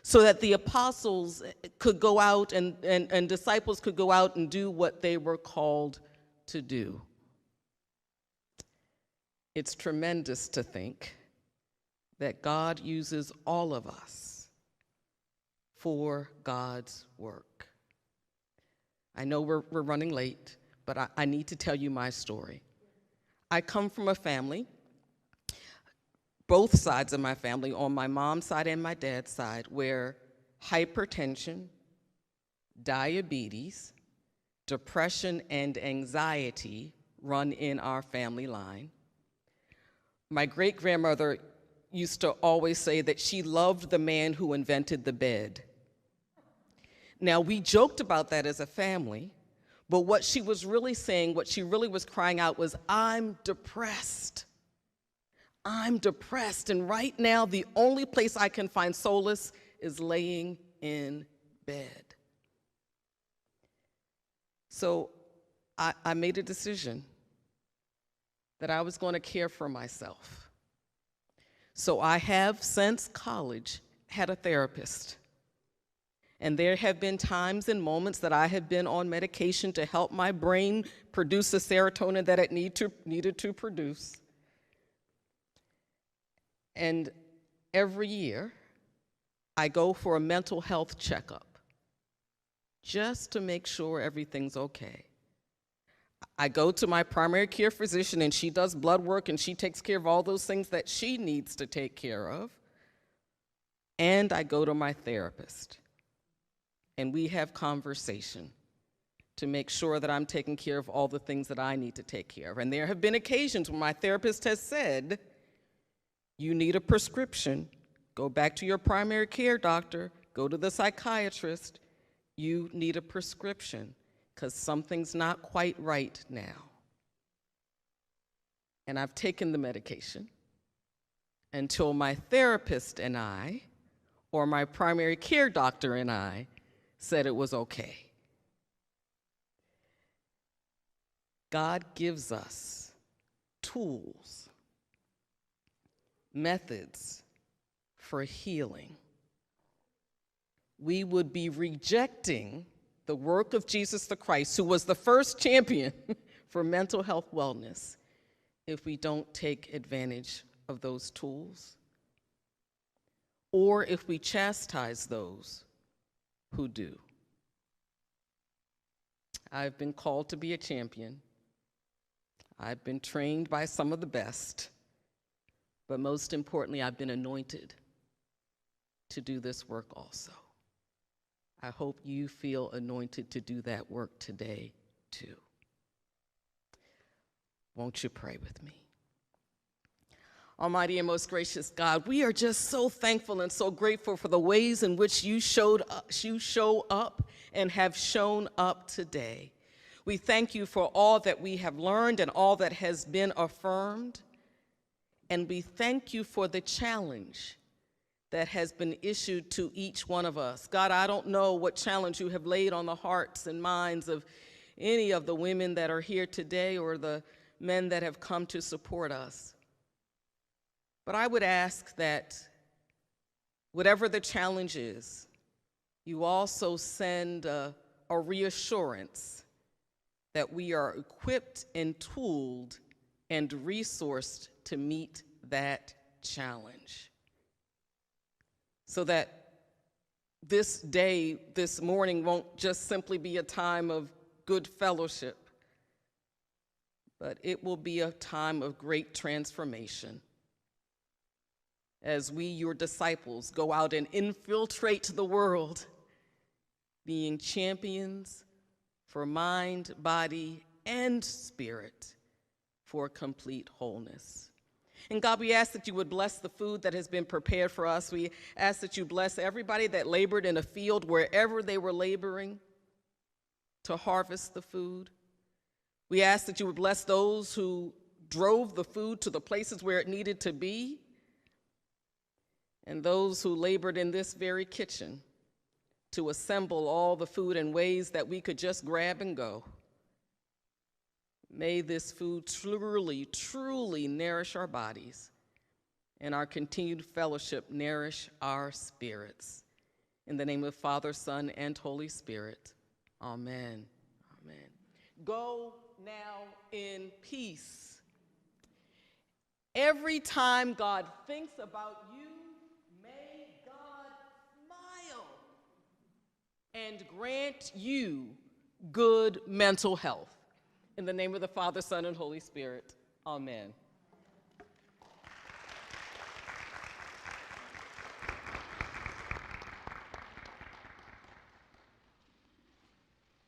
so that the apostles could go out and disciples could go out and do what they were called to do. It's tremendous to think that God uses all of us for God's work. I know we're running late, but I need to tell you my story. I come from a family, both sides of my family, on my mom's side and my dad's side, where hypertension, diabetes, depression and anxiety run in our family line. My great-grandmother used to always say that she loved the man who invented the bed. Now, we joked about that as a family, but what she was really saying, what she really was crying out was, I'm depressed. I'm depressed, and right now the only place I can find solace is laying in bed. So I made a decision that I was going to care for myself. So I have, since college, had a therapist. And there have been times and moments that I have been on medication to help my brain produce the serotonin that it needed to produce. And every year, I go for a mental health checkup just to make sure everything's okay. I go to my primary care physician, and she does blood work, and she takes care of all those things that she needs to take care of. And I go to my therapist, and we have conversation to make sure that I'm taking care of all the things that I need to take care of. And there have been occasions when my therapist has said, you need a prescription. Go back to your primary care doctor. Go to the psychiatrist. You need a prescription because something's not quite right now. And I've taken the medication until my therapist and I, or my primary care doctor and I, said it was okay. God gives us tools, methods for healing. We would be rejecting the work of Jesus the Christ, who was the first champion for mental health wellness, if we don't take advantage of those tools, or if we chastise those who do. I've been called to be a champion. I've been trained by some of the best, but most importantly, I've been anointed to do this work also. I hope you feel anointed to do that work today, too. Won't you pray with me? Almighty and most gracious God, we are just so thankful and so grateful for the ways in which you show up and have shown up today. We thank you for all that we have learned and all that has been affirmed. And we thank you for the challenge that has been issued to each one of us. God, I don't know what challenge you have laid on the hearts and minds of any of the women that are here today or the men that have come to support us. But I would ask that whatever the challenge is, you also send a reassurance that we are equipped and tooled and resourced to meet that challenge. So that this day, this morning, won't just simply be a time of good fellowship, but it will be a time of great transformation as we, your disciples, go out and infiltrate the world, being champions for mind, body, and spirit for complete wholeness. And God, we ask that you would bless the food that has been prepared for us. We ask that you bless everybody that labored in a field wherever they were laboring to harvest the food. We ask that you would bless those who drove the food to the places where it needed to be, and those who labored in this very kitchen to assemble all the food in ways that we could just grab and go. May this food truly, truly nourish our bodies, and our continued fellowship nourish our spirits. In the name of Father, Son, and Holy Spirit, amen. Amen. Go now in peace. Every time God thinks about you, may God smile and grant you good mental health. In the name of the Father, Son, and Holy Spirit, amen.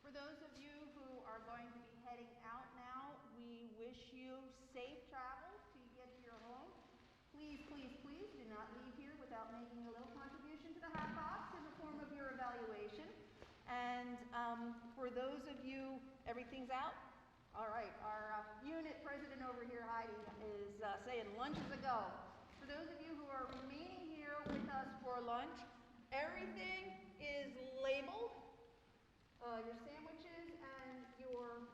For those of you who And for those of you, everything's out? All right, our unit president over here, Heidi, is saying lunch is a go. For those of you who are remaining here with us for lunch, everything is labeled. Your sandwiches and your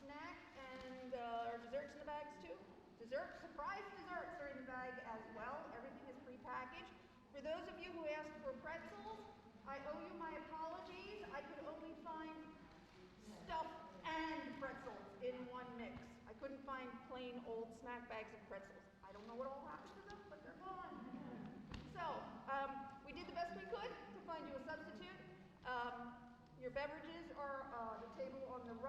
snack and our desserts in the bags too. Surprise desserts are in the bag as well. Everything is prepackaged. For those of you who asked for pretzels, I owe you my apologies. I could only find stuff and pretzels in one mix. I couldn't find plain old snack bags of pretzels. I don't know what all happened to them, but they're gone. So, we did the best we could to find you a substitute. Your beverages are the table on the right.